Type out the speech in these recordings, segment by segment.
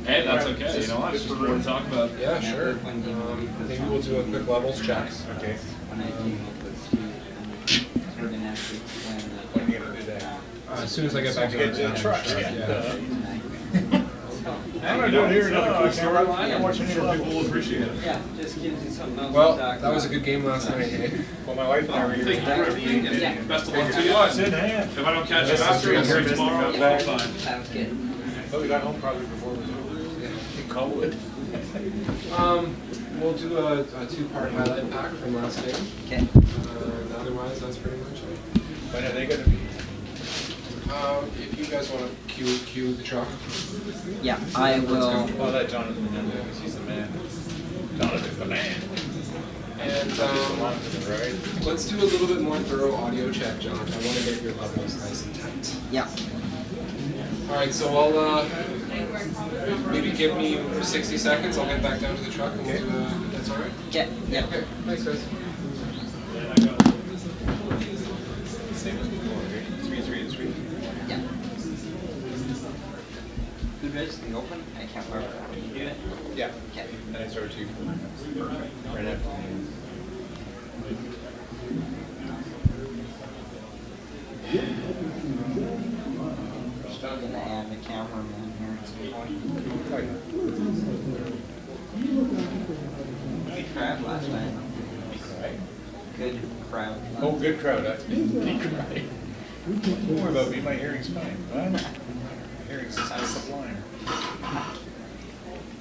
Hey, that's okay. You know what? It's just more to talk about. Yeah, sure. Maybe we'll do a quick levels check. Okay. When are you going to do that? As soon as I get back to the truck. Yeah. I'm going to do it here. I want you to know people will appreciate it. Yeah, just gives you something else Well, to talk that was a about. good game last night, eh? Well, my wife and I were here. Best of luck to you. It's in hand. If I don't catch you after, I'll see you tomorrow. Yeah. Fine. Sounds good. But we got home probably before it was over. In Colwood. We'll do a two-part highlight pack from last game. Okay. Otherwise, that's pretty much it. When are they going to be? If you guys want to cue the truck. Yeah, I will. I'll let Jonathan know because he's the man. Jonathan's the man. And right? let's do a little bit more thorough audio check, John. I want to get your levels nice and tight. Yeah. All right, so I'll maybe give me 60 seconds. I'll get back down to the truck and we'll do if that's all right? Okay. Yeah. Okay, thanks guys. Same as before, right? 3-3-3. Yeah. Who does the open? I can't remember. You do it? Yeah. Okay. And I started to right after the Still gonna add the cameraman here at some point. Good crowd last night. Good crowd. Oh, good crowd. Don't worry about me. My hearing's fine. What? My hearing's sublime.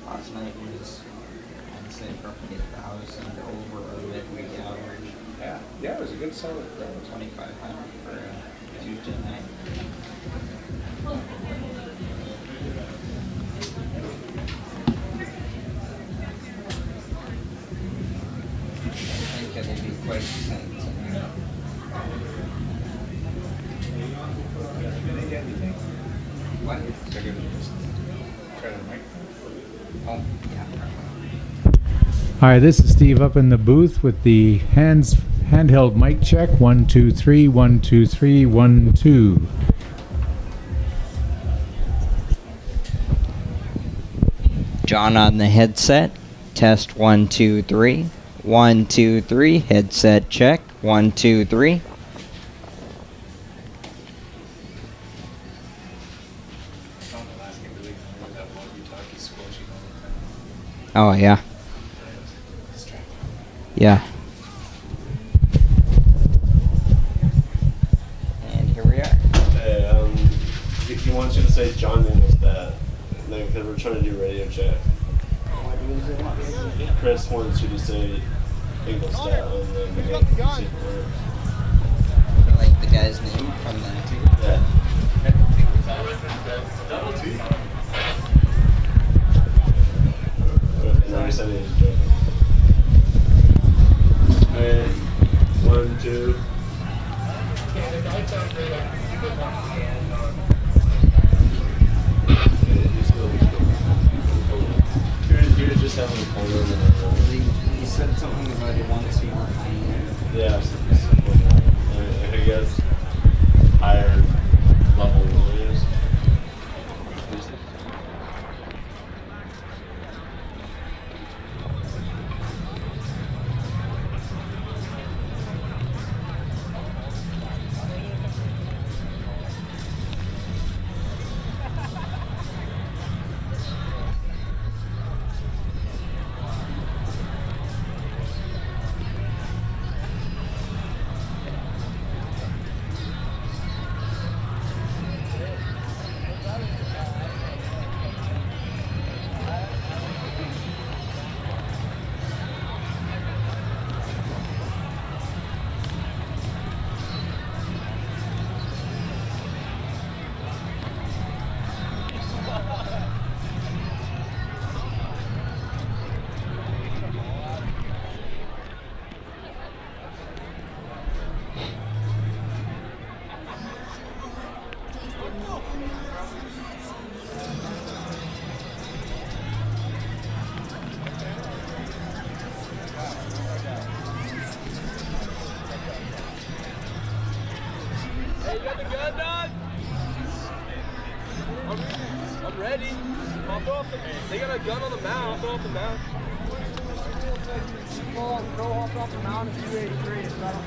Last night was, I'd say, probably 1,000 over a midweek average. Yeah. Yeah, it was a good solid crowd. 2,500 for a Tuesday night. I think it'll be quite the same tonight. Did they get anything? What? They're going to just try to mic. Oh, yeah. Hi, this is Steve up in the booth with the handheld mic check. 1 2 3 1 2 3 1 2. John on the headset. Test 1 2 3. 1 2 3. Headset check. 1 2 3. Oh yeah. Yeah. And here we are. Hey, he wants you to say John Ingles that. Because we're trying to do radio chat. Chris wants you to say Ingolstadt on the Like the guy's name from the. Yeah. And I said he's joking. Alright, 1, 2. You're just having a corner. He said something about he wants more money. Yeah, I guess higher level lawyers. They got a gun on the mound. Throw off the mound. Throw off the mound at 283. It's not on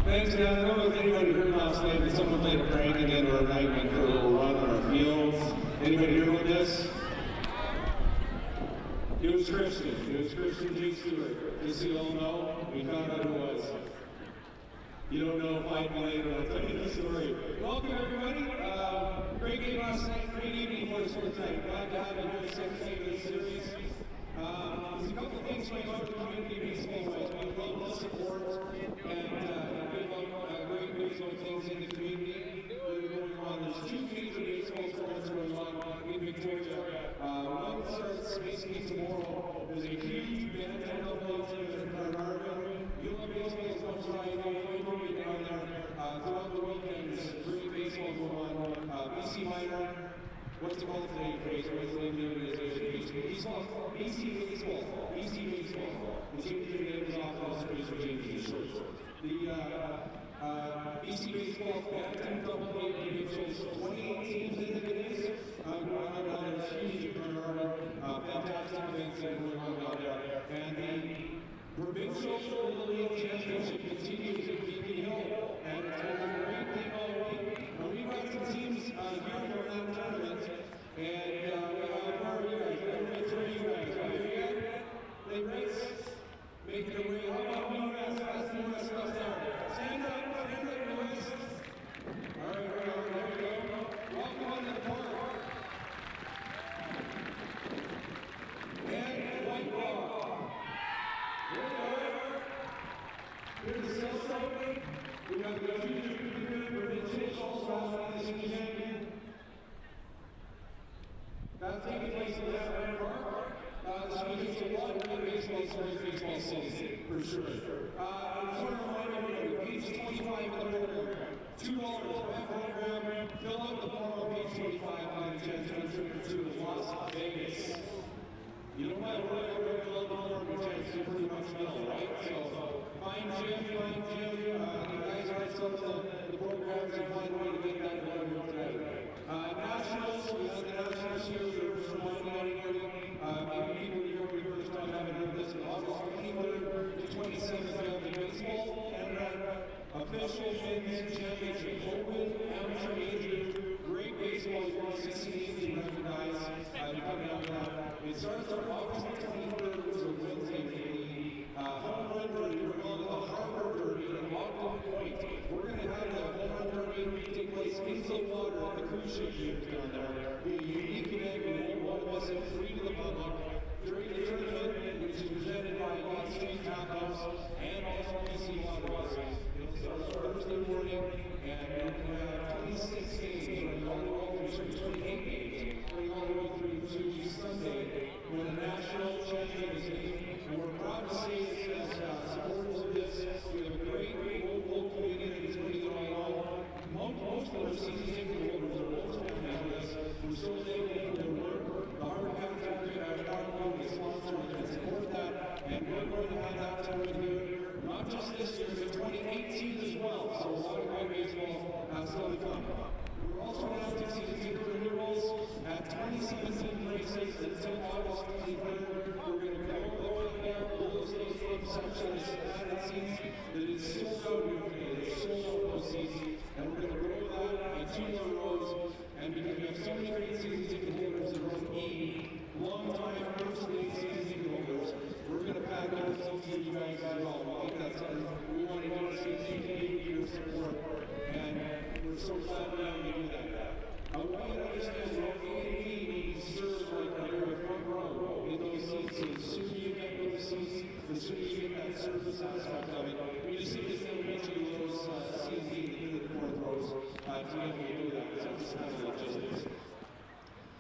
Thanks, guys. I don't know if anybody heard last night that someone played a prank again or a night went for a little run on our fields. Anybody hear about this? It was Christian. It was Christian G. Stewart. Just so you all know, we found out who it was. You don't know if I played or I'll tell you the story. Welcome, everybody. Great game last night. Great evening for us tonight. Glad to have you here, second game of the series. There's a couple things going on in the community baseball-wise. We love the support and great baseball things in the community that are going on. There's two major baseball tournaments going on in Victoria. One starts basically tomorrow. There's a huge band to help out in Harbour. BC Baseball. BC Baseball. The change their name is off of the change the shorts. BC Baseball Bantam Double A provincials. 28 teams in the days. Going on down there. Huge fantastic events going on down there. And the provincial league championship continues at Beacon Hill. And it's been a great thing all week. Now we've got some teams here for that tournament. And we have our guys. It's for you guys. Are you yet? They race. Making their way. How about the West? That's the West up there. Stand up the West. All right, there we go. Welcome on to the park. And White Rock. Here we are. Here to celebrate. We have the junior provincials also on this weekend. That's taking place in that park. This weekend's a lot of good baseball season, for sure. I just want to remind everybody, page 25 of the program, $2 for that program. Fill out the form on page 25 and get a chance to enter to Las Vegas. You don't have to worry about fill out the form, your chance to pretty much know, right? So, find Jim. You guys are some of the programs and find a way to get that going here today. Nationals, we have the Nationals here for Monday. Maybe people here for the first time haven't heard this. August 23rd to 27th, we have the baseball and official men's championship. Open amateur major, great baseball. You want to see teams recognized. It starts on August 23rd, which is a Wednesday. Home run derby, we're calling it the Harbor Derby in Ogden Point. We're going to have the home run derby take place in the water at the cruise ship units down there. Be a unique event. We won't want to miss it. Free to the public. During the tournament, which is presented by East Street Tacos and also BC Waterways. It'll start Thursday morning, and we're going to have 26 games running all the way through 28 games, running all the way through to Sunday, when the national champion is named. And we're proud to say that as supporters of this, we have a great local community that's putting it all on. Most of our season ticket holders are most families with us. We're so thankful for their work. The HarbourCats are the sponsor and support that, and we're going to have that tournament here, not just this year, but 2018 as well. So a lot of great baseball has still to come. We're also announcing season ticket renewals at 2017 races until August 23rd. We're going to go over there, all those things, such as standard seats that is sold out here today. It's sold out those seats, and we're going to grow that in 2 more rows. And because we have so many great season ticket holders that are E, long-time first-league season ticket holders, we're going to pack those seats for you guys as well. I think that's something we want to do to see thank you for your support, and we're so glad we're able to do that. I want you to understand that we serve like a very front row in those seats, and the sooner you get those seats, the sooner you get that service aspect of it. We just need to send each of those seats in the 4th rows to be able to do that. So it's kind of logistics.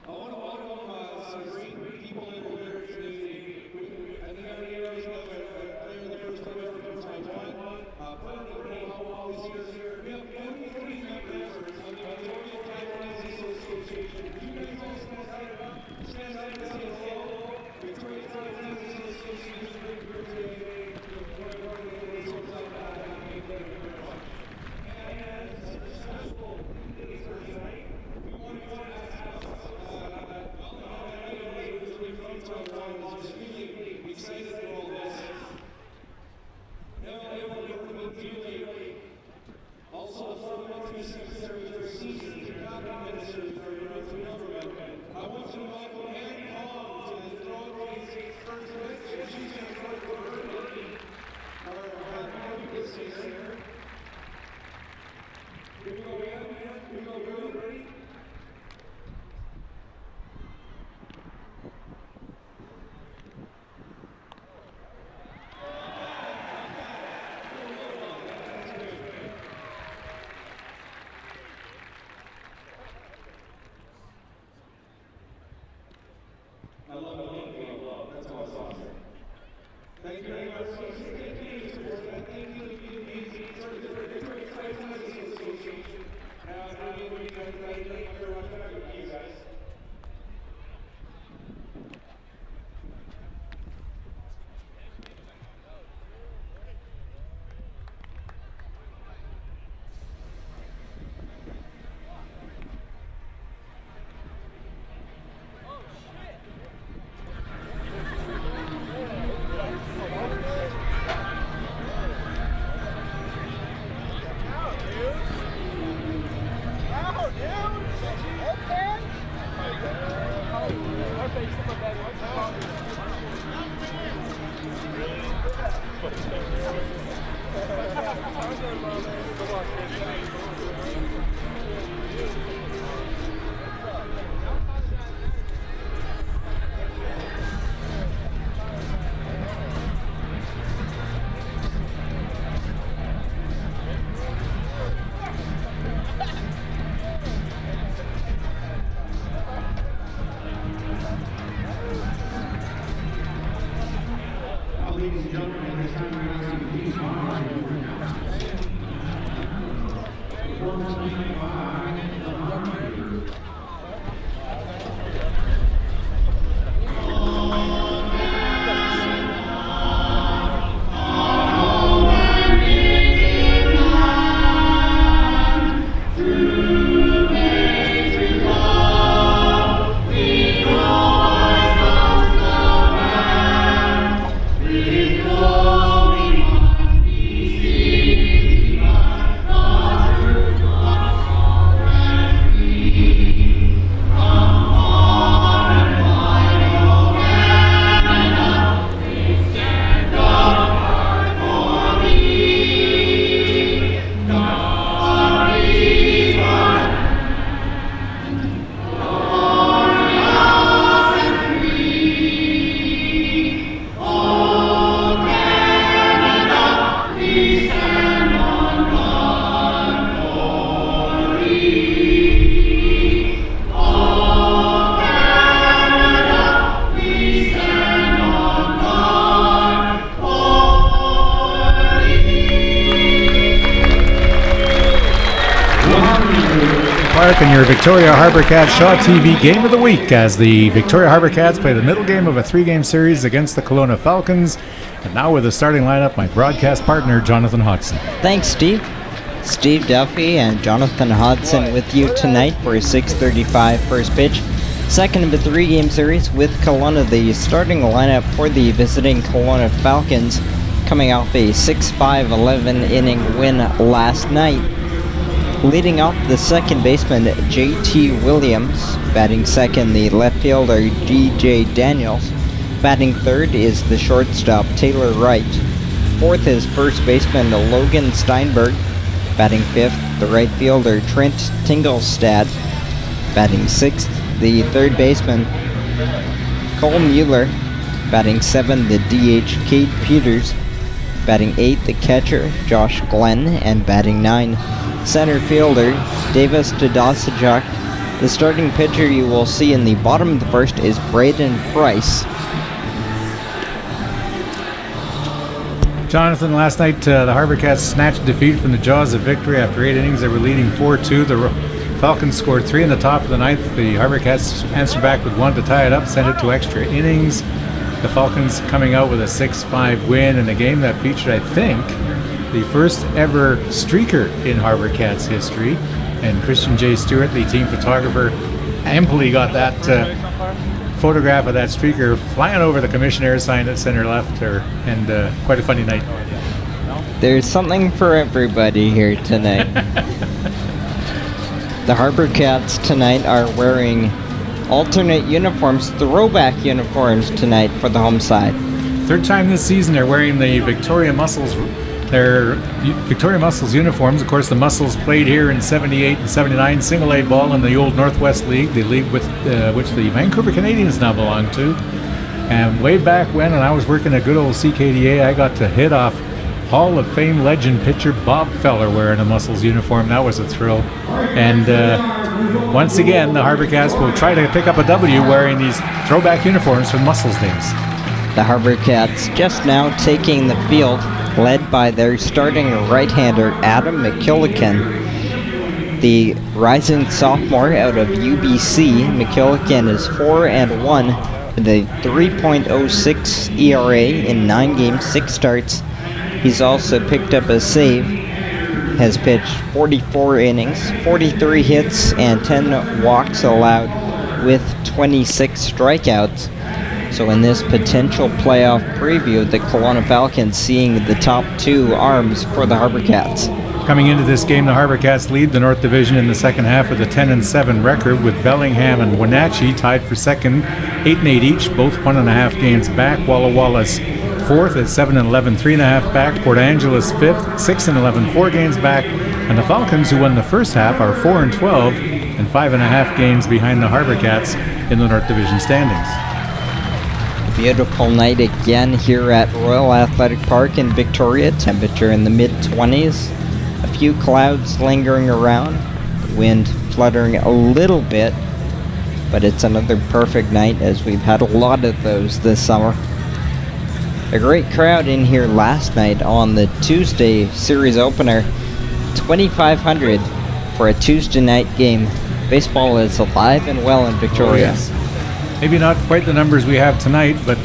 I want to welcome some great people in here today. I think I already know they're the first time ever from Taiwan. Paul is here. We have 43 members of the Victoria Taiwanese Association. You guys all stand up and say hello. Victoria Taiwanese Association is great here today. And special tonight, we want to ask Taiwan is just really excited for all this. Now they will work with dearly. Also, the Parliamentary Secretary for Seasons and Cabinet Minister for European Government. I want to welcome Anne Hong to the Throne first lecture. She's going to start for her lady. Our people here. Here we go, Anne. Here we go, Bill. Ready? I love it. That's awesome. Ladies and gentlemen, at this time we're asking you please rise for your announcements. Performance 95, the Harbour. Park and your Victoria HarbourCats Shaw TV Game of the Week as the Victoria HarbourCats play the middle game of a 3-game series against the Kelowna Falcons. And now with the starting lineup, my broadcast partner, Jonathan Hodson. Thanks, Steve. Steve Duffy and Jonathan Hodson with you tonight for a 6:35 first pitch. Second of a 3-game series with Kelowna, the starting lineup for the visiting Kelowna Falcons, coming off a 6-5 11-inning win last night. Leading off the second baseman, J.T. Williams. Batting second, the left fielder, D.J. Daniels. Batting third is the shortstop, Taylor Wright. Fourth is first baseman, Logan Steinberg. Batting fifth, the right fielder, Trent Tingelstad. Batting sixth, the third baseman, Cole Mueller. Batting seventh, the DH, Cade Peters. Batting eighth, the catcher, Josh Glenn. And batting ninth, center fielder, Davis Tadasajak. The starting pitcher you will see in the bottom of the first is Braden Price. Jonathan, last night the HarbourCats snatched defeat from the jaws of victory after 8 innings. They were leading 4-2. The Falcons scored 3 in the top of the ninth. The HarbourCats answered back with 1 to tie it up, sent it to extra innings. The Falcons coming out with a 6-5 win in a game that featured, I think, the first ever streaker in HarbourCats history. And Christian J. Stewart, the team photographer, amply got that photograph of that streaker flying over the commissioner's sign at center left. And quite a funny night. There's something for everybody here tonight. The HarbourCats tonight are wearing alternate uniforms, throwback uniforms tonight for the home side. Third time this season they're wearing the Victoria Muscles. Their Victoria Muscles uniforms. Of course, the Muscles played here in 78 and 79 single A ball in the old Northwest League, the league with which the Vancouver Canadians now belong to. And way back when I was working at good old CKDA, I got to hit off Hall of Fame legend pitcher Bob Feller wearing a Muscles uniform. That was a thrill. And once again, the HarbourCats will try to pick up a W wearing these throwback uniforms from Muscles days. The HarbourCats just now taking the field, led by their starting right-hander, Adam McKillican. The rising sophomore out of UBC, McKillican is 4-1 with a 3.06 ERA in 9 games, 6 starts. He's also picked up a save, has pitched 44 innings, 43 hits, and 10 walks allowed with 26 strikeouts. So in this potential playoff preview, the Kelowna Falcons seeing the top 2 arms for the HarbourCats. Coming into this game, the HarbourCats lead the North Division in the second half with a 10-7 record, with Bellingham and Wenatchee tied for second, 8-8 each, both 1.5 games back. Walla Walla's fourth at 7-11, 3.5 back. Port Angeles fifth, 6-11, 4 games back. And the Falcons, who won the first half, are 4-12 and 5.5 games behind the HarbourCats in the North Division standings. Beautiful night again here at Royal Athletic Park in Victoria. Temperature in the mid-20s. A few clouds lingering around. Wind fluttering a little bit. But it's another perfect night, as we've had a lot of those this summer. A great crowd in here last night on the Tuesday series opener. 2,500 for a Tuesday night game. Baseball is alive and well in Victoria. Oh, yes. Maybe not quite the numbers we have tonight, but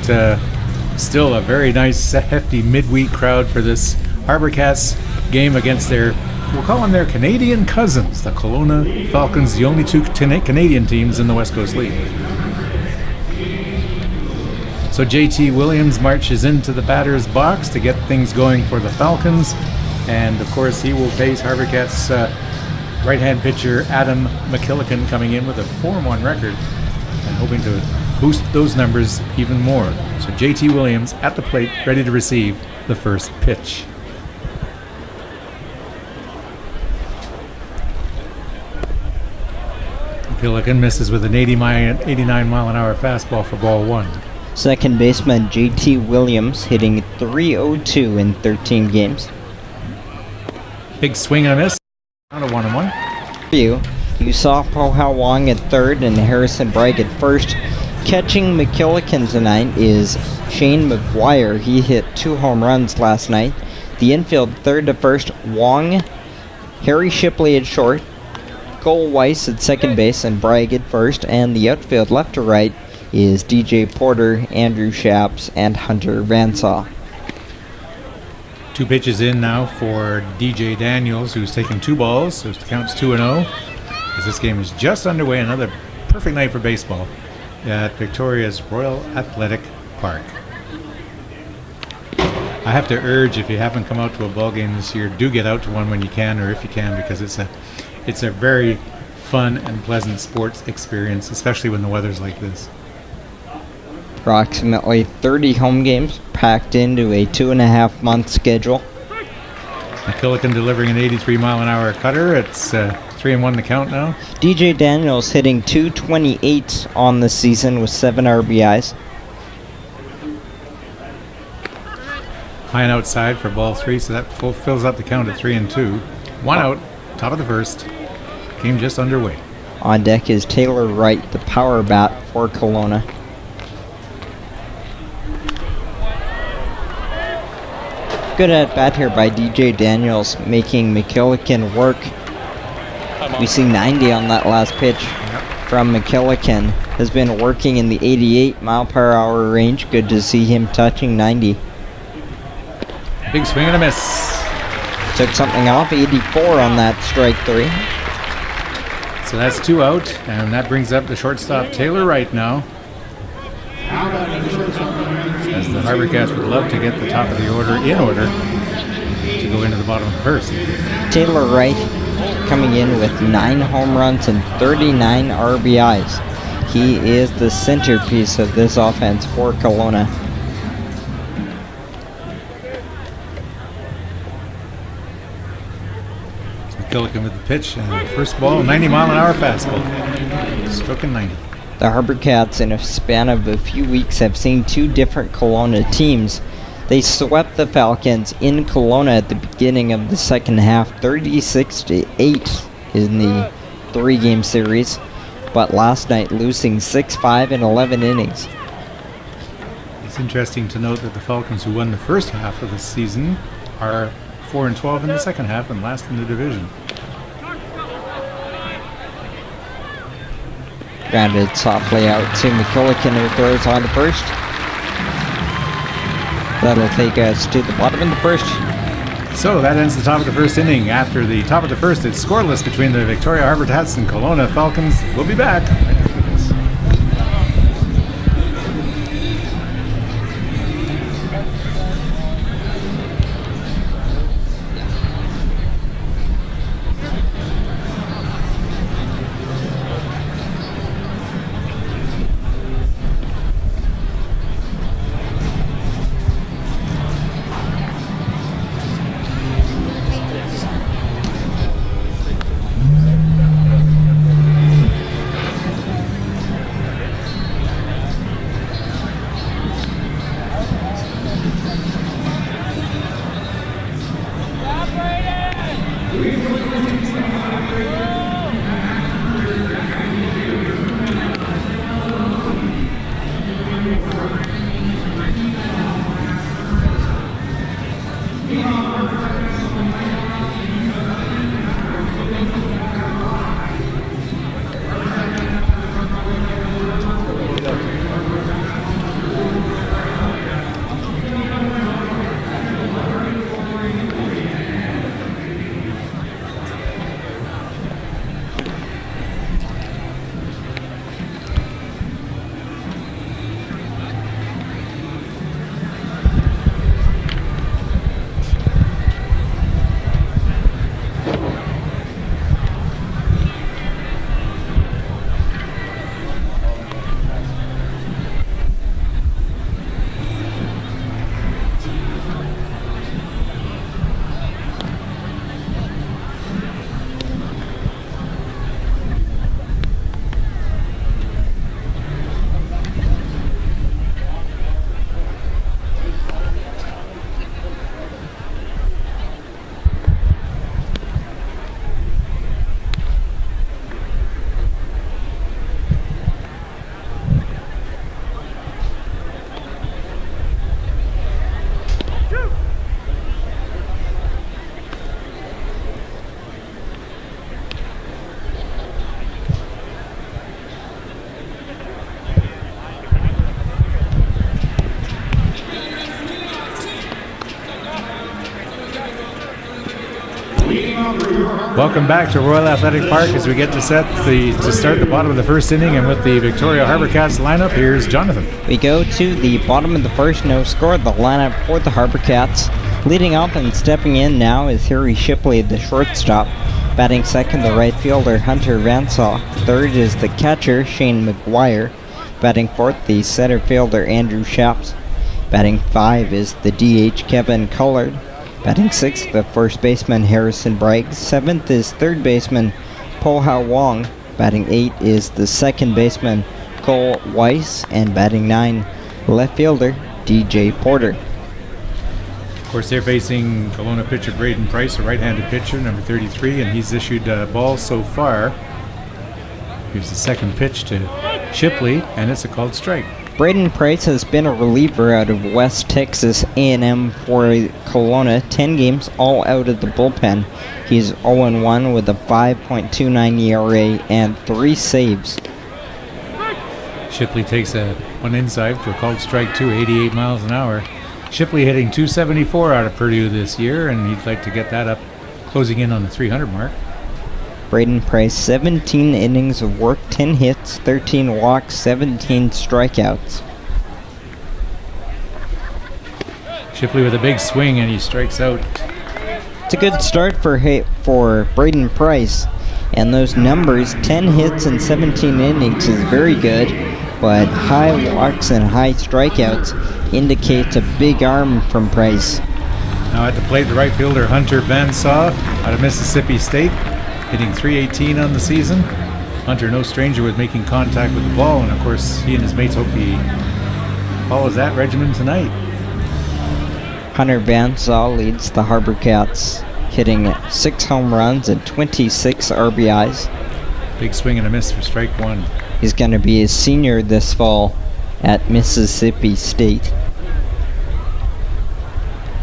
still a very nice, hefty midweek crowd for this HarbourCats game against their, we'll call them their Canadian cousins, the Kelowna Falcons, the only 2 Canadian teams in the West Coast League. So JT Williams marches into the batter's box to get things going for the Falcons. And of course, he will face HarbourCats right-hand pitcher Adam McKillican, coming in with a 4-1 record and hoping to boost those numbers even more. So JT Williams at the plate, ready to receive the first pitch. McKillican misses with an 89 mile an hour fastball for ball 1. Second baseman JT Williams hitting .302 in 13 games. Big swing and a miss. On a 1-1. You saw Po-Hao Wong at third and Harrison Bragg at first. Catching McKillican tonight is Shane McGuire. He hit 2 home runs last night. The infield third to first, Wong, Harry Shipley at short, Cole Weiss at second base, and Bragg at first. And the outfield left to right is DJ Porter, Andrew Shaps, and Hunter Vansaw. 2 pitches in now for DJ Daniels, who's taken 2 balls, so the count's 2-0. As this game is just underway, another perfect night for baseball at Victoria's Royal Athletic Park. I have to urge, if you haven't come out to a ball game this year, do get out to one when you can, or if you can, because it's a very fun and pleasant sports experience, especially when the weather's like this. Approximately 30 home games packed into a 2.5-month schedule. McKillican delivering an 83 mile an hour cutter. It's 3-1 the count now. DJ Daniels hitting .228 on the season with 7 RBIs. High and outside for ball 3, so that fills up the count at 3-2. 1 out, top of the first. Game just underway. On deck is Taylor Wright, the power bat for Kelowna. Good at bat here by DJ Daniels, making McKillican work. We see 90 on that last pitch from McKillican. Has been working in the 88 mile per hour range. Good to see him touching 90. Big swing and a miss. Took something off, 84 on that strike 3. So that's 2 out, and that brings up the shortstop Taylor Wright now. As the HarbourCats would love to get the top of the order in order to go into the bottom of the first. Taylor Wright coming in with 9 home runs and 39 RBIs. He is the centerpiece of this offense for Kelowna. McKillican with the pitch, and first ball, 90 mile an hour fastball. Stroking 90. The HarbourCats, in a span of a few weeks, have seen 2 different Kelowna teams. They swept the Falcons in Kelowna at the beginning of the second half, 36-8 in the 3-game series, but last night losing 6-5 in 11 innings. It's interesting to note that the Falcons, who won the first half of the season, are 4-12 in the second half and last in the division. Grounded softly out to McKillican, who throws on the first. That'll take us to the bottom of the first. So that ends the top of the first inning. After the top of the first, it's scoreless between the Victoria HarbourCats and Kelowna Falcons. We'll be back. Welcome back to Royal Athletic Park as we get to start the bottom of the first inning, and with the Victoria HarbourCats lineup, here's Jonathan. We go to the bottom of the first, no score. The lineup for the HarbourCats. Leading up and stepping in now is Harry Shipley, the shortstop. Batting second, the right fielder Hunter Vansaw. Third is the catcher Shane McGuire. Batting fourth, the center fielder Andrew Shaps. Batting five is the DH Kevin Cullard. Batting sixth, the first baseman Harrison Braggs. Seventh is third baseman Po-Hao Wong. Batting eight is the second baseman Cole Weiss. And batting nine, left fielder DJ Porter. Of course, they're facing Kelowna pitcher Braden Price, a right-handed pitcher, number 33, and he's issued a ball so far. Here's the second pitch to Shipley, and it's a called strike. Braden Price has been a reliever out of West Texas A&M for Kelowna. 10 games, all out of the bullpen. He's 0-1 with a 5.29 ERA and 3 saves. Shipley takes a one inside for a called strike 2, 88 miles an hour. Shipley hitting .274 out of Purdue this year, and he'd like to get that up, closing in on the 300 mark. Braden Price, 17 innings of work, 10 hits, 13 walks, 17 strikeouts. Shipley with a big swing, and he strikes out. It's a good start for Braden Price, and those numbers, 10 hits and 17 innings, is very good, but high walks and high strikeouts indicates a big arm from Price. Now at the plate, the right fielder Hunter Vansaw out of Mississippi State, hitting .318 on the season. Hunter, no stranger with making contact with the ball, and of course he and his mates hope he follows that regimen tonight. Hunter Vansaw leads the HarbourCats, hitting 6 home runs and 26 RBIs. Big swing and a miss for strike one. He's going to be a senior this fall at Mississippi State.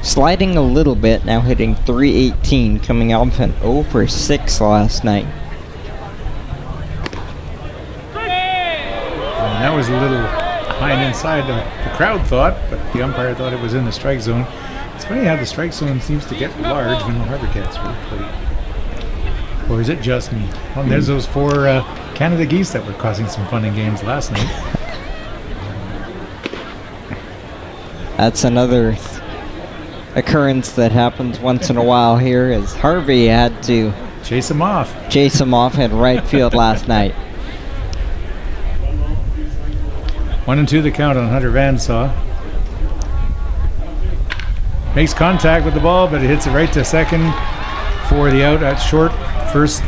Sliding a little bit, now hitting .318, coming off an 0 for 6 last night. And that was a little high and inside, the crowd thought, but the umpire thought it was in the strike zone. It's funny how the strike zone seems to get large when the HarbourCats play. Or is it just me? Oh, there's those 4 Canada geese that were causing some fun in games last night. That's another occurrence that happens once in a while here, as Harvey had to chase him off at right field last night. 1-2 the count on Hunter Vansaw. Makes contact with the ball, but it hits it right to second for the out at short first,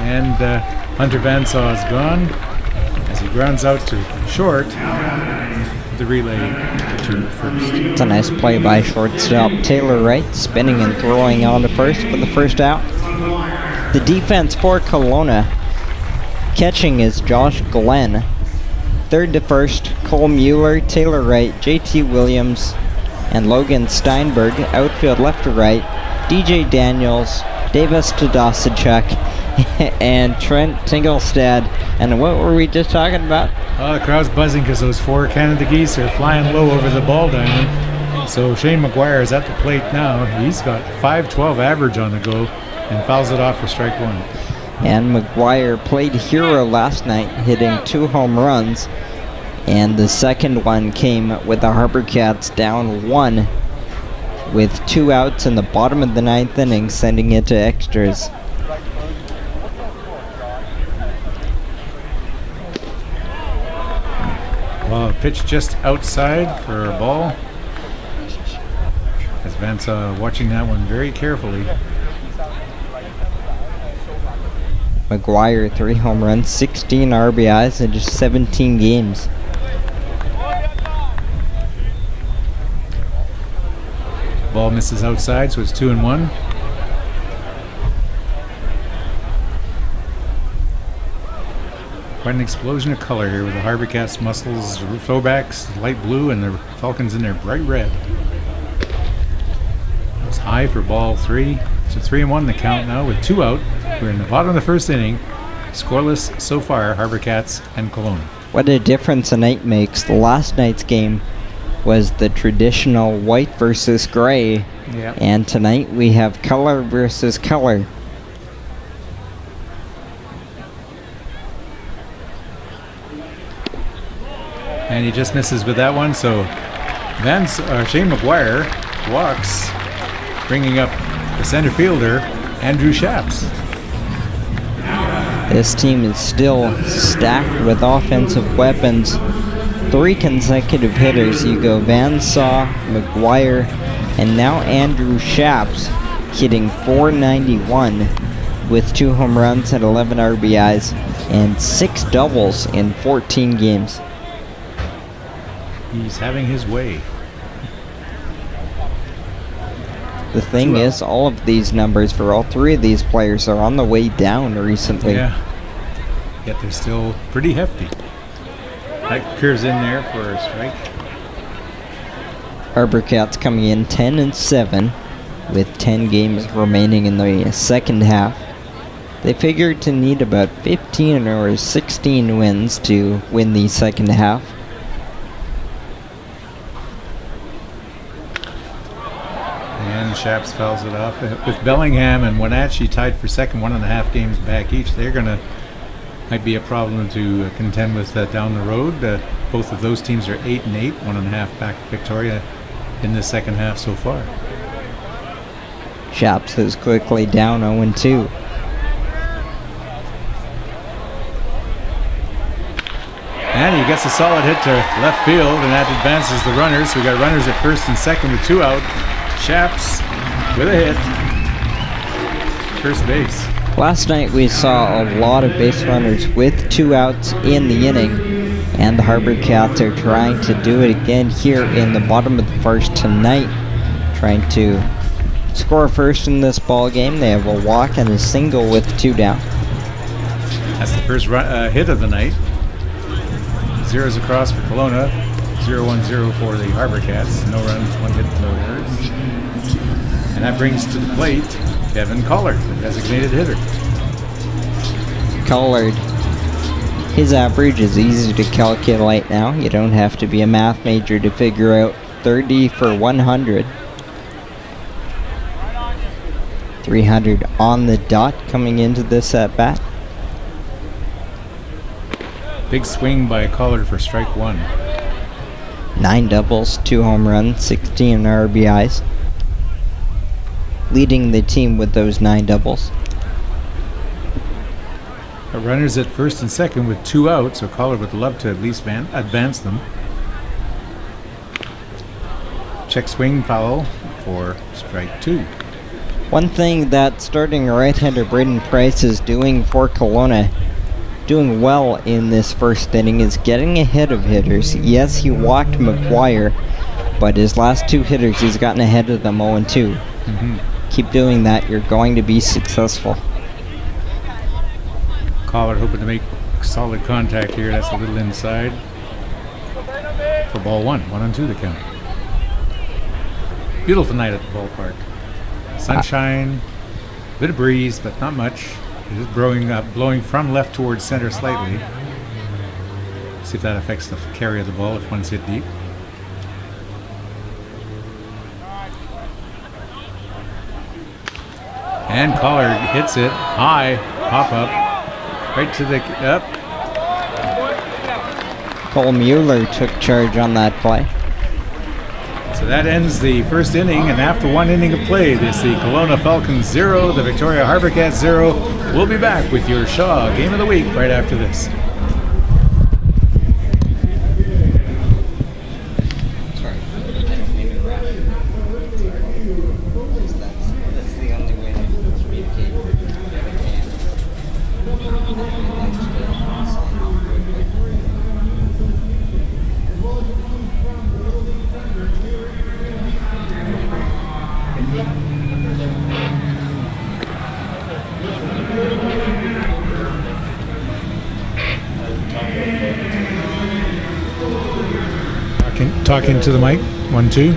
and Hunter Vansaw is gone as he grounds out to short. The relay to first. It's a nice play by shortstop Taylor Wright, spinning and throwing on to first for the first out. The defense for Kelowna. Catching is Josh Glenn. Third to first, Cole Mueller, Taylor Wright, JT Williams, and Logan Steinberg. Outfield left to right, DJ Daniels, Davis Tadasichuk, and Trent Tingelstad. And what were we just talking about? Oh, the crowd's buzzing because those 4 Canada Geese are flying low over the ball diamond. So Shane McGuire is at the plate now. He's got .512 average on the go and fouls it off for strike 1. And McGuire played hero last night, hitting 2 home runs. And the second one came with the HarbourCats down 1 with 2 outs in the bottom of the 9th inning, sending it to extras. Well, pitch just outside for a ball. As Van's watching that one very carefully. McGuire, 3 home runs, 16 RBIs in just 17 games. Ball misses outside, so it's 2-1. Quite an explosion of color here with the HarbourCats muscles, throwbacks light blue, and the Falcons in their bright red. It's high for ball 3. It's a 3-1 the count now with 2 out. We're in the bottom of the first inning. Scoreless so far, HarbourCats and Kelowna. What a difference a night makes. The last night's game was the traditional white versus gray. Yep. And tonight we have color versus color. And he just misses with that one, so Shane McGuire walks, bringing up the center fielder, Andrew Shaps. This team is still stacked with offensive weapons. 3 consecutive hitters. You go Van Saw, McGuire, and now Andrew Shaps hitting .491 with 2 home runs and 11 RBIs and 6 doubles in 14 games. He's having his way. The thing is, all of these numbers for all 3 of these players are on the way down recently. Yeah. Yet they're still pretty hefty. That curves in there for a strike. HarbourCats coming in 10-7 with 10 games remaining in the second half. They figured to need about 15 or 16 wins to win the second half. And Shaps fouls it off. With Bellingham and Wenatchee tied for second, 1.5 games back each, they're going to might be a problem to contend with down the road. Both of those teams are 8-8, 1.5 back Victoria in the second half so far. Shaps is quickly down 0-2. And he gets a solid hit to left field, and that advances the runners. So we got runners at first and second with 2 out. Shaps with a hit. First base. Last night we saw a lot of base runners with 2 outs in the inning, and the HarbourCats are trying to do it again here in the bottom of the first tonight, trying to score first in this ball game. They have a walk and a single with 2 down. That's the first hit of the night. Zeros across for Kelowna, 0-1-0 for the HarbourCats. No runs, 1 hit, no errors. And that brings to the plate Kevin Collard, the designated hitter. Collard, his average is easy to calculate now. You don't have to be a math major to figure out 30 for 100. 300 on the dot coming into this at bat. Big swing by Collard for strike 1. 9 doubles, 2 home runs, 16 RBIs. Leading the team with those 9 doubles. Runners at first and second with 2 outs, so Collard would love to at least advance them. Check swing foul for strike 2. One thing that starting right-hander Braden Price is doing for Kelowna, doing well in this first inning, is getting ahead of hitters. Yes, he walked McGuire, but his last 2 hitters he's gotten ahead of them 0-2. Keep doing that. You're going to be successful. Caller hoping to make solid contact here. That's a little inside. For ball 1. 1-2 the count. Beautiful night at the ballpark. Sunshine, bit of breeze, but not much. It is blowing from left towards center slightly. See if that affects the carry of the ball if one's hit deep. And Caller hits it high, pop up, right to the up. Cole Mueller took charge on that play. So that ends the first inning, and after 1 inning of play, this is the Kelowna Falcons 0, the Victoria HarbourCats 0. We'll be back with your Shaw Game of the Week right after this. Talking to the mic. 1, 2.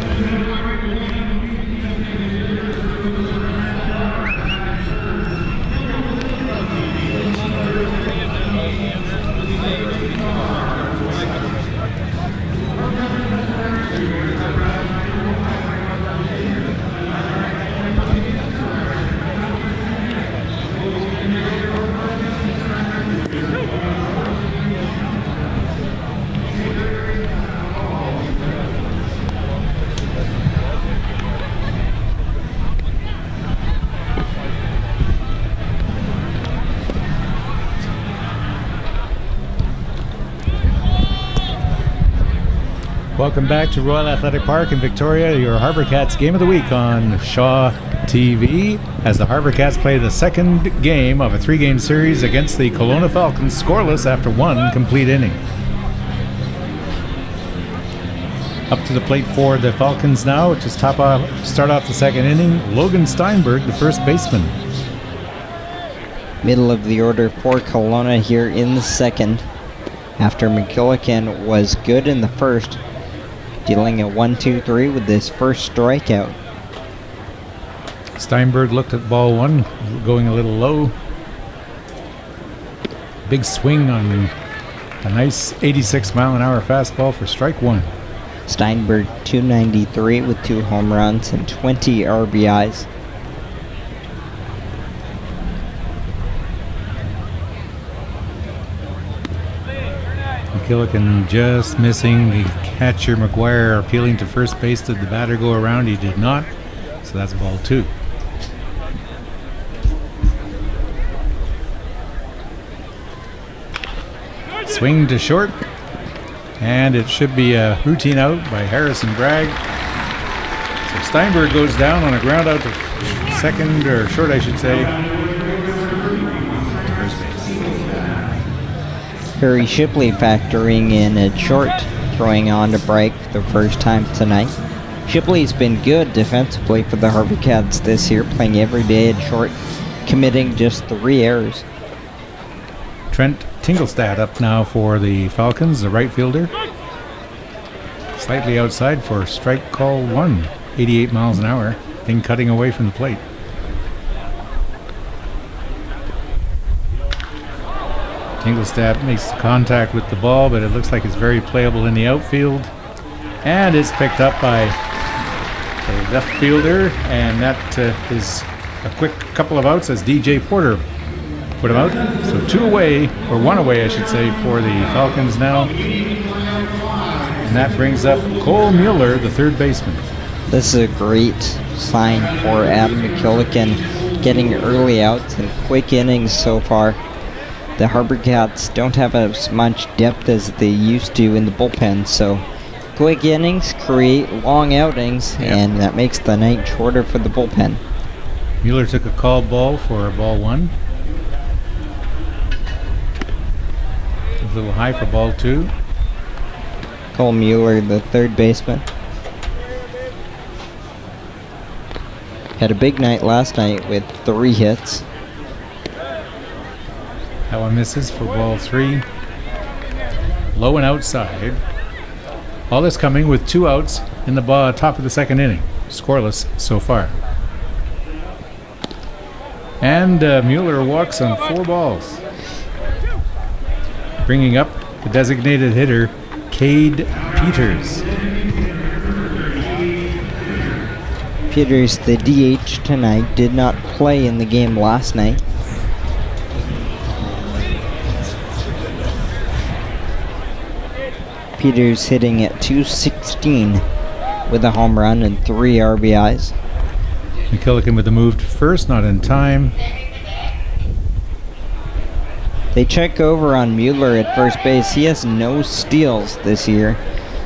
Welcome back to Royal Athletic Park in Victoria, your HarbourCats Game of the Week on Shaw TV, as the HarbourCats play the second game of a 3-game series against the Kelowna Falcons, scoreless after 1 complete inning. Up to the plate for the Falcons now, to start off the second inning, Logan Steinberg, the first baseman. Middle of the order for Kelowna here in the second, after McKillican was good in the first, dealing a 1-2-3 with this first strikeout. Steinberg looked at ball 1, going a little low. Big swing on a nice 86-mile-an-hour fastball for strike 1. Steinberg 293 with 2 home runs and 20 RBIs. McKillican just missing. The catcher McGuire appealing to first base. Did the batter go around? He did not. So that's ball 2. Swing to short. And it should be a routine out by Harrison Bragg. So Steinberg goes down on a ground out to second, or short I should say. To first base. Harry Shipley factoring in at short, throwing on to Bragg for the first time tonight. Shipley's been good defensively for the HarbourCats this year, playing every day at short, committing just 3 errors. Trent Tingelstad up now for the Falcons, the right fielder. Slightly outside for strike call 1, 88 miles an hour. Thing cutting away from the plate. Tingelstad makes contact with the ball, but it looks like it's very playable in the outfield. And it's picked up by the left fielder, and that is a quick couple of outs as DJ Porter put him out. So 2 away, or 1 away I should say, for the Falcons now. And that brings up Cole Mueller, the third baseman. This is a great sign for Adam McKillican, getting early outs and quick innings so far. The HarbourCats don't have as much depth as they used to in the bullpen, so quick innings create long outings, and that makes the night shorter for the bullpen. Mueller took a called ball for ball 1. A little high for ball 2. Cole Mueller, the third baseman. Had a big night last night with 3 hits. That one misses for ball 3. Low and outside. All this coming with 2 outs in the top of the second inning. Scoreless so far. And Mueller walks on 4 balls. Bringing up the designated hitter, Cade Peters. Peters, the DH tonight, did not play in the game last night. Peters hitting at .216 with a home run and 3 RBIs. McKillican with the move to first, not in time. They check over on Mueller at first base. He has no steals this year,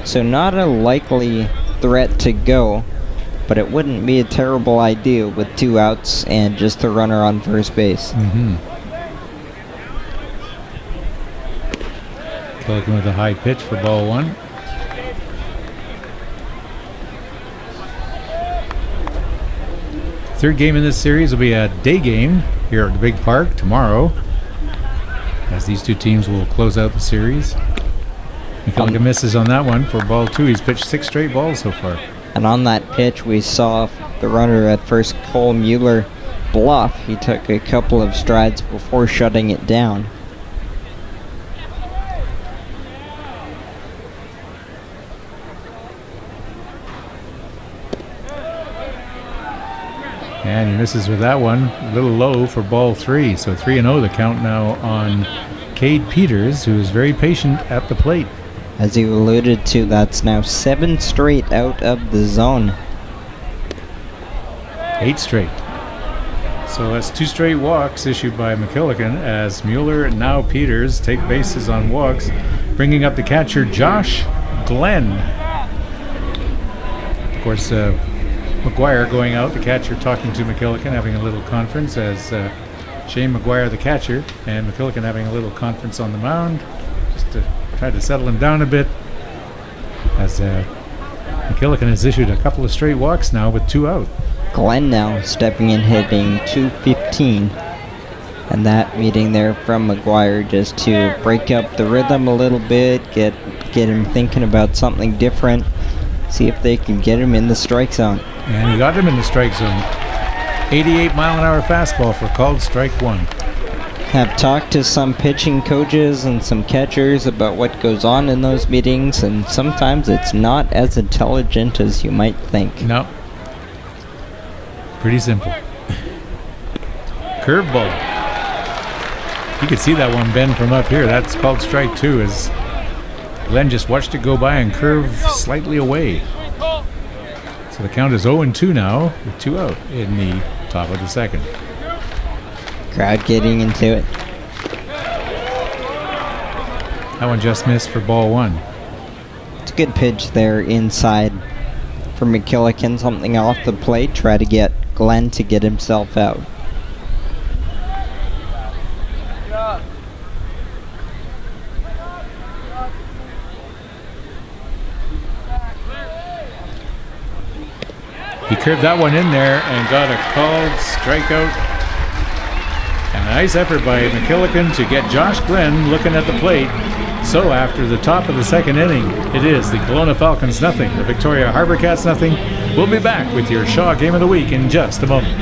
so not a likely threat to go, but it wouldn't be a terrible idea with 2 outs and just a runner on first base. McKillican with a high pitch for ball 1. Third game in this series will be a day game here at the Big Park tomorrow, as these 2 teams will close out the series. McKillican misses on that one for ball 2. He's pitched 6 straight balls so far. And on that pitch, we saw the runner at first, Cole Mueller, bluff. He took a couple of strides before shutting it down. And he misses with that one, a little low for ball 3. So 3-0 the count now on Cade Peters, who is very patient at the plate. As you alluded to, that's now 7 straight out of the zone. 8 straight. So that's 2 straight walks issued by McKillican, as Mueller and now Peters take bases on walks, bringing up the catcher Josh Glenn. Of course, McGuire going out, the catcher talking to McKillican, having a little conference, as Shane McGuire, the catcher, and McKillican having a little conference on the mound, just to try to settle him down a bit, as McKillican has issued a couple of straight walks now with 2 out. Glenn now stepping in, hitting .215, and that meeting there from McGuire just to break up the rhythm a little bit, get him thinking about something different, see if they can get him in the strike zone. And he got him in the strike zone. 88-mile-an-hour fastball for called strike 1. Have talked to some pitching coaches and some catchers about what goes on in those meetings, and sometimes it's not as intelligent as you might think. No. Pretty simple. Curveball. You could see that one bend from up here. That's called strike 2, as Glenn just watched it go by and curve slightly away. So the count is 0-2 now, with 2 out in the top of the second. Crowd getting into it. That one just missed for ball 1. It's a good pitch there inside for McKillican. Something off the plate. Try to get Glenn to get himself out. He curved that one in there and got a called strikeout. And a nice effort by McKillican to get Josh Glenn looking at the plate. So after the top of the second inning, it is the Kelowna Falcons nothing, the Victoria HarbourCats nothing. We'll be back with your Shaw Game of the Week in just a moment.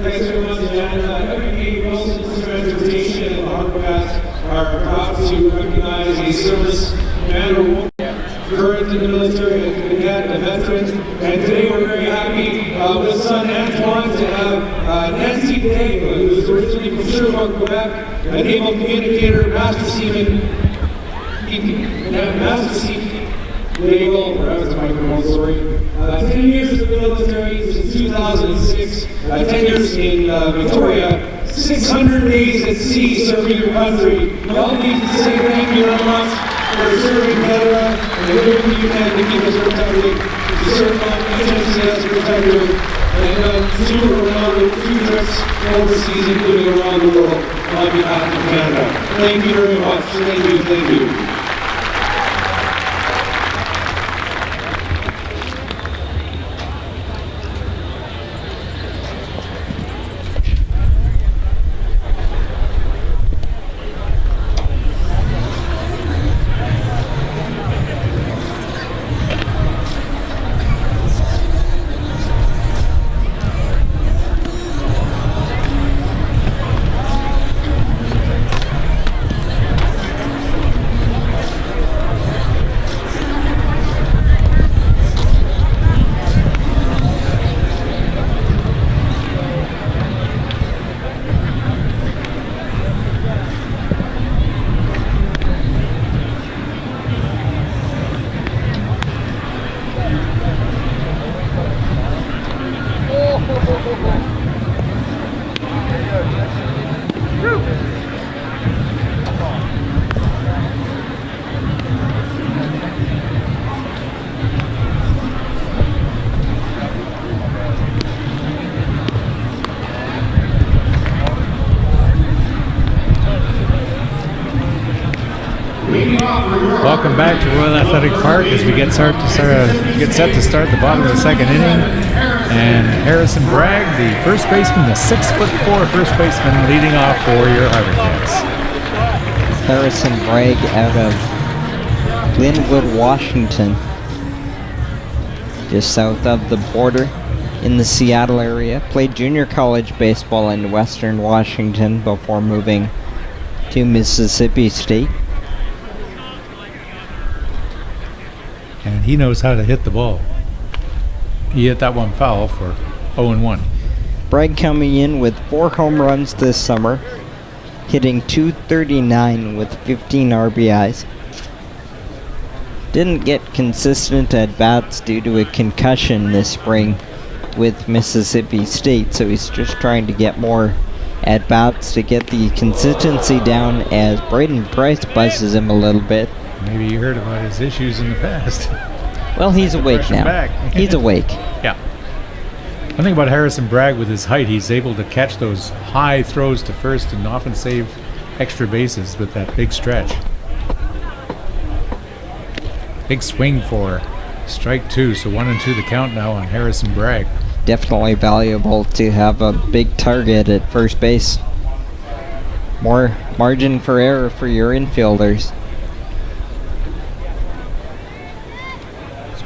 Thanks very much, Dan. Every Wilson's Transportation and the HarbourCats are proud to recognize a service man or woman, current in the military, a cadet, a veteran, and today we're very happy with son Antoine to have Nancy Day, who is originally from Sherbrooke, Quebec, a naval communicator, master seaman, naval, that was my microphone, sorry. 10 years in the military since 2006, 10 years in Victoria, 600 days at sea serving your country. We all need to say thank you very much for serving Canada and everything you can to keep us protected, to serve on HMCS protected, and two around with 2 trips overseas, including around the world on behalf of Canada. Thank you very much. Thank you. Thank you. Welcome back to Royal Athletic Park as we get set to start the bottom of the second inning. And Harrison Bragg, the first baseman, the 6'4" first baseman, leading off for your HarbourCats. Harrison Bragg out of Glenwood, Washington, just south of the border in the Seattle area. Played junior college baseball in Western Washington before moving to Mississippi State. And he knows how to hit the ball. He hit that one foul for 0-1. Bragg coming in with 4 home runs this summer, hitting .239 with 15 RBIs. Didn't get consistent at-bats due to a concussion this spring with Mississippi State, so he's just trying to get more at-bats to get the consistency down as Braden Price buzzes him a little bit. Maybe you heard about his issues in the past. Well, he's awake now. Back. He's awake. Yeah. One thing about Harrison Bragg with his height, he's able to catch those high throws to first and often save extra bases with that big stretch. Big swing for strike 2, so 1-2 the count now on Harrison Bragg. Definitely valuable to have a big target at first base. More margin for error for your infielders.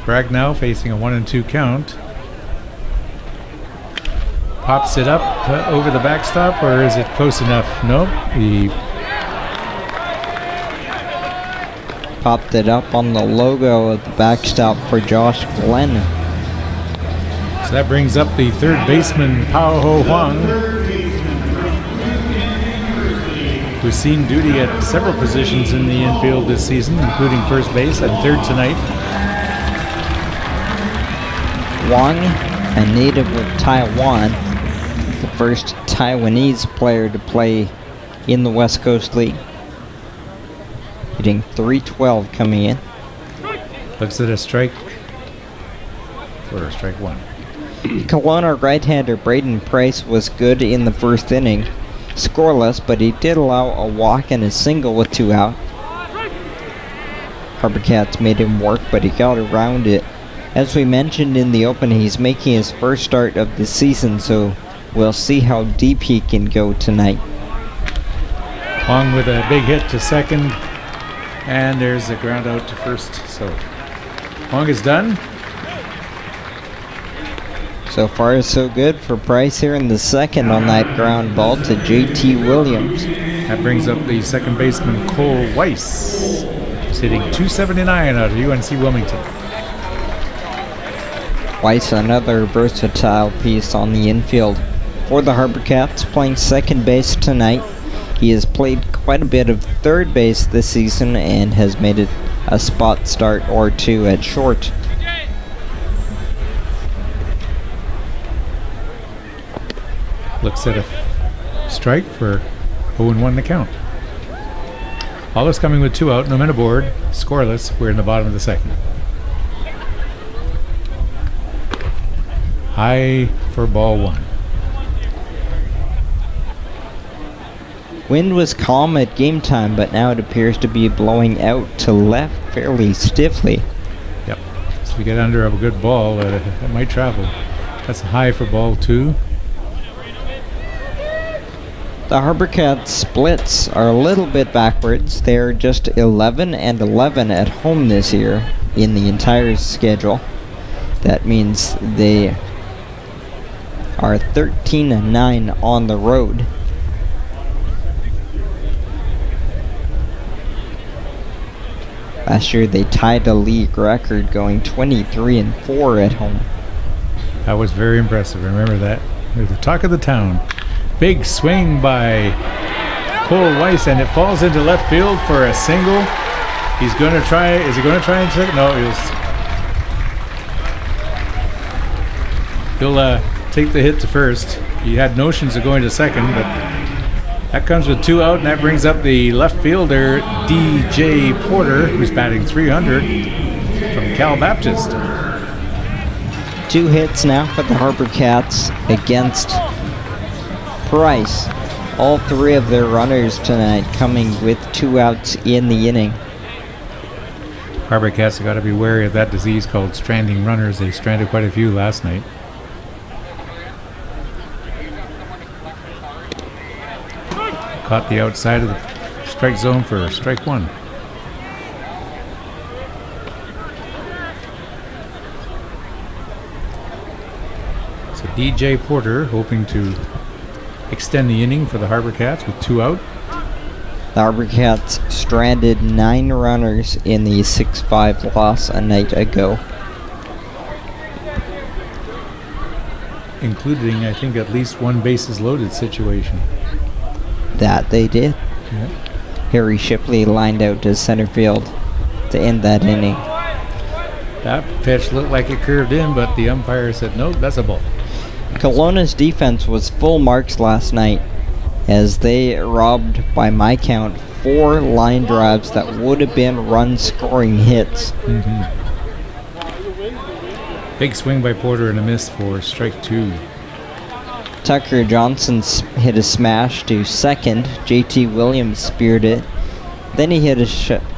Bragg now facing a 1-2 count. Pops it up over the backstop, or is it close enough? Nope. He popped it up on the logo of the backstop for Josh Glenn. So that brings up the third baseman, Pao Ho Huang, who's seen duty at several positions in the infield this season, including first base and third tonight. Wang, a native of Taiwan, the first Taiwanese player to play in the West Coast League. Hitting .312 coming in. Looks at a strike for strike 1. Kelowna right-hander Braden Price was good in the first inning. Scoreless, but he did allow a walk and a single with 2 out. HarbourCats made him work, but he got around it. As we mentioned in the open, he's making his first start of the season, so we'll see how deep he can go tonight. Huang with a big hit to second, and there's a ground out to first. So Huang is done. So far, so good for Price here in the second on that ground ball to J.T. Williams. That brings up the second baseman, Cole Weiss. He's hitting .279 out of UNC Wilmington. Weiss, another versatile piece on the infield for the HarbourCats, playing second base tonight. He has played quite a bit of third base this season and has made it a spot start or 2 at short. Looks at a strike for 0-1 the count. All is coming with 2 out, no men aboard, scoreless. We're in the bottom of the second. High for ball 1. Wind was calm at game time, but now it appears to be blowing out to left fairly stiffly. Yep. So we get under a good ball, it might travel. That's a high for ball 2. The HarbourCats splits are a little bit backwards. They're just 11 and 11 at home this year in the entire schedule. That means they are 13 and 9 on the road. Last year they tied a league record going 23 and 4 at home. That was very impressive. Remember that. They're the talk of the town. Big swing by Cole Weiss, and it falls into left field for a single. He's going to try. Is he going to try and take? No, he'll take the hit to first. He had notions of going to second, but that comes with 2 out, and that brings up the left fielder, DJ Porter, who's batting 300 from Cal Baptist. 2 hits now for the HarbourCats against Price. All 3 of their runners tonight coming with 2 outs in the inning. HarbourCats have got to be wary of that disease called stranding runners. They stranded quite a few last night. Caught the outside of the strike zone for strike 1. So DJ Porter hoping to extend the inning for the HarbourCats with 2 out. The HarbourCats stranded 9 runners in the 6-5 loss a night ago. Including, I think, at least 1 bases loaded situation. That they did. Yeah. Harry Shipley lined out to center field to end that inning. That pitch looked like it curved in, but the umpire said, nope, that's a ball. Kelowna's defense was full marks last night as they robbed, by my count, 4 line drives that would have been run-scoring hits. Big swing by Porter and a miss for strike 2. Tucker Johnson hit a smash to second. JT Williams speared it. Then he hit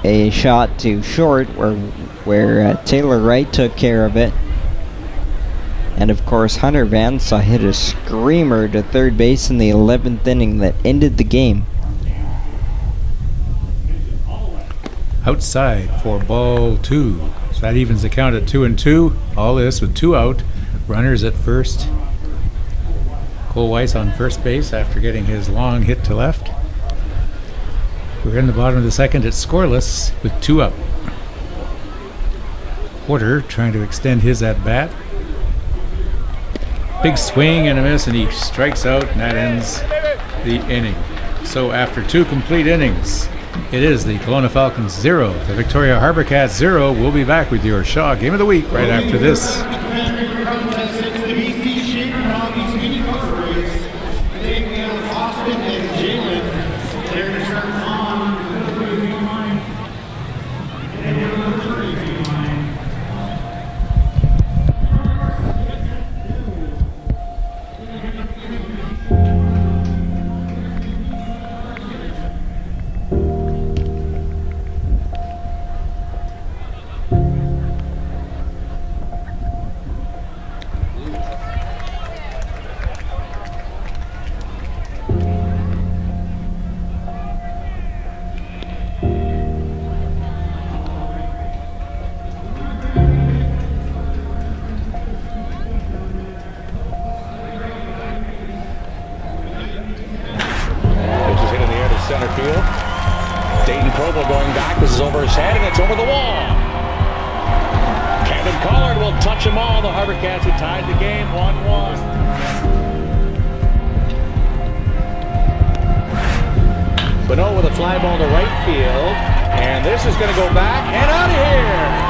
a shot to short where Taylor Wright took care of it. And of course Hunter Vansaw hit a screamer to third base in the 11th inning that ended the game. Outside for ball 2. So that evens the count at 2 and 2. All this with 2 out. Runners at first. Cole Weiss on first base after getting his long hit to left. We're in the bottom of the second. It's scoreless with 2 up. Porter trying to extend his at bat. Big swing and a miss, and he strikes out, and that ends the inning. So after 2 complete innings, it is the Kelowna Falcons 0, the Victoria HarbourCats 0. We'll be back with your Shaw Game of the Week right after this. Center field. Dayton Provo going back. This is over his head, and it's over the wall. Kevin Collard will touch them all. The HarbourCats have tied the game 1-1. Bonneau with a fly ball to right field, and this is going to go back and out of here.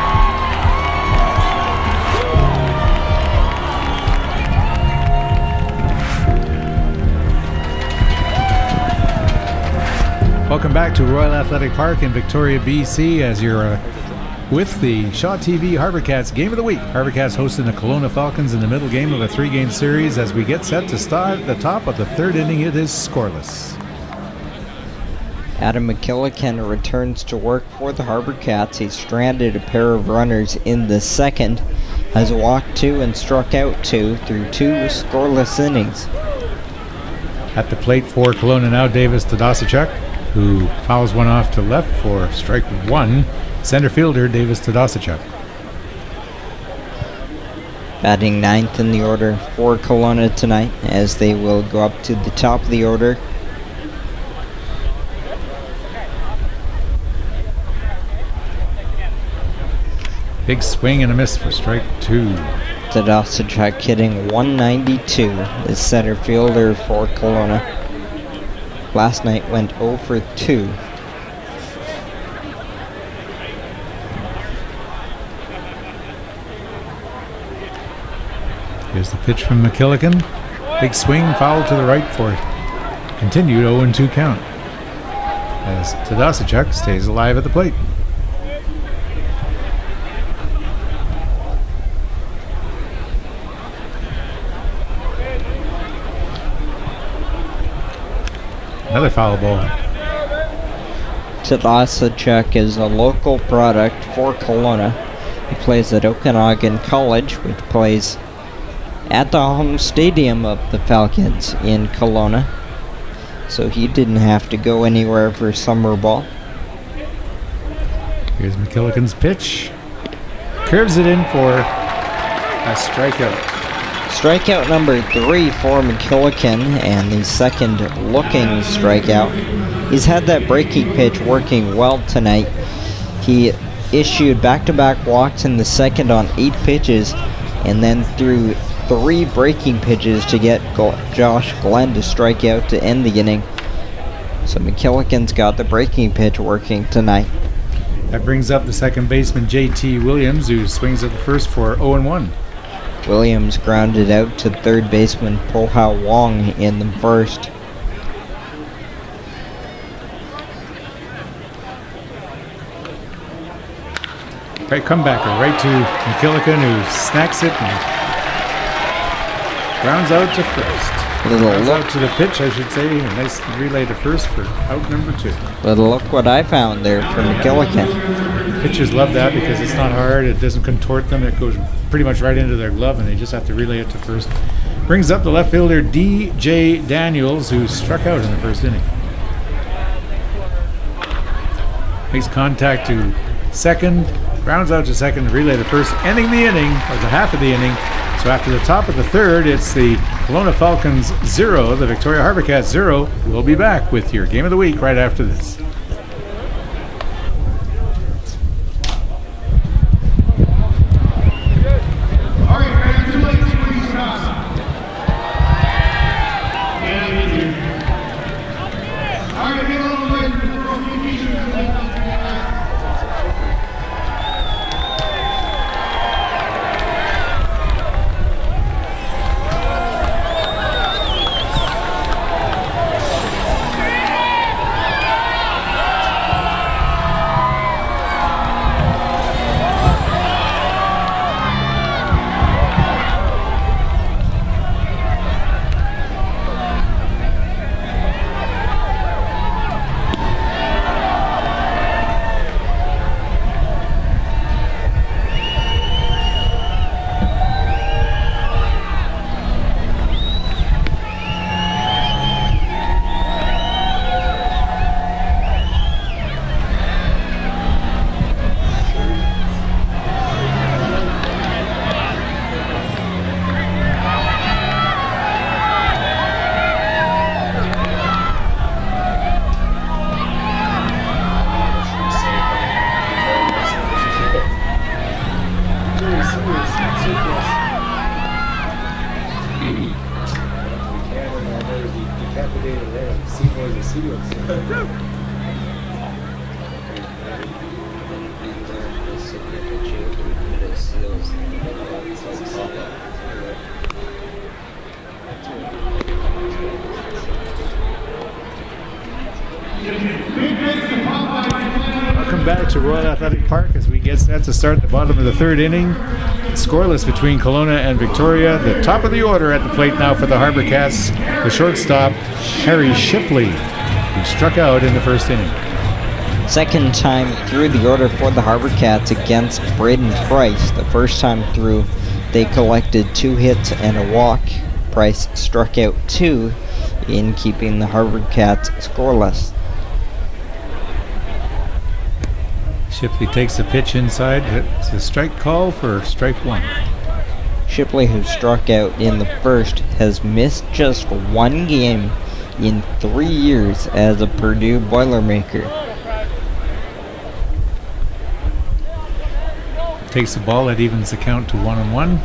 Welcome back to Royal Athletic Park in Victoria, BC, as your with the Shaw TV HarbourCats Game of the Week. HarbourCats hosting the Kelowna Falcons in the middle game of a 3-game series. As we get set to start the top of the 3rd inning, it is scoreless. Adam McKillican returns to work for the HarbourCats. He stranded a pair of runners in the 2nd, has walked 2 and struck out 2 through 2 scoreless innings. At the plate for Kelowna now, Davis Tadasachuk, who fouls one off to left for strike 1. Center fielder Davis Tadasachuk. Batting 9th in the order for Kelowna tonight, as they will go up to the top of the order. Big swing and a miss for strike 2. Tadasachuk hitting 192, the center fielder for Kelowna. Last night went 0 for 2. Here's the pitch from McKillican. Big swing, foul to the right for it. Continued 0-2 count as Tadasachuk stays alive at the plate. Another foul ball. Tadasachuk is a local product for Kelowna. He plays at Okanagan College, which plays at the home stadium of the Falcons in Kelowna. So he didn't have to go anywhere for summer ball. Here's McKillican's pitch. Curves it in for a strikeout. Strikeout number 3 for McKillican, and the second looking strikeout. He's had that breaking pitch working well tonight. He issued back-to-back walks in the 2nd on 8 pitches, and then threw 3 breaking pitches to get Josh Glenn to strike out to end the inning. So McKillican's got the breaking pitch working tonight. That brings up the second baseman J.T. Williams, who swings at the first for 0-1. Williams grounded out to third baseman Po-Hao Wong in the 1st. Right comebacker, right to McKillican, who snacks it and grounds out to first. Grounds out to the pitch, I should say. A nice relay to first for out number 2. Little look what I found there for McKillican. Pitchers love that because it's not hard, it doesn't contort them, it goes pretty much right into their glove and they just have to relay it to first. Brings up the left fielder D.J. Daniels, who struck out in the 1st inning. Makes contact to 2nd, grounds out to 2nd, relay to first, ending the inning, or the half of the inning. So after the top of the 3rd, it's the Kelowna Falcons 0, the Victoria HarbourCats 0. We'll be back with your Game of the Week right after this. back to Royal Athletic Park as we get set to start the bottom of the third inning. Scoreless between Kelowna and Victoria. The top of the order at the plate now for the HarbourCats. The shortstop, Harry Shipley, who struck out in the first inning. Second time through the order for the HarbourCats against Braden Price. The first time through, they collected 2 hits and a walk. Price struck out 2 in keeping the HarbourCats scoreless. Shipley takes a pitch inside. It's a strike call for strike 1. Shipley, who struck out in the first, has missed just 1 game in 3 years as a Purdue Boilermaker. Takes the ball, that evens the count to 1-1.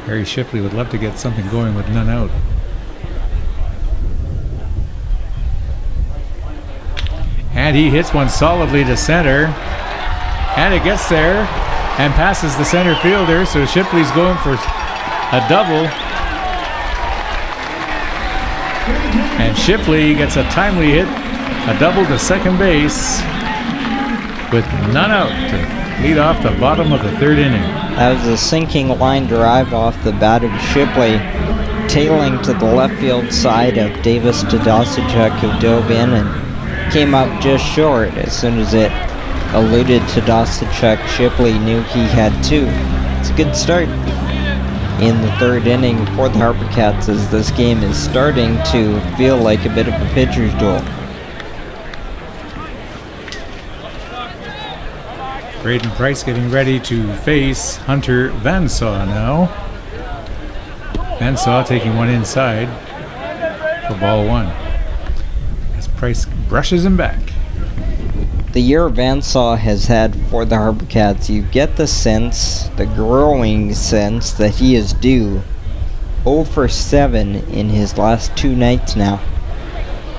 Harry Shipley would love to get something going with none out. And he hits one solidly to center. And it gets there and passes the center fielder, so Shipley's going for a double. And Shipley gets a timely hit, a double to second base, with none out to lead off the bottom of the third inning. That was a sinking line drive off the bat of Shipley, tailing to the left field side of Davis to Dosicek, who dove in and came up just short. As soon as it alluded to Dosicek, Shipley knew he had 2. It's a good start in the third inning for the HarbourCats, as this game is starting to feel like a bit of a pitcher's duel. Braden Price getting ready to face Hunter Vansaw now. Vansaw taking one inside for ball 1. As Price brushes him back. The year Vansaw has had for the HarbourCats, you get the sense, the growing sense, that he is due. 0 for 7 in his last 2 nights now.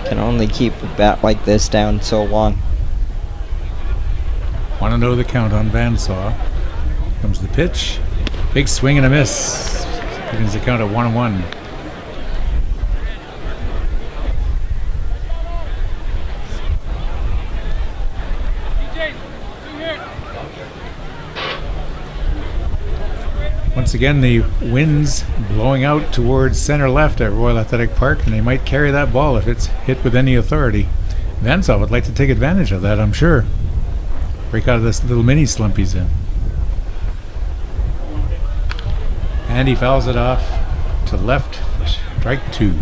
Can only keep a bat like this down so long. 1-0 the count on Vansaw. Comes the pitch. Big swing and a miss. Evens the count at 1-1. Once again, the wind's blowing out towards center left at Royal Athletic Park, and they might carry that ball if it's hit with any authority. Vansaw would like to take advantage of that, I'm sure. Break out of this little mini slump he's in. And he fouls it off to left for strike 2.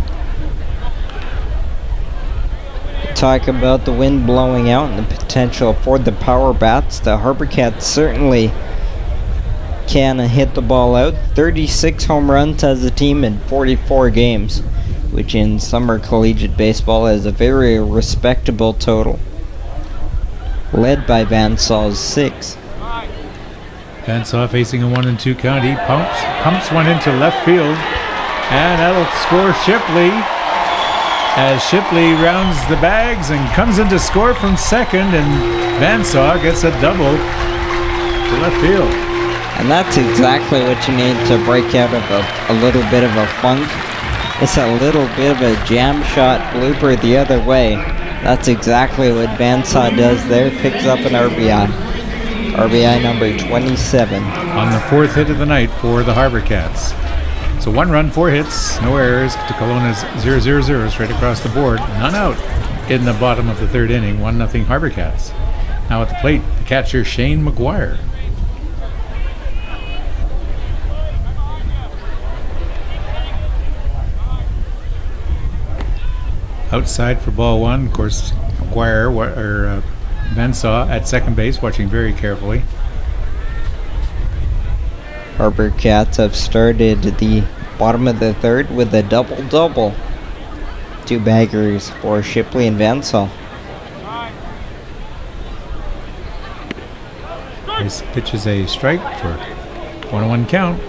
Talk about the wind blowing out and the potential for the power bats. The HarbourCats certainly can hit the ball out. 36 home runs as a team in 44 games, which in summer collegiate baseball is a very respectable total. Led by Vansaw's 6. Vansaw facing a 1-2 count. He pumps one into left field, and that'll score Shipley, as Shipley rounds the bags and comes in to score from second, and Vansaw gets a double to left field. And that's exactly what you need to break out of a little bit of a funk. It's a little bit of a jam shot blooper the other way. That's exactly what Vansaw does there. Picks up an RBI. RBI number 27. On the 4th hit of the night for the HarbourCats. So 1 run, 4 hits, no errors to Kelowna's 0-0-0 straight across the board. None out in the bottom of the third inning. 1-0 HarbourCats. Now at the plate, the catcher Shane McGuire. Outside for ball 1, of course, McGuire, Vansaw at second base, watching very carefully. HarbourCats have started the bottom of the third with a double-double. 2 baggers for Shipley and Vansaw. This pitch is a strike for 1-1 count.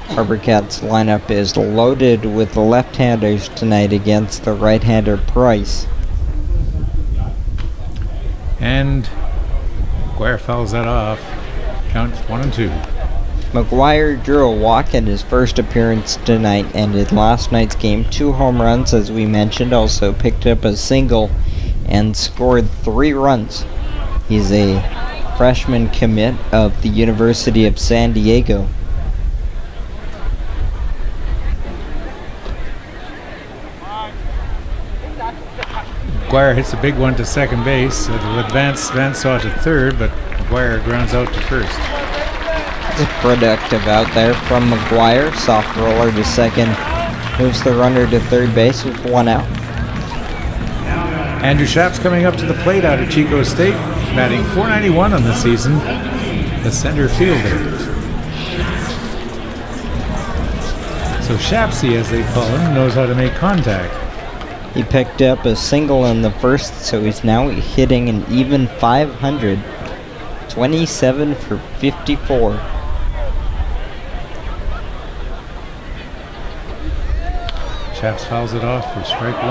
HarbourCats lineup is loaded with left-handers tonight against the right-hander Price. And McGuire fouls that off. Count 1-2. McGuire drew a walk in his first appearance tonight, and in last night's game, 2 home runs, as we mentioned, also picked up a single and scored 3 runs. He's a freshman commit of the University of San Diego. McGuire hits a big one to second base. It'll advance Vansaw to third, but McGuire grounds out to first. It's productive out there from McGuire. Soft roller to second. Moves the runner to third base with 1 out. Andrew Schaap's coming up to the plate out of Chico State, batting .491 on the season, the center fielder. So Shapsy, as they call him, knows how to make contact. He picked up a single in the first, so he's now hitting an even .500. 27 for 54. Chaps fouls it off for strike 1.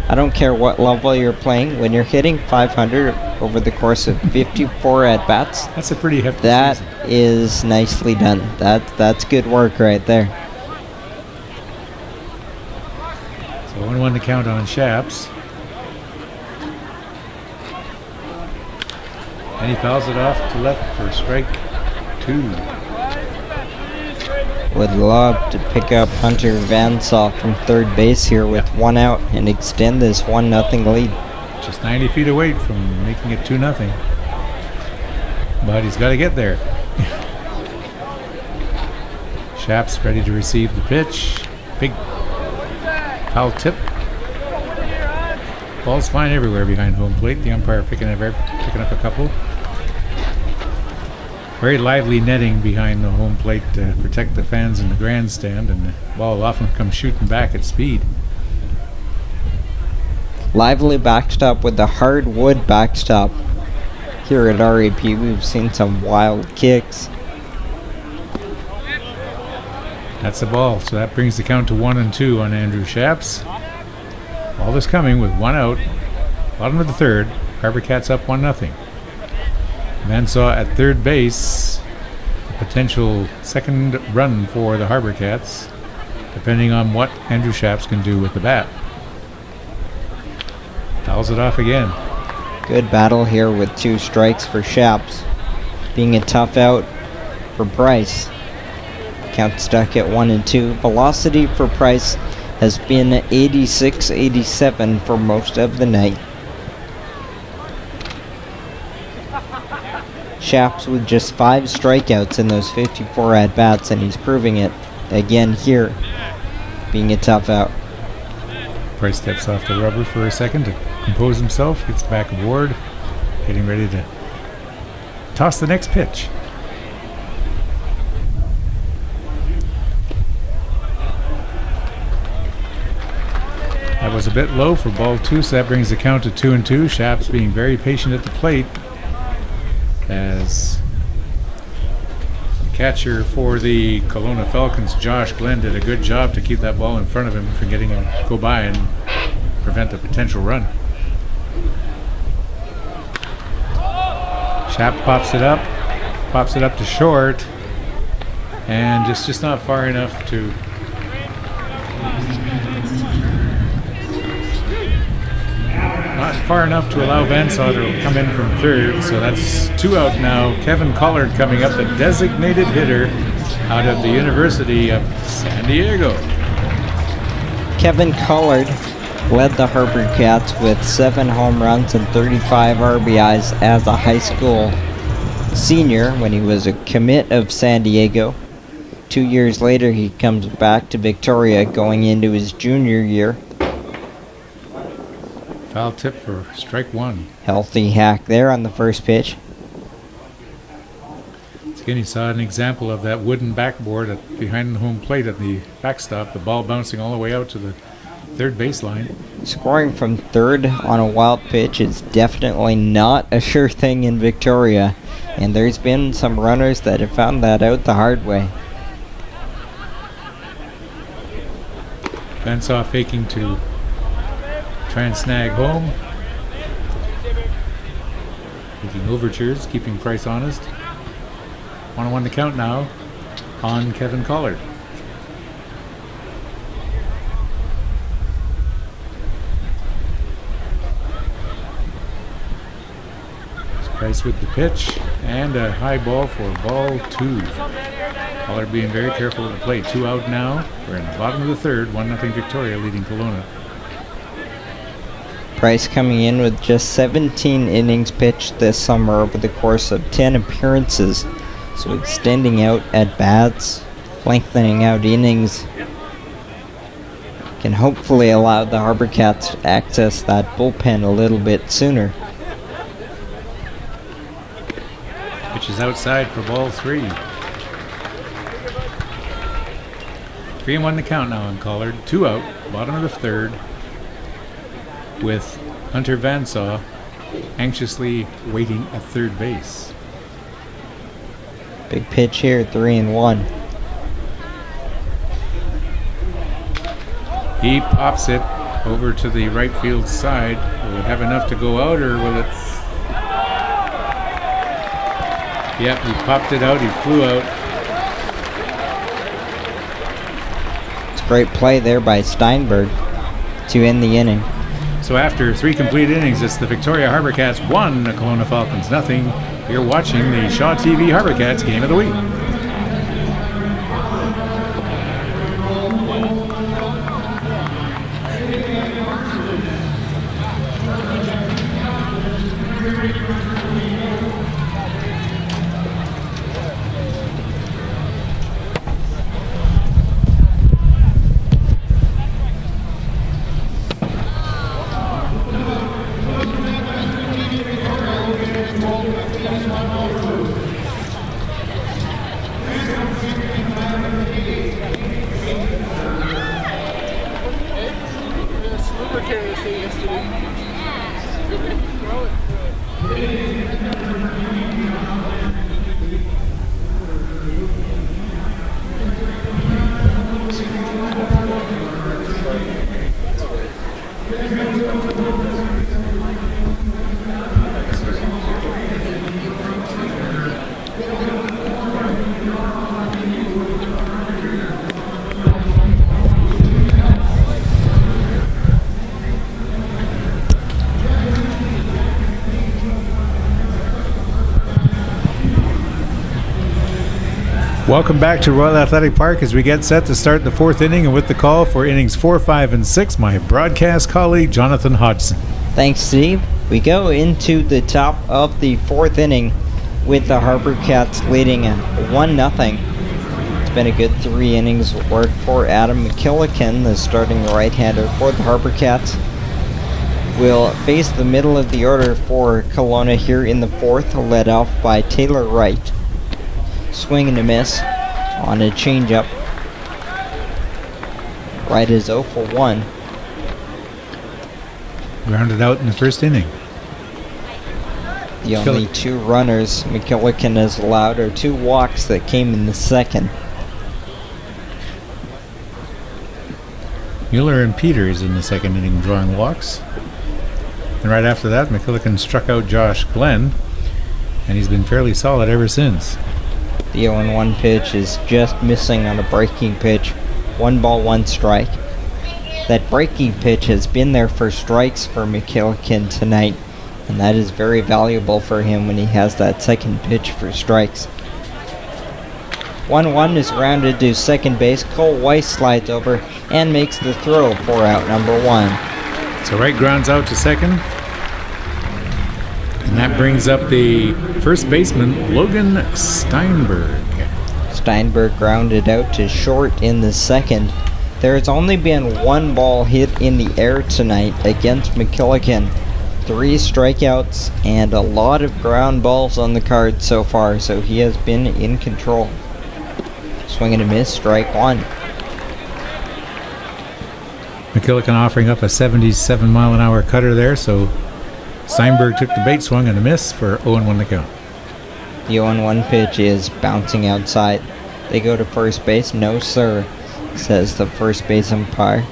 I don't care what level you're playing, when you're hitting .500 over the course of 54 at-bats, that's a pretty hefty that season. is nicely done. That's good work right there. So 1-1 to count on Shaps. And he fouls it off to left for strike 2. Would love to pick up Hunter Vansaw from third base here with 1 out and extend this 1-0 lead. Just 90 feet away from making it 2-0. But he's got to get there. Shaps ready to receive the pitch. Big foul tip. Ball's flying everywhere behind home plate. The umpire picking up a couple. Very lively netting behind the home plate to protect the fans in the grandstand, and the ball often comes shooting back at speed. Lively backstop with the hardwood backstop. Here at RAP, we've seen some wild kicks. That's the ball, so that brings the count to 1-2 on Andrew Shaps. All this coming with 1 out. Bottom of the third, HarbourCats up 1-0. Vansaw at third base. A potential second run for the HarbourCats, depending on what Andrew Shaps can do with the bat. Fouls it off again. Good battle here with 2 strikes for Shaps. Being a tough out for Price. Count stuck at 1-2. Velocity for Price has been 86-87 for most of the night. Shaps with just 5 strikeouts in those 54 at-bats, and he's proving it again here, being a tough out. Price steps off the rubber for a second to compose himself, gets back aboard, getting ready to toss the next pitch. That was a bit low for ball 2, so that brings the count to 2-2. Shaps being very patient at the plate, as the catcher for the Kelowna Falcons, Josh Glenn, did a good job to keep that ball in front of him from getting him to go by and prevent a potential run. Shap pops it up to short, and just not far enough to allow Vansaw to come in from third, so that's 2 out now. Kevin Collard coming up, the designated hitter out of the University of San Diego. Kevin Collard led the HarbourCats with 7 home runs and 35 RBIs as a high school senior when he was a commit of San Diego. 2 years later, he comes back to Victoria going into his junior year. Foul tip for strike 1. Healthy hack there on the first pitch. Again, you saw an example of that wooden backboard behind the home plate at the backstop, the ball bouncing all the way out to the third baseline. Scoring from third on a wild pitch is definitely not a sure thing in Victoria, and there's been some runners that have found that out the hard way. Vansaw faking to try and snag home. Making overtures, keeping Price honest. 1-1 the count now on Kevin Collard. Price with the pitch and a high ball for ball 2. Collard being very careful of the plate. 2 out now. We're in the bottom of the third. 1-0 Victoria leading Kelowna. Price coming in with just 17 innings pitched this summer over the course of 10 appearances. So extending out at bats, lengthening out innings, can hopefully allow the HarbourCats to access that bullpen a little bit sooner. Pitch is outside for ball 3. 3-1 the count now on Collard. 2 out, bottom of the third, with Hunter Vansaw anxiously waiting at third base. Big pitch here, 3-1. He pops it over to the right field side. Will it have enough to go out, or will it? Yep, he popped it out, he flew out. It's a great play there by Steinberg to end the inning. So after 3 complete innings, it's the Victoria HarbourCats 1, the Kelowna Falcons 0. You're watching the Shaw TV HarbourCats Game of the Week. Welcome back to Royal Athletic Park as we get set to start the 4th inning, and with the call for innings 4, 5, and 6, my broadcast colleague Jonathan Hodgson. Thanks, Steve. We go into the top of the 4th inning with the HarbourCats leading at 1-0. It's been a good 3 innings of work for Adam McKillican, the starting right-hander for the HarbourCats. Will face the middle of the order for Kelowna here in the 4th, led off by Taylor Wright. Swing and a miss on a changeup. Wright is 0 for 1. Grounded out in the 1st inning. The only 2 runners McKillican has allowed are 2 walks that came in the 2nd. Mueller and Peters in the 2nd inning drawing walks. And right after that, McKillican struck out Josh Glenn, and he's been fairly solid ever since. The 0-1 pitch is just missing on a breaking pitch. 1 ball, 1 strike. That breaking pitch has been there for strikes for McKillican tonight, and that is very valuable for him when he has that 2nd pitch for strikes. 1-1 is rounded to second base. Cole Weiss slides over and makes the throw for out number 1. So Wright grounds out to second. And that brings up the first baseman, Logan Steinberg. Steinberg grounded out to short in the 2nd. There has only been 1 ball hit in the air tonight against McKillican. 3 strikeouts and a lot of ground balls on the card so far, so he has been in control. Swing and a miss, strike 1. McKillican offering up a 77-mile-an-hour cutter there, so Steinberg took the bait swing and a miss for 0-1 the count. The 0-1 pitch is bouncing outside. They go to first base. No, sir, says the first base umpire.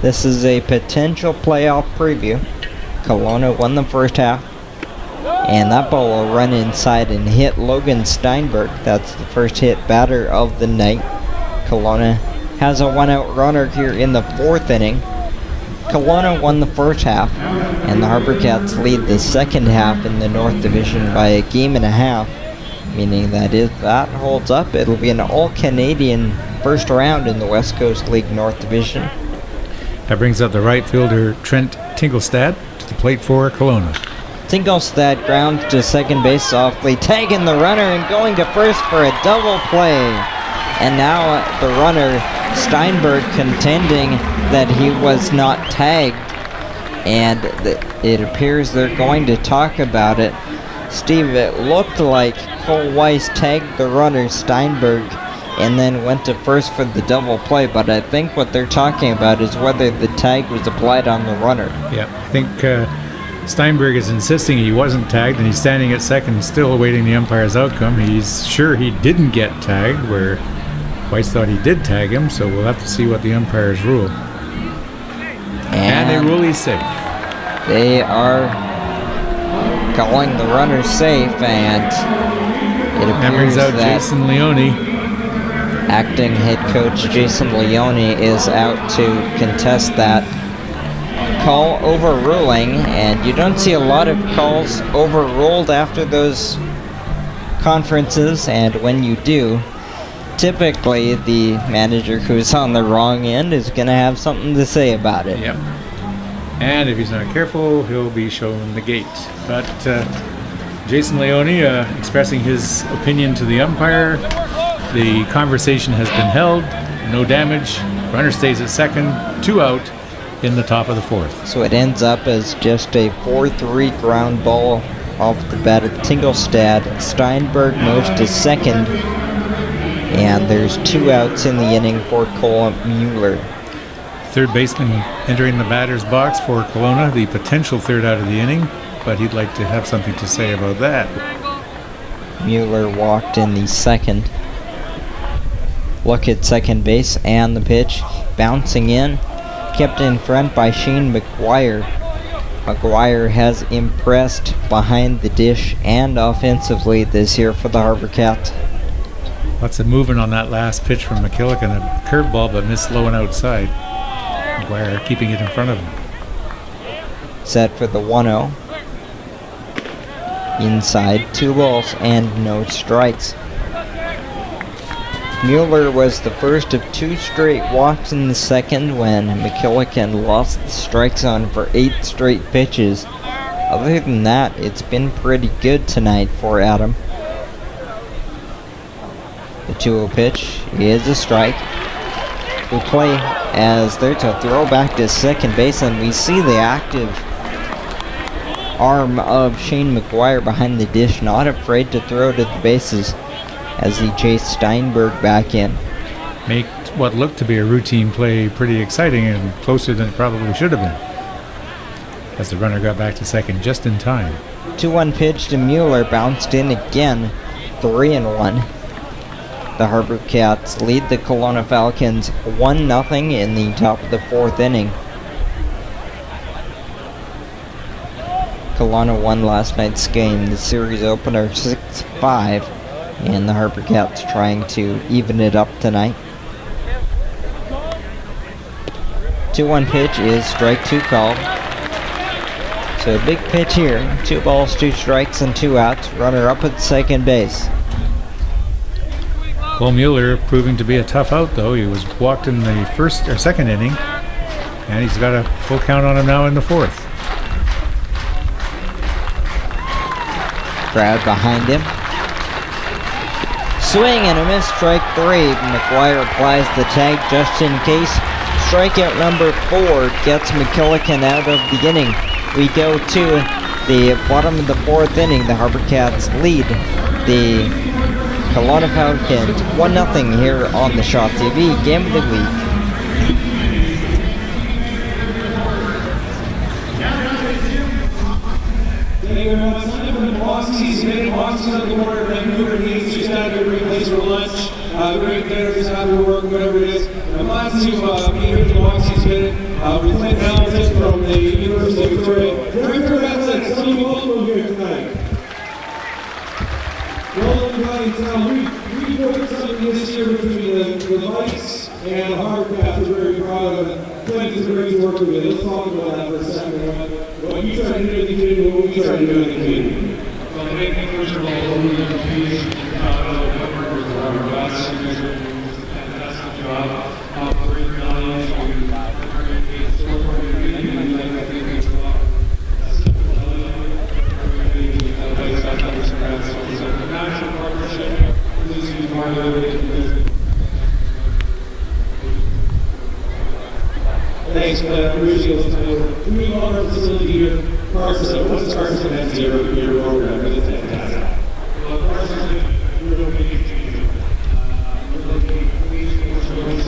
This is a potential playoff preview. Kelowna won the first half. And that ball will run inside and hit Logan Steinberg. That's the first hit batter of the night. Kelowna has a one-out runner here in the 4th inning. Kelowna won the first half, and the HarbourCats lead the second half in the North Division by a game and a half, meaning that if that holds up, it'll be an all-Canadian first round in the West Coast League North Division. That brings up the right fielder Trent Tingelstad to the plate for Kelowna. Tingelstad grounds to second base softly, tagging the runner and going to first for a double play. And now the runner, Steinberg, contending that he was not tagged. And it appears they're going to talk about it. Steve, it looked like Cole Weiss tagged the runner, Steinberg, and then went to first for the double play. But I think what they're talking about is whether the tag was applied on the runner. Yeah, I think Steinberg is insisting he wasn't tagged, and he's standing at second still awaiting the umpire's outcome. He's sure he didn't get tagged, where Weiss thought he did tag him, so we'll have to see what the umpires rule. And they rule he's safe. They are calling the runner safe, and it appears that brings out that Jason Leone. acting head coach Jason Leone is out to contest that call overruling, and you don't see a lot of calls overruled after those conferences, and when you do, typically the manager who's on the wrong end is going to have something to say about it. Yep. And if he's not careful, he'll be shown the gate. But Jason Leone expressing his opinion to the umpire. The conversation has been held. No damage. Runner stays at second. 2 out in the top of the 4th. So it ends up as just a 4-3 ground ball off the bat of Tingelstad. Steinberg moves to second, and there's 2 outs in the inning for Cole Mueller. Third baseman entering the batter's box for Kelowna, the potential third out of the inning, but he'd like to have something to say about that. Mueller walked in the second. Look at second base and the pitch. Bouncing in. Kept in front by Shane McGuire. McGuire has impressed behind the dish and offensively this year for the HarbourCats. Lots of movement on that last pitch from McKillican. A curveball, but missed low and outside. McGuire keeping it in front of him. Set for the 1-0. Inside, 2 balls and no strikes. Mueller was the first of 2 straight walks in the second when McKillican lost the strike zone for 8 straight pitches. Other than that, it's been pretty good tonight for Adam. The 2-0 pitch is a strike. We play as there's a throw back to second base, and we see the active arm of Shane McGuire behind the dish, not afraid to throw to the bases as he chased Steinberg back in. Make what looked to be a routine play pretty exciting and closer than it probably should have been, as the runner got back to second just in time. 2-1 pitch to Mueller, bounced in again, 3-1. The HarbourCats lead the Kelowna Falcons 1-0 in the top of the 4th inning. Kelowna won last night's game, the series opener 6-5, and the HarbourCats trying to even it up tonight. 2-1 pitch is strike 2 called. So a big pitch here, 2 balls, 2 strikes, and 2 outs. Runner up at second base. Cole Mueller proving to be a tough out, though. He was walked in the first or second inning, and he's got a full count on him now in the 4th. Crowd behind him. Swing and a miss, strike 3. McGuire applies the tag just in case. Strikeout number 4 gets McKillican out of the inning. We go to the bottom of the 4th inning. The HarbourCats lead the Kelowna Falcons 1-0 here on the Shaw TV Game of the Week. Thank you very much. Boston, on the board, Vancouver needs just out of your place for lunch. great dinners after work, whatever it is. I'm glad to be here to watch these minutes. We played Hamilton from the University of Victoria. Director of Athletics, tell me welcome here tonight. Well, everybody, we worked something this year between the Vikes and the HarbourCats. We're very proud of it. Plenty of great work with it. Let's talk about that for a second. What you try to do in the community, what we try to do in the community. Well, I think first of all, over the community, what workers are our best. You guys are doing a fantastic job. Bringing rallies to bring a store for the community. I think it's a lot of simple It's a national partnership. This is part of it. Thanks, Glenn. Appreciate it. We love our facility here. Carson, what's Carson has your program? It's fantastic. Well, Carson, we're looking to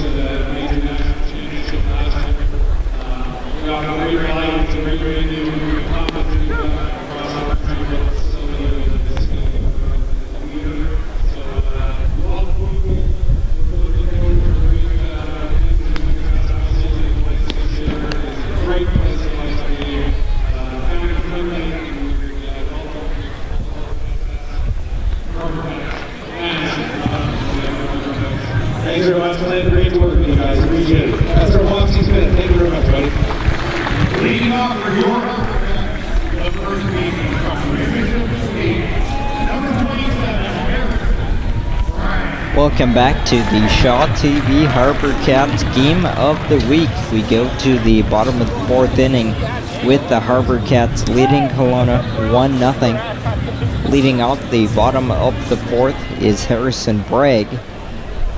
the major national championship last year. We got a great rally to bring in new competition across our country with facility with this leader. So, we're looking forward to bringing great place to be. Family friendly. Thanks very much, Glenn. Great work with you guys. Appreciate it. That's our Watson Smith. Thank you very much, buddy. Leading off for your the first meeting from Division 8, number 27, Welcome back to the Shaw TV HarbourCats Game of the Week. We go to the bottom of the fourth inning with the HarbourCats leading Kelowna 1-0. Leading out the bottom of the fourth is Harrison Bragg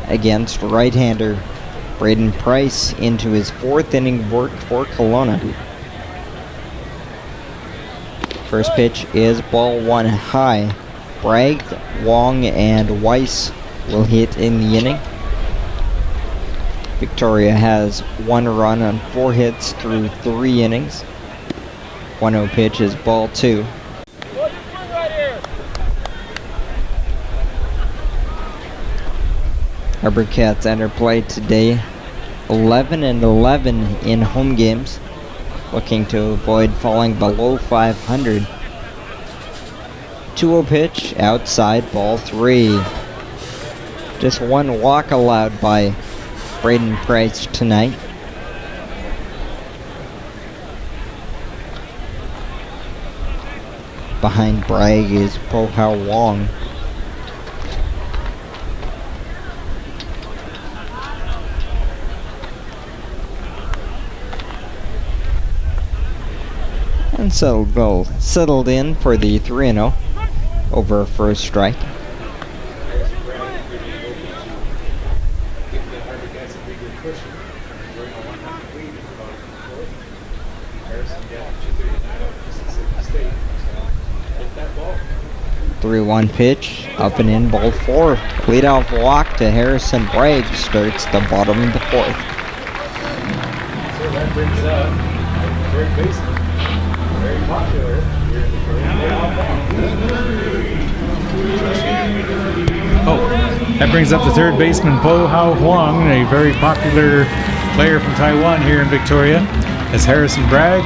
against right-hander Braden Price into his fourth inning work for Kelowna. First pitch is ball one high. Bragg, Wong, and Weiss will hit in the inning. Victoria has 1 run on 4 hits through 3 innings. 1-0 pitch is ball 2. HarbourCats enter play today 11-11 in home games, looking to avoid falling below 500. 2-0 pitch, outside, ball 3. Just 1 walk allowed by Braden Price tonight. Behind Bragg is Po-Hao Wong. And settled in for the 3-0 over first strike. The 3-1 pitch, up and in, ball 4. Leadoff walk to Harrison Bragg starts the bottom of the fourth. So that brings up third baseman. Very popular here in the that brings up the third baseman Po-Hao Huang, a very popular player from Taiwan here in Victoria, as Harrison Bragg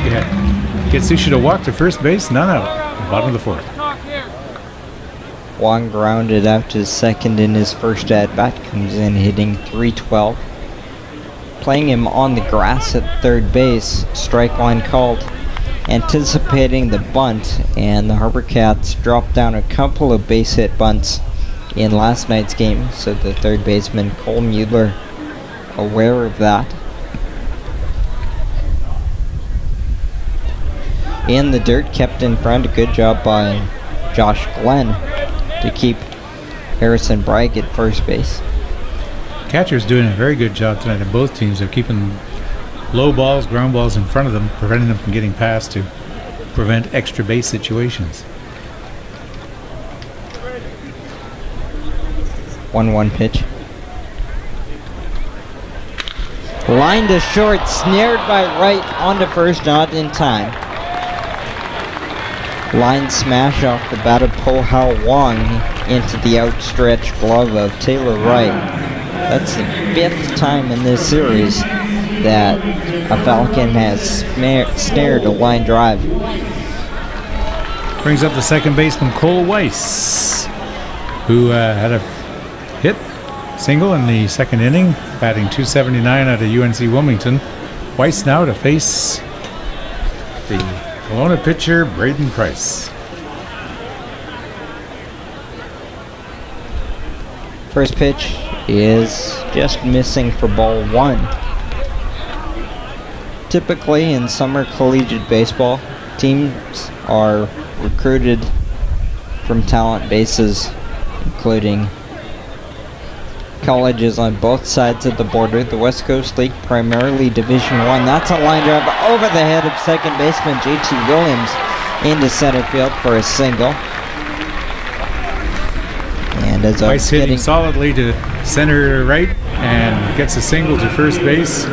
gets issued a walk to first base, none out, bottom of the fourth. Wong grounded out to second in his first at-bat, comes in hitting .312. Playing him on the grass at third base, strike one called. Anticipating the bunt, and the HarbourCats dropped down a couple of base hit bunts in last night's game, so the third baseman Cole Mueller aware of that. In the dirt, kept in front, a good job by Josh Glenn to keep Harrison Bragg at first base. Catcher's doing a very good job tonight in both teams of keeping low balls, ground balls in front of them, preventing them from getting past to prevent extra base situations. 1-1 pitch. Line to short, snared by right onto first, not in time. Line smash off the bat of Po-Hao Wong. into the outstretched glove of Taylor Wright. That's the 5th time in this series that a Falcon has snared a line drive. Brings up the second baseman, Cole Weiss, who had a hit, single in the second inning, batting .279 out of UNC Wilmington. Weiss now to face the Kelowna pitcher, Braden Price. First pitch is just missing for ball 1. Typically in summer collegiate baseball, teams are recruited from talent bases, including colleges on both sides of the border. The West Coast League, primarily Division I. That's a line drive over the head of second baseman JT Williams into center field for a single. And as I was hitting solidly to center right and gets a single to first base.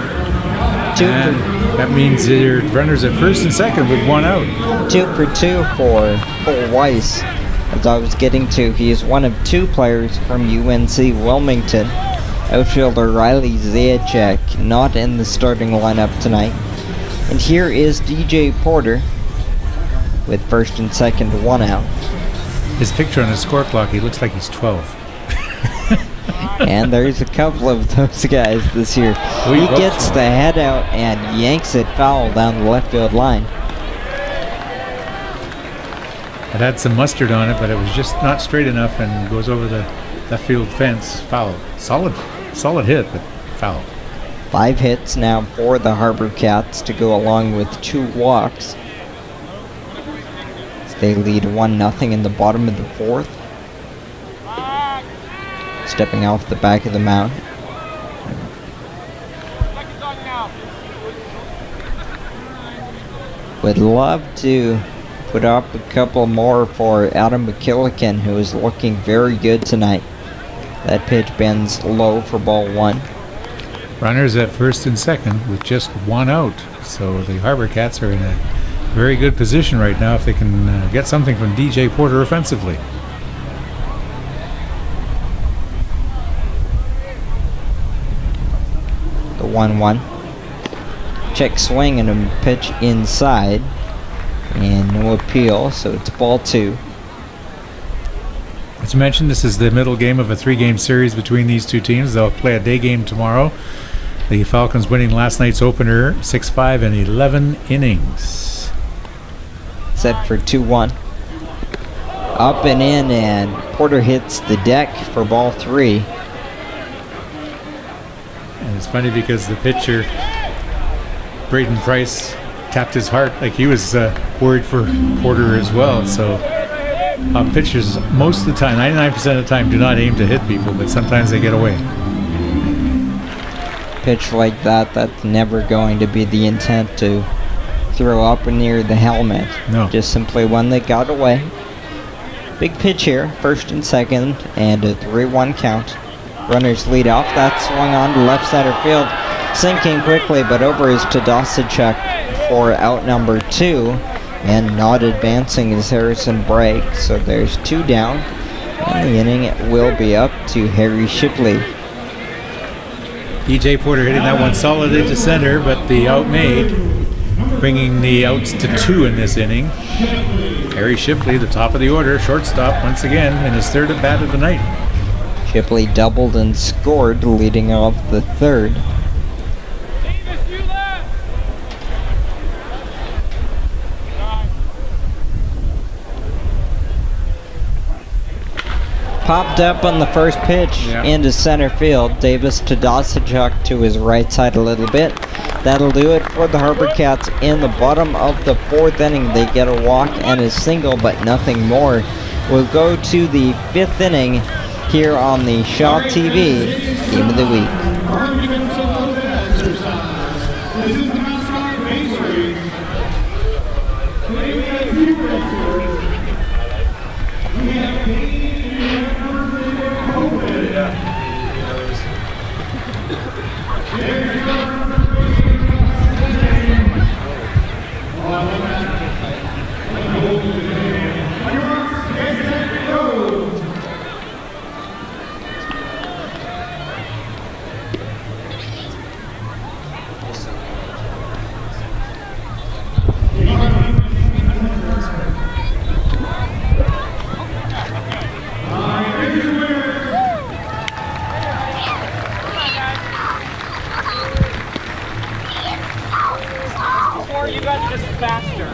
And that means your runners at first and second with 1 out. 2 for 2 for Cole Weiss. As I was getting to, he is one of 2 players from UNC Wilmington. Outfielder Riley Zajac not in the starting lineup tonight. And here is DJ Porter with first and second, 1 out. His picture on his score clock, he looks like he's 12. And there's a couple of those guys this year. He gets the head out and yanks it foul down the left field line. It had some mustard on it, but it was just not straight enough and goes over the left field fence. Foul. Solid hit, but foul. 5 hits now for the HarbourCats to go along with 2 walks. They lead 1-0 in the bottom of the 4th. Stepping off the back of the mound. Would love to put up a couple more for Adam McKillican, who is looking very good tonight. That pitch bends low for ball 1. Runners at first and second with just 1 out. So the HarbourCats are in a very good position right now if they can get something from DJ Porter offensively. The 1-1. Check swing and a pitch inside. And no appeal, so it's ball 2. As mentioned, this is the middle game of a 3-game series between these 2 teams. They'll play a day game tomorrow. The Falcons winning last night's opener 6-5 in 11 innings. Set for 2-1. Up and in, and Porter hits the deck for ball 3. And it's funny because the pitcher, Braden Price, tapped his heart like he was worried for Porter as well. So pitchers most of the time, 99% of the time, do not aim to hit people, but sometimes they get away. Pitch like that, that's never going to be the intent to throw up near the helmet. No. Just simply one that got away. Big pitch here, first and second, and a 3-1 count. Runners lead off. That swung on to left center field. Sinking quickly, but over is Tadasicek for out number 2. And not advancing is Harrison Bragg. So there's 2 down. And the inning will be up to Harry Shipley. DJ Porter hitting that one solidly to center, but the out made, bringing the outs to 2 in this inning. Harry Shipley, the top of the order, shortstop once again in his 3rd at bat of the night. Shipley doubled and scored, leading off the 3rd. Popped up on the first pitch into center field. Davis Tadasicek to his right side a little bit. That'll do it for the HarbourCats in the bottom of the 4th inning. They get a walk and a single, but nothing more. We'll go to the 5th inning here on the Shaw TV Game of the Week. faster.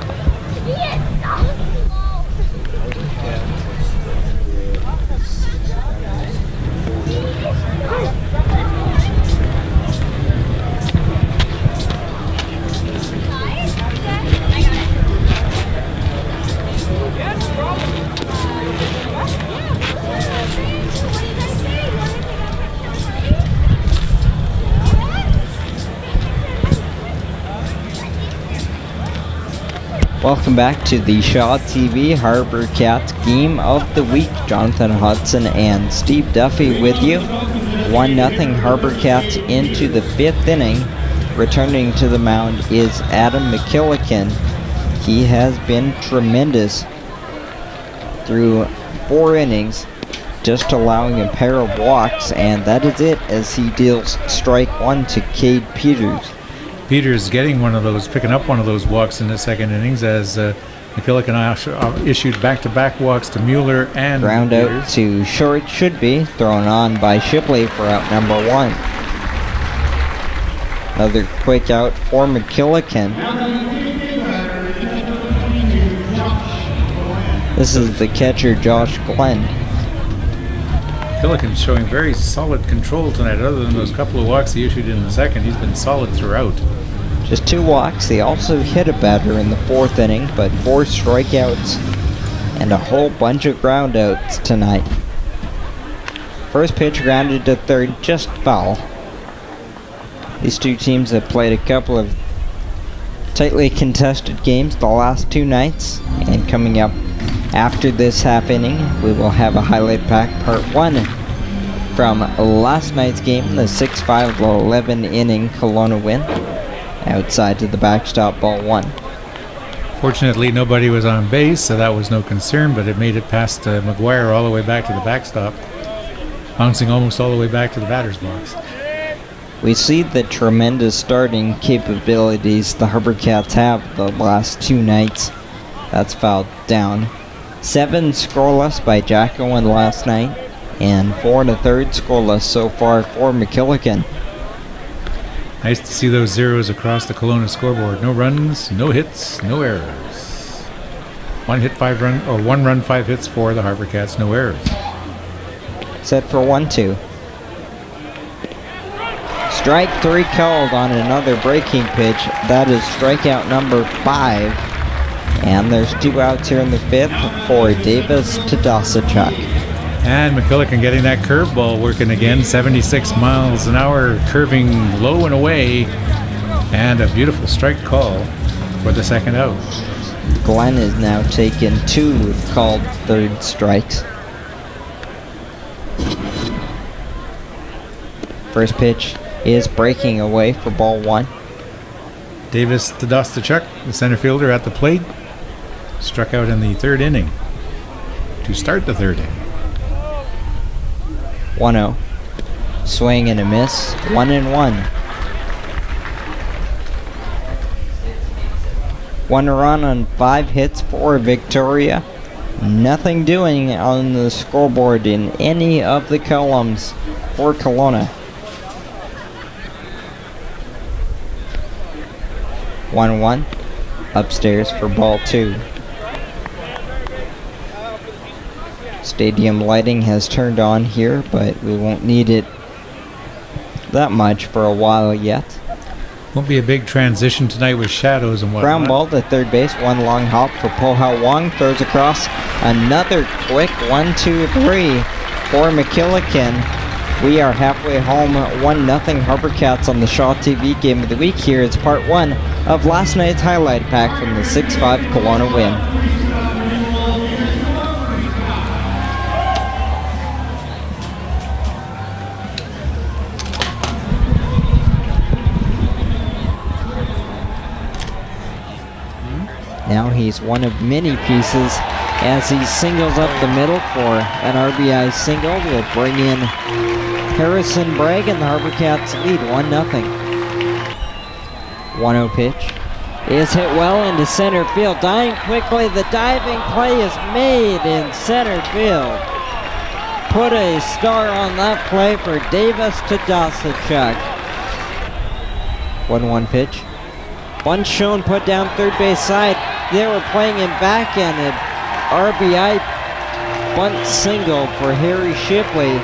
Welcome back to the Shaw TV HarbourCats Game of the Week. Jonathan Hudson and Steve Duffy with you. 1-0 HarbourCats into the 5th inning. Returning to the mound is Adam McKillican. He has been tremendous through 4 innings, just allowing a pair of walks, and that is it as he deals strike 1 to Cade Peters. Peters getting one of those, picking up one of those walks in the 2nd innings as McKillican issued back-to-back walks to Mueller and Ground Peters. out to short, should be thrown on by Shipley for out number 1. Another quick out for McKillican. This is the catcher, Josh Glenn. McKillican showing very solid control tonight. Other than those couple of walks he issued in the 2nd, he's been solid throughout. Just 2 walks. He also hit a batter in the 4th inning, but 4 strikeouts and a whole bunch of ground outs tonight. First pitch grounded to 3rd, just foul. These 2 teams have played a couple of tightly contested games the last 2 nights, and coming up after this half inning, we will have a highlight pack part 1 from last night's game, the 6-5 11 inning Kelowna win. Outside to the backstop, ball 1. Fortunately, nobody was on base, so that was no concern, but it made it past McGuire all the way back to the backstop, bouncing almost all the way back to the batter's box. We see the tremendous starting capabilities the HarbourCats have the last 2 nights. That's fouled down. 7 scoreless by Jack Owen last night, and 4 1/3 scoreless so far for McKillican. Nice to see those zeros across the Kelowna scoreboard. No runs, no hits, no errors. 1 run, 5 hits for the HarbourCats, no errors. Set for 1-2. Strike 3 called on another breaking pitch. That is strikeout number 5. And there's 2 outs here in the 5th for Davis to Dosachuk. And McKillican getting that curveball working again. 76 miles an hour, curving low and away. And a beautiful strike call for the 2nd out. Glenn has now taken 2 called 3rd strikes. First pitch is breaking away for ball 1. Davis to Dosachuk, the center fielder at the plate. Struck out in the 3rd inning to start the 3rd inning. 1-0. Swing and a miss. 1-1. 1 run on 5 hits for Victoria. Nothing doing on the scoreboard in any of the columns for Kelowna. 1-1. Upstairs for ball 2. Stadium lighting has turned on here, but we won't need it that much for a while yet. Won't be a big transition tonight with shadows and whatnot. Ground ball to 3rd base, 1 long hop for Po-Hao Wong, throws across. Another quick 1-2-3 for McKillican. We are halfway home, 1-0 HarbourCats on the Shaw TV Game of the Week. Here is part 1 of last night's highlight pack from the 6-5 Kelowna win. Now he's one of many pieces as he singles up the middle for an RBI single. Will bring in Harrison Bragg, and the HarbourCats lead 1-0. 1-0 pitch is hit well into center field. Dying quickly, the diving play is made in center field. Put a star on that play for Davis to Dosachuk. 1-1 pitch Bunt shown, put down third base side. They were playing him back, and an RBI bunt single for Harry Shipley.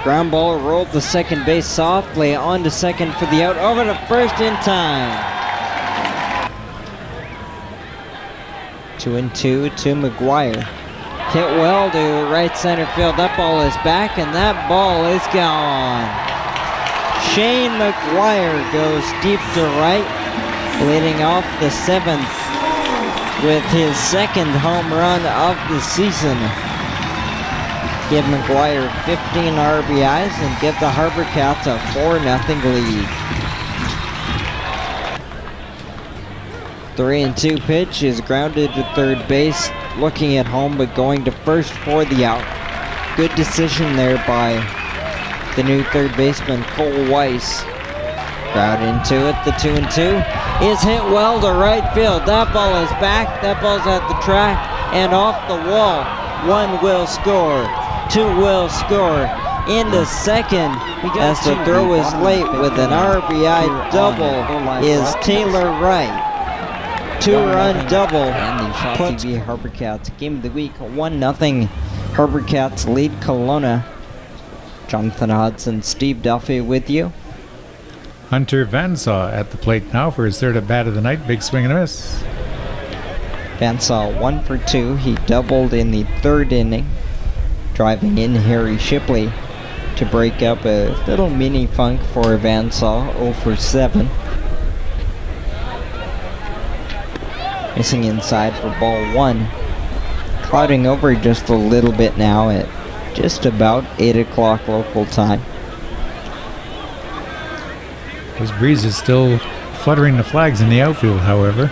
Ground ball rolled to second base softly, on to second for the out, over to first in time. 2-2 to McGuire. Hit well to right center field. That ball is back, and that ball is gone. Shane McGuire goes deep to right, leading off the seventh with his second home run of the season. Give McGuire 15 RBIs and give the HarbourCats a 4-0 lead. 3-2 pitch is grounded to third base, looking at home but going to first for the out. Good decision there by the new third baseman, Cole Weiss. Crowd into it, the 2-2 is hit well to right field. That ball is back, that ball's at the track and off the wall. One will score, two will score. Into second, as the throw is late with an RBI double, is Taylor Wright. Two-run double and the puts TV HarbourCats Game of the Week 1-0. HarbourCats lead Kelowna. Jonathan Hodson, Steve Duffy with you. Hunter Vansaw at the plate now for his third at bat of the night. Big swing and a miss. Vansaw 1 for 2. He doubled in the third inning, driving in Harry Shipley to break up a little mini funk for Vansaw, 0 for 7. Missing inside for ball 1. Clouding over just a little bit now at just about 8 o'clock local time. This breeze is still fluttering the flags in the outfield, however.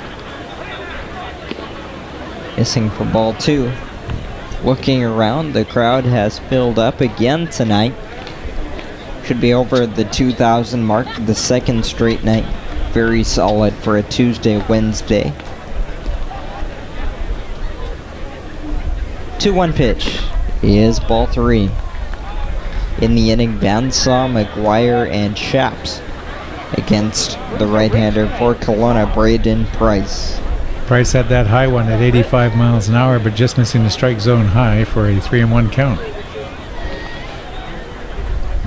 Missing for ball 2. Looking around, the crowd has filled up again tonight. Should be over the 2,000 mark for the second straight night. Very solid for a Tuesday, Wednesday. 2-1 pitch is ball 3. In the inning, Vansaw, McGuire, and Shaps against the right-hander for Kelowna, Braden Price. Price had that high one at 85 miles an hour, but just missing the strike zone high for a 3-1 count.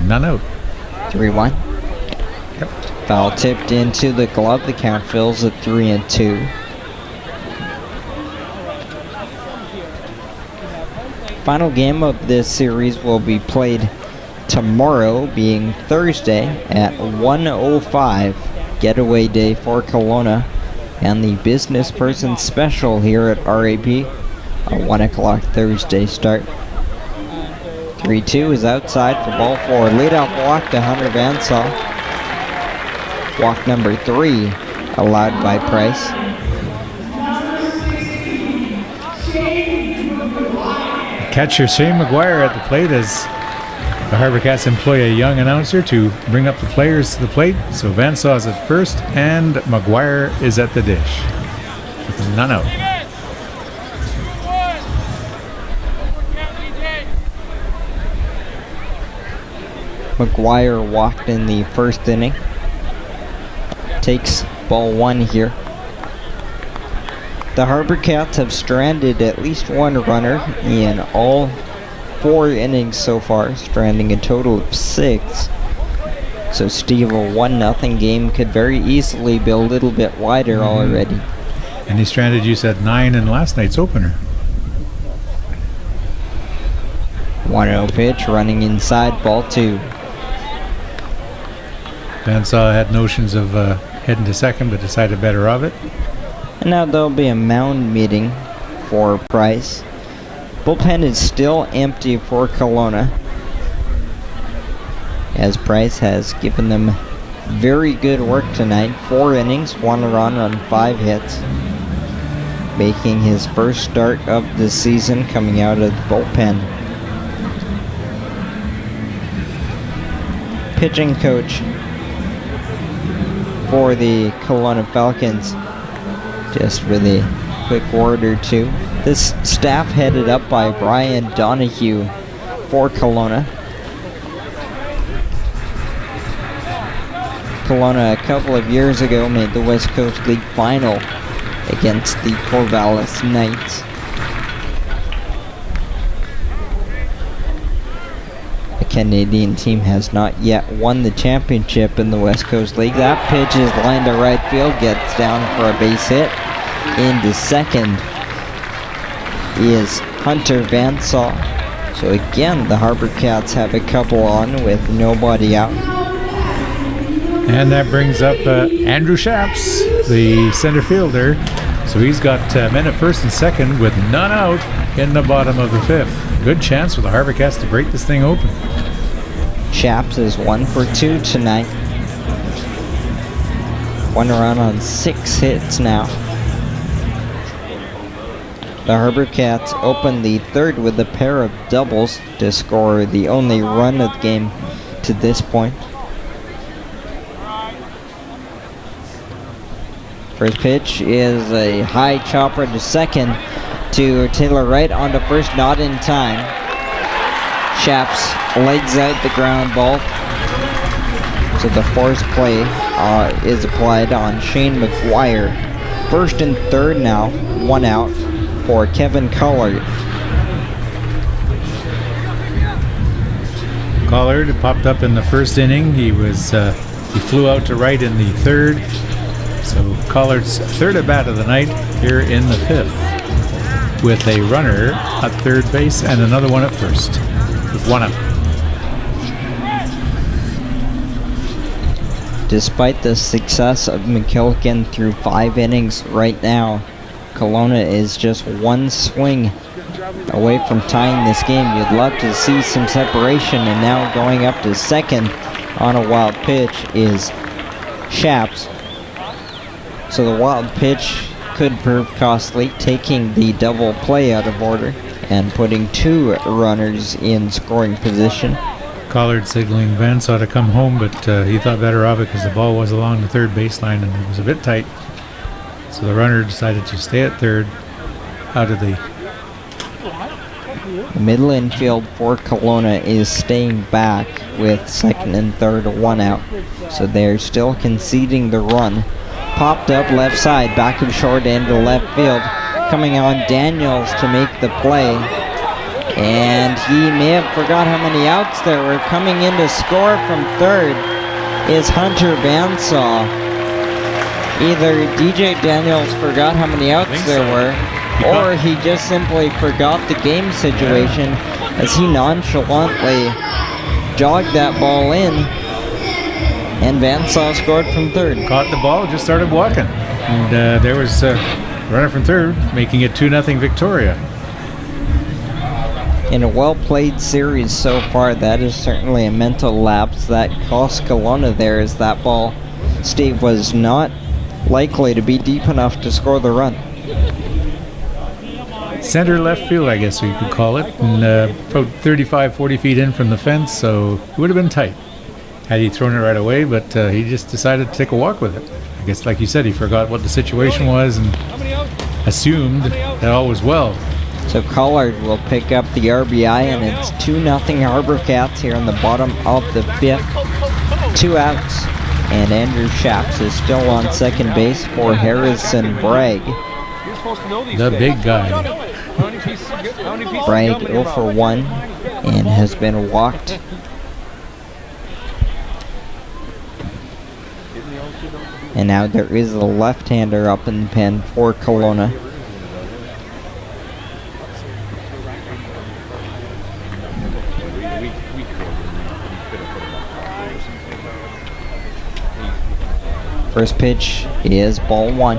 None out. 3-1. Yep. Foul tipped into the glove. The count fills at 3-2. Final game of this series will be played tomorrow, being Thursday at 1:05. Getaway day for Kelowna, and the business person special here at RAP, a 1 o'clock Thursday start. 3-2 is outside for ball 4. Leadoff walk to Hunter Vansaw. Walk number 3 allowed by Price. Catcher Shane McGuire at the plate as the HarbourCats employ a young announcer to bring up the players to the plate. So Vansaw is at first and McGuire is at the dish. With none out. McGuire walked in the first inning. Takes ball 1 here. The HarbourCats have stranded at least one runner in all 4 innings so far, stranding a total of 6. So Steve, a 1-0 game could very easily be a little bit wider already. And he stranded, you said, 9 in last night's opener. 1-0 pitch, running inside, ball 2. Vansaw had notions of heading to second, but decided better of it. And now there'll be a mound meeting for Price. Bullpen is still empty for Kelowna, as Price has given them very good work tonight. 4 innings, 1 run on 5 hits, making his first start of the season coming out of the bullpen. Pitching coach for the Kelowna Falcons, just with a quick word or two. This staff headed up by Brian Donahue for Kelowna. Kelowna a couple of years ago made the West Coast League final against the Corvallis Knights. The Canadian team has not yet won the championship in the West Coast League. That pitch is lined to right field, gets down for a base hit. Into second is Hunter Vansaw. So again, the HarbourCats have a couple on with nobody out. And that brings up Andrew Shaps, the center fielder. So he's got men at first and second with none out in the bottom of the fifth. Good chance for the HarbourCats to break this thing open. Shaps is 1 for 2 tonight. 1 run on 6 hits now. The HarbourCats opened the third with a pair of doubles to score the only run of the game to this point. First pitch is a high chopper to second to Taylor Wright onto first, not in time. Shaps legs out the ground ball. So the force play is applied on Shane McGuire. First and third now, 1 out for Kevin Collard. Collard popped up in the first inning. He flew out to right in the third. So Collard's third at bat of the night here in the fifth, with a runner at third base and another one at first, with 1 out. Despite the success of McKillican through 5 innings right now, Kelowna is just 1 swing away from tying this game. You'd love to see some separation, and now going up to second on a wild pitch is Shaps. So the wild pitch could prove costly, taking the double play out of order and putting 2 runners in scoring position. Collard signaling Vansaw to come home, but he thought better of it because the ball was along the third baseline and it was a bit tight. So the runner decided to stay at third out of the... The middle infield for Kelowna is staying back with second and third 1 out. So they're still conceding the run. Popped up left side, back of short into left field. Coming on Daniels to make the play. And he may have forgot how many outs there were. Coming in to score from third is Hunter Vansaw. Either DJ Daniels forgot how many outs there were, or he just simply forgot the game situation as he nonchalantly jogged that ball in, and Vansaw scored from third. Caught the ball, just started walking. And there was a runner from third, making it 2-0 Victoria. In a well-played series so far, that is certainly a mental lapse that cost Kelowna there, as that ball, Steve, was not likely to be deep enough to score the run. Center left field, I guess you could call it, and about 35-40 feet in from the fence, so it would have been tight had he thrown it right away, but he just decided to take a walk with it. I guess, like you said, he forgot what the situation was and assumed that all was well. So Collard will pick up the RBI, and it's 2-0 HarbourCats here in the bottom of the fifth. 2 outs, and Andrew Shaps is still on second base for Harrison Bragg. The big guy. Bragg 0 for 1 and has been walked. And now there is a left-hander up in the pen for Kelowna. First pitch is ball 1.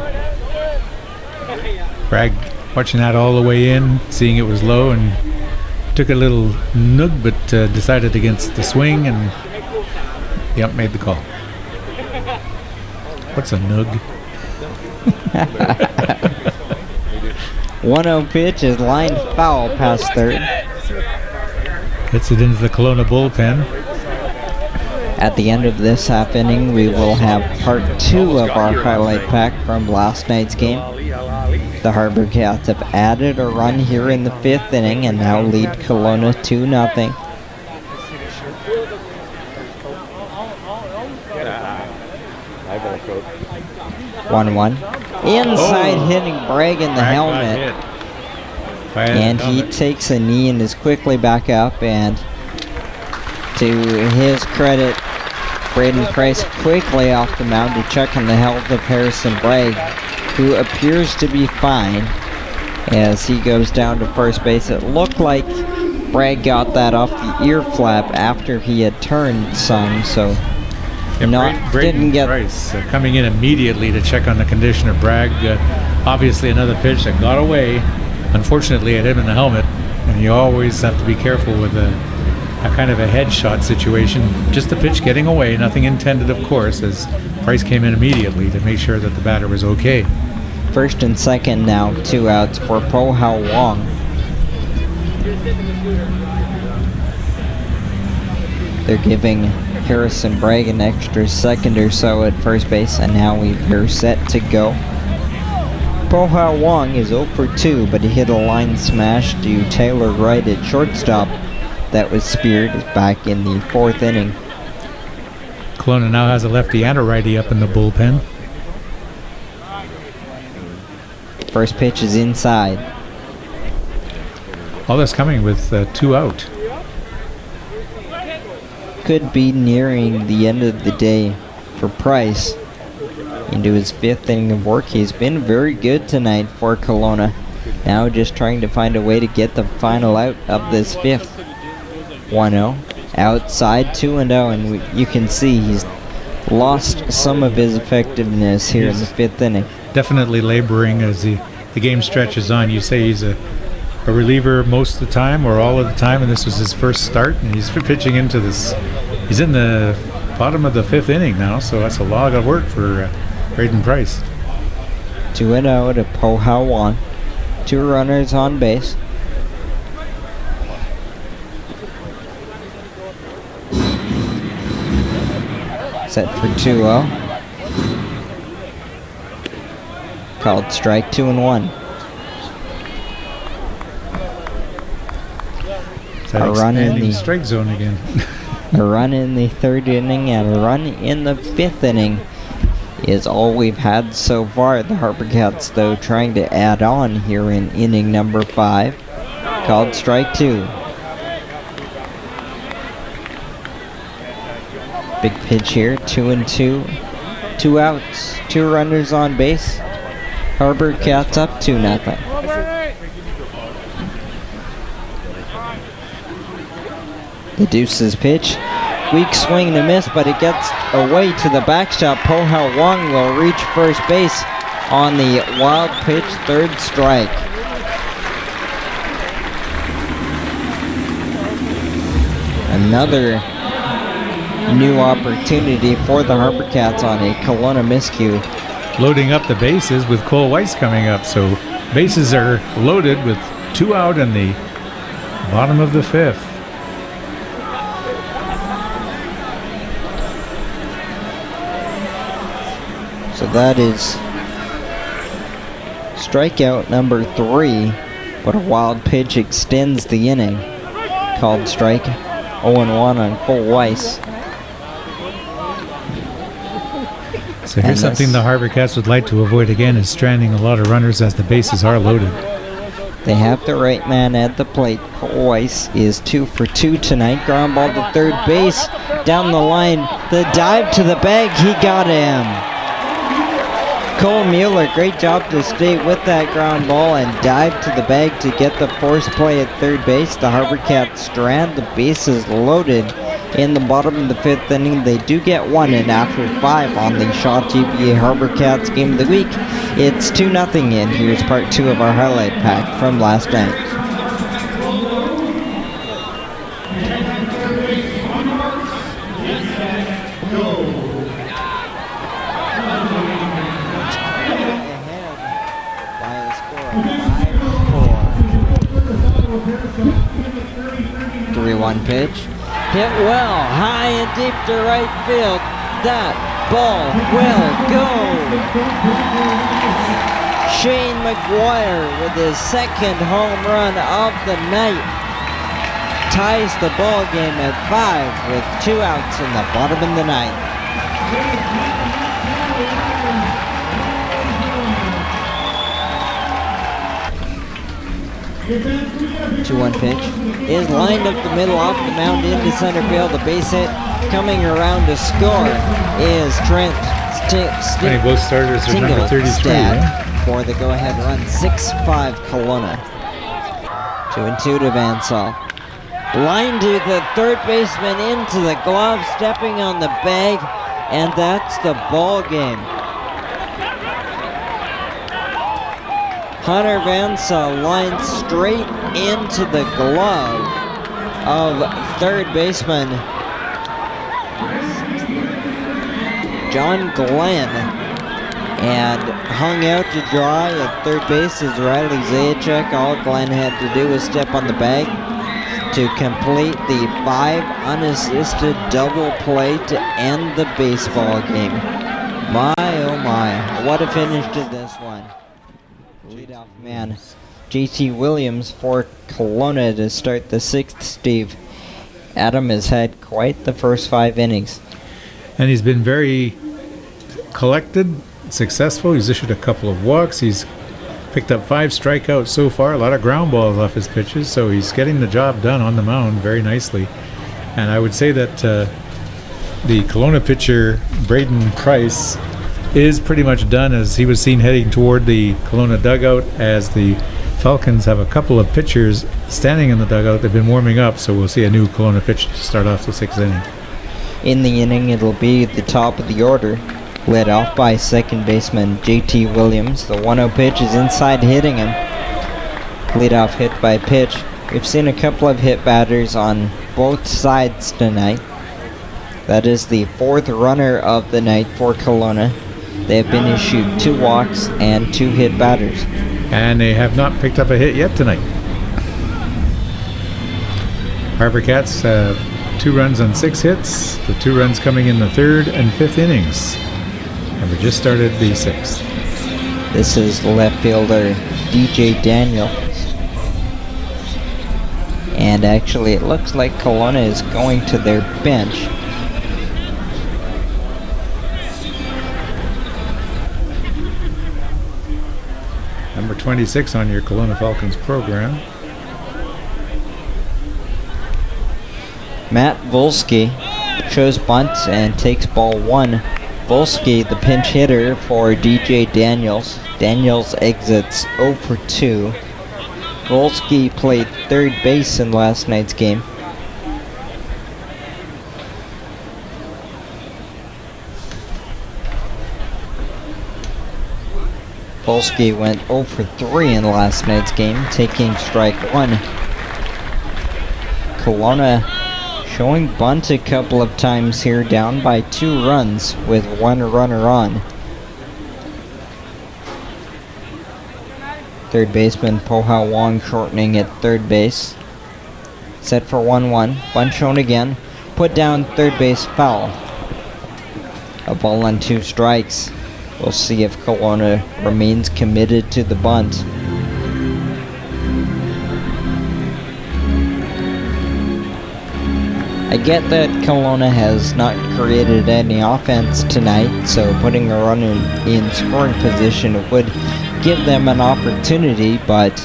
Bragg watching that all the way in, seeing it was low, and took a little nug, but decided against the swing and made the call. What's a nug? 1-0 pitch is lined foul past third. Hits it into the Kelowna bullpen. At the end of this half inning, we will have part 2 of our highlight pack from last night's game. The HarbourCats have added a run here in the 5th inning and now lead Kelowna 2-0. Eyeball coat. 1-1. Inside hitting Bragg in the Bragg got helmet. hit by the And he helmet. takes a knee and is quickly back up. And to his credit, Braden Price quickly off the mound to check on the health of Harrison Bragg, who appears to be fine as he goes down to first base. It looked like Bragg got that off the ear flap after he had turned some, so Yeah, didn't get. Price coming in immediately to check on the condition of Bragg. Obviously another pitch that got away. Unfortunately, it hit him in the helmet, and you always have to be careful with a kind of a headshot situation. Just the pitch getting away, nothing intended, of course, as Price came in immediately to make sure that the batter was okay. First and second now, 2 outs for Po Hao Wong. They're giving Harrison Bragg an extra second or so at first base, and now we're set to go. Po Hao Wong is 0 for 2, but he hit a line smash to Taylor Wright at shortstop that was speared back in the 4th inning. Kelowna now has a lefty and a righty up in the bullpen. First pitch is inside. All this coming with 2 out. Could be nearing the end of the day for Price. Into his 5th inning of work. He's been very good tonight for Kelowna. Now just trying to find a way to get the final out of this 5th. 1-0. Outside 2-0, and you can see he's lost some of his effectiveness here in the 5th inning. Definitely laboring as the game stretches on. You say he's a reliever most of the time or all of the time, and this was his first start, and he's pitching into this. He's in the bottom of the 5th inning now, so that's a lot of work for Braden Price. 2-0 to Po Hao Wong. 2 runners on base. Set for 2-0. Called strike 2-1. A run in the strike zone again. A run in the 3rd inning and a run in the 5th inning is all we've had so far. The HarbourCats, though, trying to add on here in inning number 5. Called strike 2. Big pitch here, 2-2. 2 outs, 2 runners on base. HarbourCats up 2-0. The Deuce's pitch. Weak swing and a miss, but it gets away to the backstop. Po Hao Wong will reach first base on the wild pitch, 3rd strike. Another new opportunity for the HarbourCats on a Kelowna miscue. Loading up the bases with Cole Weiss coming up, so bases are loaded with 2 out in the bottom of the 5th. So that is strikeout number 3, but a wild pitch extends the inning. Called strike 0-1 on Cole Weiss. So here's something the HarbourCats would like to avoid again, is stranding a lot of runners as the bases are loaded. They have the right man at the plate. Cole Weiss is 2 for 2 tonight. Ground ball to 3rd base. Down the line, the dive to the bag. He got him. Cole Mueller, great job to stay with that ground ball and dive to the bag to get the force play at 3rd base. The HarbourCats strand the bases loaded in the bottom of the 5th inning. They do get 1 in after 5 on the Shaw GPA HarbourCats Game of the Week. It's 2-0, and here's part 2 of our highlight pack from last night. By a score of 5-4. 3-1 pitch. Hit well, high and deep to right field. That ball will go. Shane McGuire with his 2nd home run of the night ties the ball game at 5 with 2 outs in the bottom of the 9th. 2-1 pitch is lined up the middle, off the mound into center field. The base hit coming around to score is Trent Funny, both starters are number 33, right? for the go-ahead run. 6-5 Kelowna. 2-2 to Vansall. Line to the third baseman, into the glove, stepping on the bag, and that's the ball game. Hunter Vansall lines straight into the glove of third baseman John Glenn, and hung out to dry at third base is Riley Zajac. All Glenn had to do was step on the bag to complete the 5 unassisted double play to end the baseball game. My oh my, what a finish to this one. Leadoff man JT Williams for Kelowna to start the 6th, Steve. Adam has had quite the first 5 innings. And he's been very collected, successful. He's issued a couple of walks. He's picked up 5 strikeouts so far, a lot of ground balls off his pitches, so he's getting the job done on the mound very nicely. And I would say that the Kelowna pitcher, Braden Price, is pretty much done, as he was seen heading toward the Kelowna dugout, as the Falcons have a couple of pitchers standing in the dugout. They've been warming up, so we'll see a new Kelowna pitch to start off the 6th inning. In the inning, it'll be the top of the order, led off by second baseman JT Williams. The 1-0 pitch is inside, hitting him. Leadoff hit by pitch. We've seen a couple of hit batters on both sides tonight. That is the 4th runner of the night for Kelowna. They have been issued 2 walks and 2 hit batters. And they have not picked up a hit yet tonight. HarbourCats 2 runs on 6 hits. The 2 runs coming in the 3rd and 5th innings. And we just started the 6th. This is left fielder DJ Daniel. And actually it looks like Kelowna is going to their bench. Number 26 on your Kelowna Falcons program. Matt Volsky shows bunt and takes ball 1. Volsky, the pinch hitter for DJ Daniels. Daniels exits 0 for 2. Volsky played third base in last night's game. Volsky went 0 for 3 in last night's game, taking strike 1. Kelowna showing bunt a couple of times here, down by 2 runs with 1 runner on. Third baseman Pohao Wong shortening at third base. Set for 1-1. Bunt shown again. Put down third base, foul. A ball on 2 strikes. We'll see if Kelowna remains committed to the bunt. I get that Kelowna has not created any offense tonight, so putting a runner in scoring position would give them an opportunity, but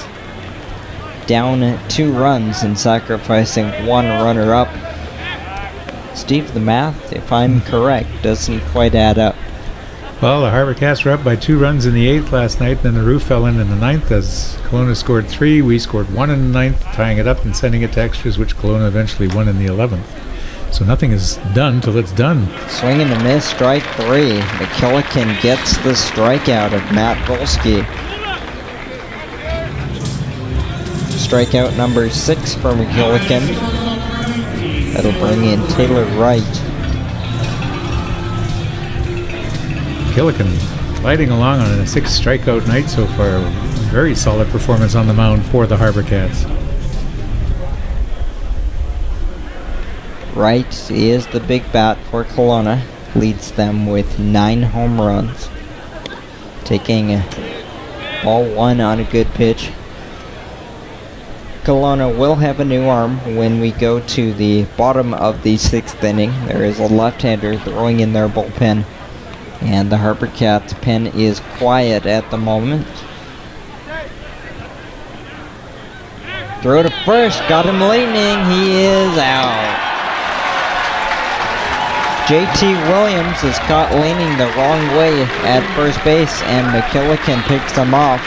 down 2 runs and sacrificing 1 runner up. Steve, the math, if I'm correct, doesn't quite add up. Well, the HarbourCats were up by 2 runs in the 8th last night, then the roof fell in the 9th as Kelowna scored 3. We scored 1 in the 9th, tying it up and sending it to extras, which Kelowna eventually won in the 11th. So nothing is done till it's done. Swing and a miss, strike 3. McKillican gets the strikeout of Matt Volsky. Strikeout number 6 for McKillican. That'll bring in Taylor Wright. McKillican lighting along on a 6 strikeout night so far. Very solid performance on the mound for the HarbourCats. Wright is the big bat for Kelowna. Leads them with 9 home runs. Taking ball 1 on a good pitch. Kelowna will have a new arm when we go to the bottom of the 6th inning. There is a left-hander throwing in their bullpen, and the HarbourCats pen is quiet at the moment. Throw to first, got him leaning, he is out. JT Williams is caught leaning the wrong way at first base, and McKillican picks him off.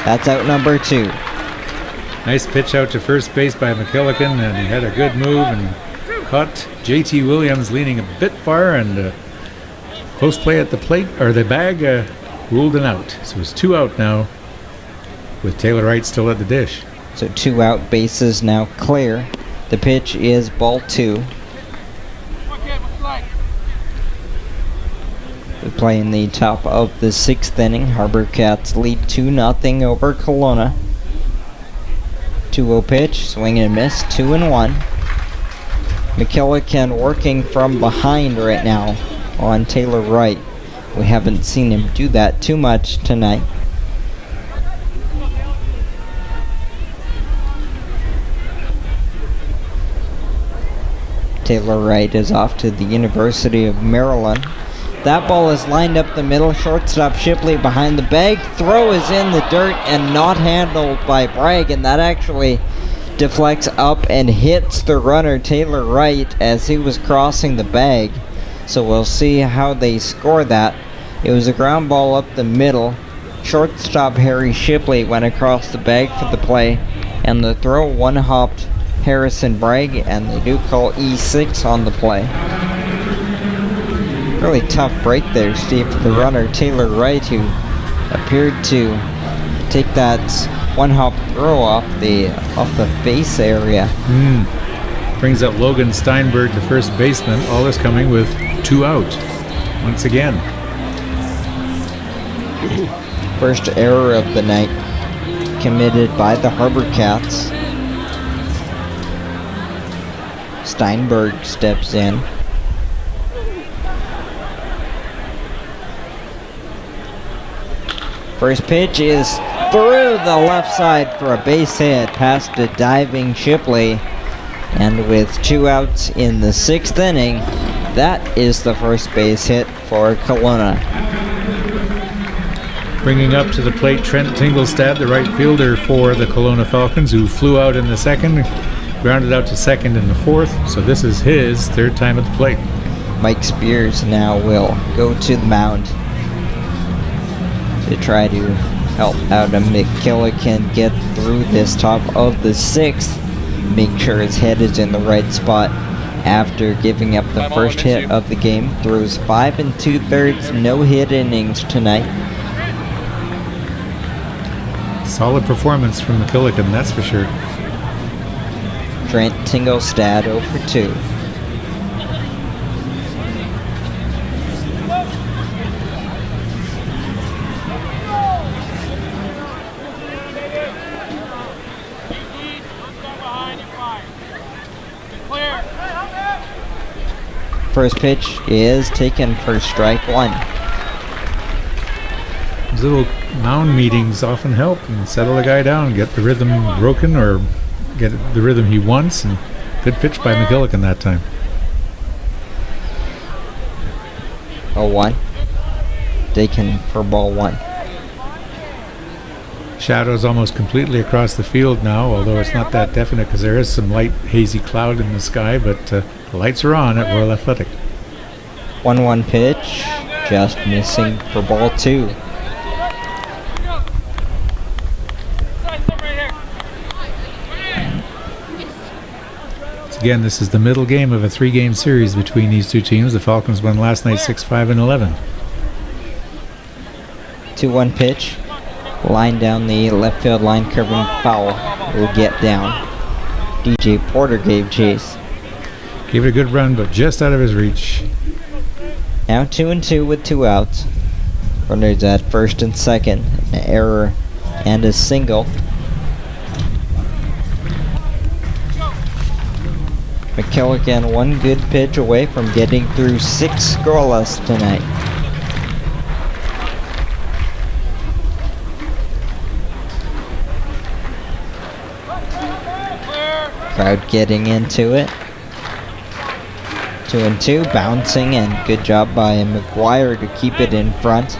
That's out number 2. Nice pitch out to first base by McKillican, and he had a good move and caught JT Williams leaning a bit far, and close play at the plate, or the bag, ruled an out. So it's 2 out now, with Taylor Wright still at the dish. So 2 out, bases now clear. The pitch is ball 2. We play in the top of the 6th inning. HarbourCats lead 2-0 over Kelowna. 2-0 pitch, swing and miss, 2-1. McKillican working from behind right now on Taylor Wright. We haven't seen him do that too much tonight. Taylor Wright is off to the University of Maryland. That ball is lined up the middle. Shortstop Shipley behind the bag. Throw is in the dirt and not handled by Bragg, and that actually deflects up and hits the runner Taylor Wright as he was crossing the bag. So we'll see how they score that. It was a ground ball up the middle. Shortstop Harry Shipley went across the bag for the play, and the throw one-hopped Harrison Bragg, and they do call E6 on the play. Really tough break there, Steve, for the runner Taylor Wright, who appeared to take that one-hop throw off the base area. Brings up Logan Steinberg, the first baseman. All is coming with 2 out once again. First error of the night committed by the HarbourCats. Steinberg steps in. First pitch is through the left side for a base hit past a diving Shipley. And with 2 outs in the 6th inning, that is the first base hit for Kelowna. Bringing up to the plate Trent Tingelstad, the right fielder for the Kelowna Falcons, who flew out in the 2nd, grounded out to 2nd in the 4th. So this is his 3rd time at the plate. Mike Spears now will go to the mound to try to help out a McKillican get through this top of the 6th. Make sure his head is in the right spot after giving up the first hit of the game. Throws 5 2/3, no hit innings tonight. Solid performance from McKillican, that's for sure. Trent Tingelstad 0 for 2. First pitch is taken for strike 1. These little mound meetings often help and settle the guy down, get the rhythm broken or get the rhythm he wants, and good pitch by McKillican that time. 0-1. Taken for ball 1. Shadows almost completely across the field now, although it's not that definite because there is some light hazy cloud in the sky, but the lights are on at Royal Athletic. 1-1 pitch, just missing for ball 2. Again, this is the middle game of a 3-game series between these two teams. The Falcons won last night 6-5 and 11. 2-1 pitch. Line down the left field line, curving foul. Will get down. DJ Porter gave chase. Gave it a good run, but just out of his reach. Now 2-2 with 2 outs. Runners at first and second. An error and a single. McKillican one good pitch away from getting through 6 scoreless tonight. Crowd getting into it. 2-2, bouncing, and good job by McGuire to keep it in front.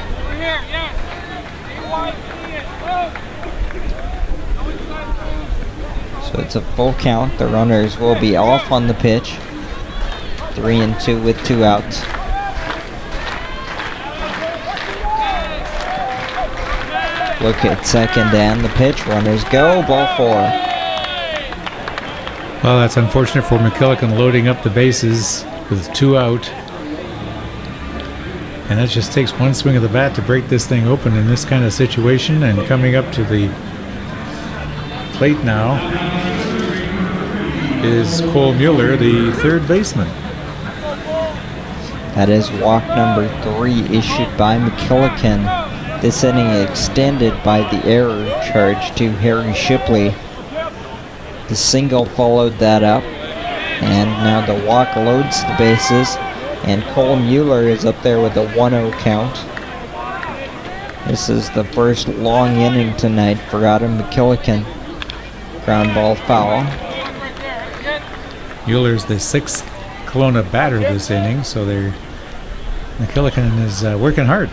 So it's a full count. The runners will be off on the pitch. 3-2 with 2 outs. Look at second and the pitch. Runners go. Ball 4. Well, that's unfortunate for McKillican, loading up the bases with 2 out. And it just takes one swing of the bat to break this thing open in this kind of situation. And coming up to the plate now is Cole Mueller, the third baseman. That is walk number 3 issued by McKillican. This inning extended by the error charge to Harry Shipley. The single followed that up, and now the walk loads the bases, and Cole Mueller is up there with a 1-0 count. This is the first long inning tonight for Adam McKillican. Ground ball foul. Mueller's the 6th Kelowna batter this inning, so McKillican is working hard.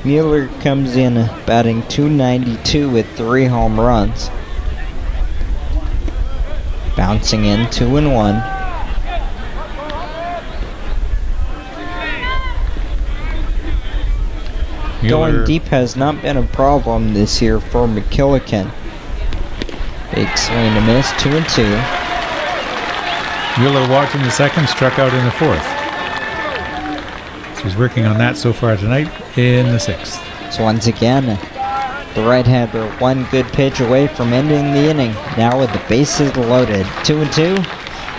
Mueller comes in batting .292 with 3 home runs. Bouncing in 2-1. Going deep has not been a problem this year for McKillican. Big swing and a miss, 2-2. Mueller walked in the second, struck out in the fourth. So he's working on that so far tonight in the 6th. So once again, the right-hander one good pitch away from ending the inning. Now with the bases loaded. 2-2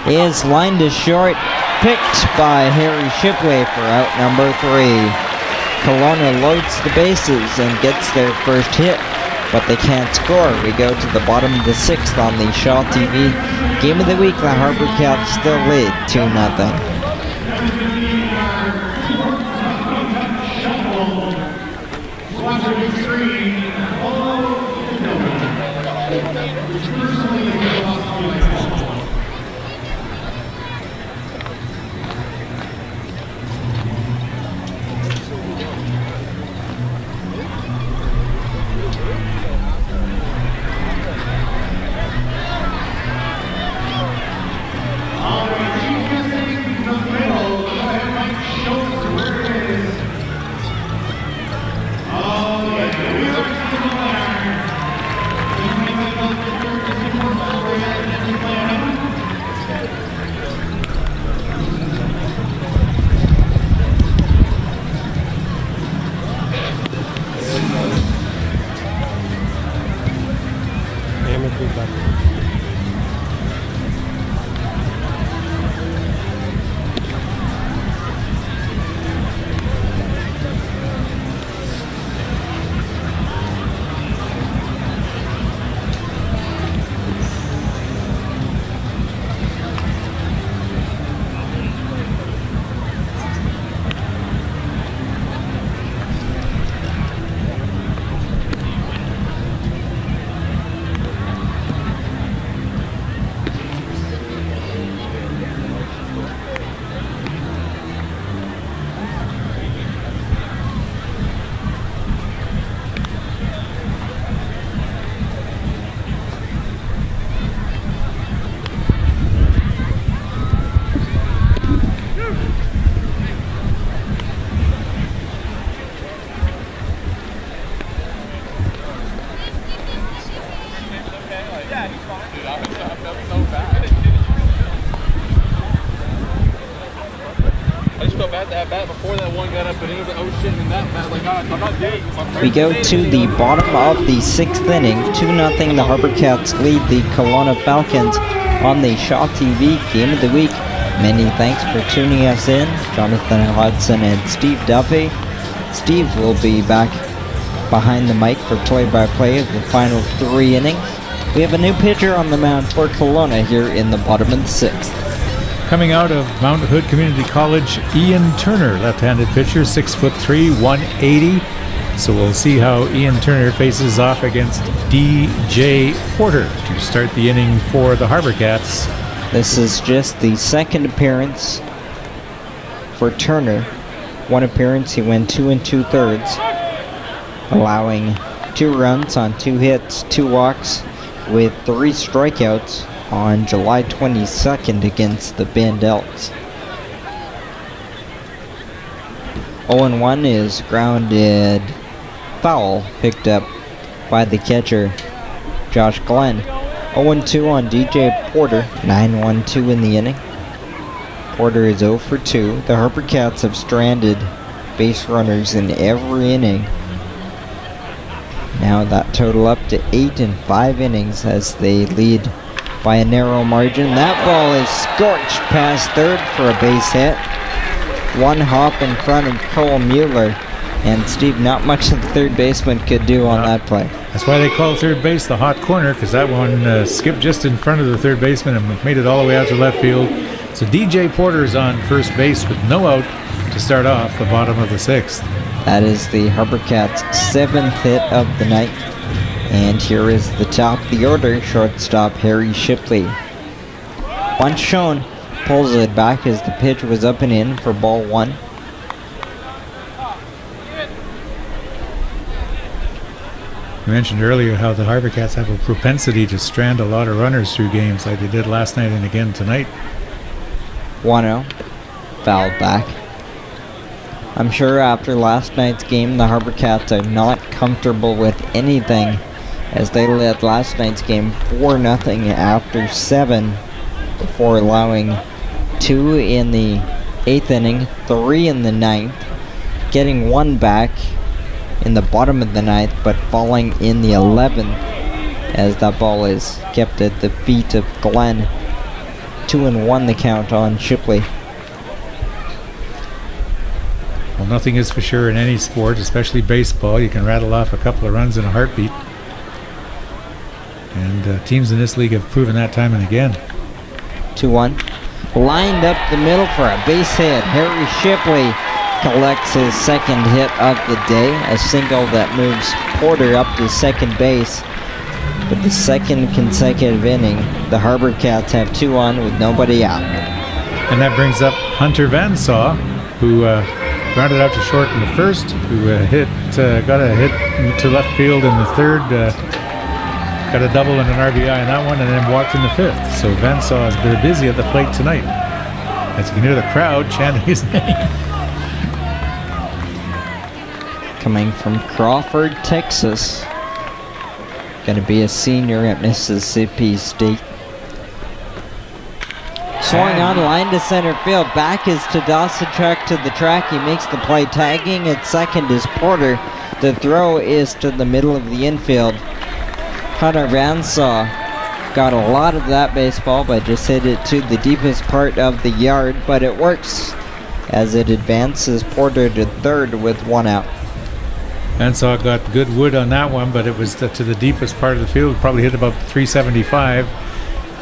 is lined to short. Picked by Harry Shipley for out number 3. Kelowna loads the bases and gets their first hit, but they can't score. We go to the bottom of the 6th on the Shaw TV Game of the Week. The HarbourCats still lead 2-0. We go to the bottom of the 6th inning. 2-0 the HarbourCats lead the Kelowna Falcons on the Shaw TV Game of the Week. Many thanks for tuning us in. Jonathan Hodson and Steve Duffy. Steve will be back behind the mic for play-by-play of the final 3 innings. We have a new pitcher on the mound for Kelowna here in the bottom of the 6th. Coming out of Mount Hood Community College, Ian Turner, left-handed pitcher, 6'3", 180. So we'll see how Ian Turner faces off against DJ Porter to start the inning for the HarbourCats. This is just the 2nd appearance for Turner. 1 appearance, he went 2 2/3, allowing 2 runs on 2 hits, 2 walks, with 3 strikeouts on July 22nd against the Bend Elks. 0-1 is grounded foul picked up by the catcher, Josh Glenn. 0-2 on DJ Porter, 9-1-2 in the inning. Porter is 0 for 2. The HarbourCats have stranded base runners in every inning. Now that total up to 8 in 5 innings as they lead by a narrow margin. That ball is scorched past third for a base hit. One hop in front of Cole Mueller, and Steve, not much the third baseman could do on that play. That's why they call third base the hot corner, because that one skipped just in front of the third baseman and made it all the way out to left field. So DJ Porter is on first base with no out to start off the bottom of the 6th. That is the HarbourCats' 7th hit of the night. And here is the top of the order, shortstop Harry Shipley. Bunch shown, pulls it back as the pitch was up and in for ball 1. You mentioned earlier how the HarbourCats have a propensity to strand a lot of runners through games like they did last night and again tonight. 1-0, fouled back. I'm sure after last night's game, the HarbourCats are not comfortable with anything as they led last night's game 4-0 after 7 before allowing 2 in the 8th inning, 3 in the 9th, getting 1 back in the bottom of the 9th, but falling in the 11th as that ball is kept at the feet of Glenn. 2-1 the count on Shipley. Well, nothing is for sure in any sport, especially baseball. You can rattle off a couple of runs in a heartbeat. And teams in this league have proven that time and again. 2-1. Lined up the middle for a base hit. Harry Shipley collects his 2nd hit of the day, a single that moves Porter up to second base. For the 2nd consecutive inning, the HarbourCats have 2 on with nobody out. And that brings up Hunter Van Saw, who grounded out to short in the 1st, who got a hit to left field in the 3rd, got a double and an RBI in that one, and then walked in the 5th. So Van Saw has been busy at the plate tonight. As you can hear the crowd chanting his name. Coming from Crawford, Texas. Going to be a senior at Mississippi State. Swung on line to center field. Back is Tadasachuk to the track. He makes the play. Tagging at second is Porter. The throw is to the middle of the infield. Hunter Van Saw got a lot of that baseball, but just hit it to the deepest part of the yard. But it works as it advances Porter to third with 1 out. Van Saw got good wood on that one, but it was to the deepest part of the field. Probably hit about 375,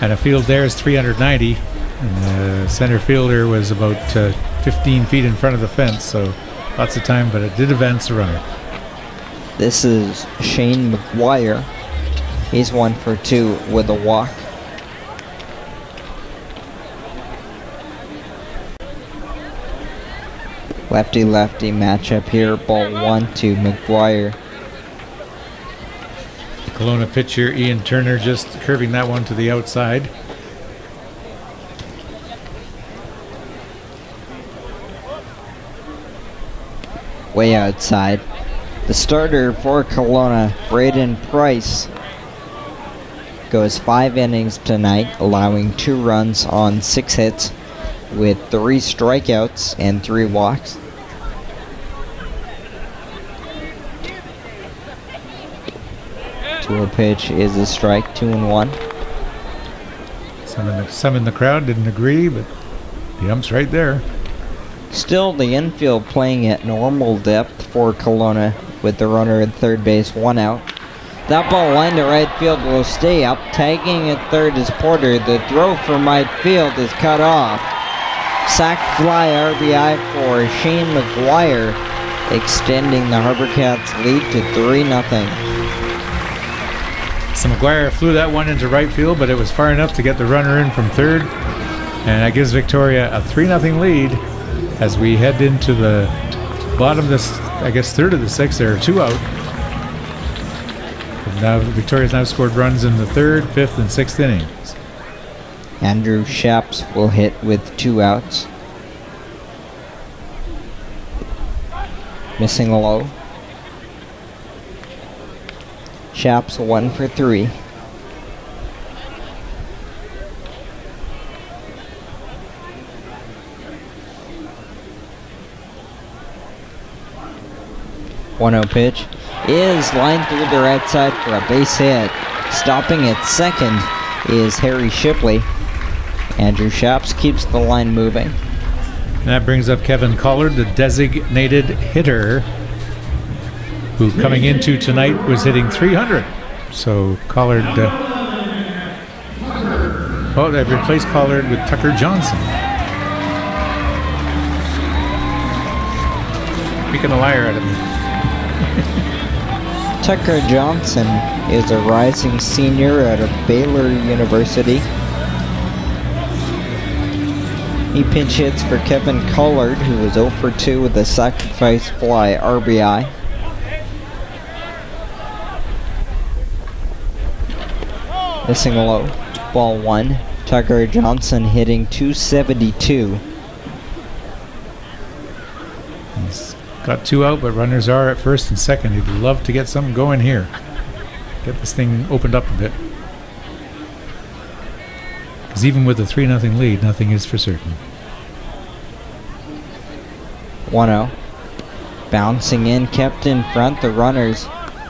and a field there is 390. And the center fielder was about 15 feet in front of the fence, so lots of time, but it did advance the runner. This is Shane McGuire. He's 1 for 2 with a walk. Lefty-lefty matchup here. Ball 1 to McGuire. Kelowna pitcher Ian Turner just curving that one to the outside. Way outside. The starter for Kelowna, Braden Price, goes 5 innings tonight, allowing 2 runs on 6 hits with 3 strikeouts and 3 walks. To a pitch is a strike, 2-1. Some in the crowd didn't agree, but the ump's right there. Still the infield playing at normal depth for Kelowna with the runner at third base, 1 out. That ball lined to right field will stay up. Tagging at third is Porter. The throw from right field is cut off. Sac fly RBI for Shane McGuire, extending the HarbourCats lead to 3-0. So McGuire flew that one into right field, but it was far enough to get the runner in from third. And that gives Victoria a 3-0 lead as we head into the bottom of this, I guess, third of the 6th. There are 2 out. Now Victoria's now scored runs in the 3rd, 5th, and 6th innings. Andrew Shaps will hit with 2 outs. Missing low. Shaps 1 for 3. One-0 pitch is lined through the right side for a base hit. Stopping at second is Harry Shipley. Andrew Shaps keeps the line moving. And that brings up Kevin Collard, the designated hitter, who coming into tonight was hitting 300. So Collard, they've replaced Collard with Tucker Johnson. Picking a liar out of me. Tucker Johnson is a rising senior out of Baylor University. He pinch hits for Kevin Collard, who was 0 for 2 with a sacrifice fly RBI. Missing low. Ball 1. Tucker Johnson hitting .272. He's got 2 out, but runners are at 1st and 2nd. He'd love to get something going here. Get this thing opened up a bit. Because even with a 3-0 lead, nothing is for certain. 1-0. Bouncing in, kept in front. The runners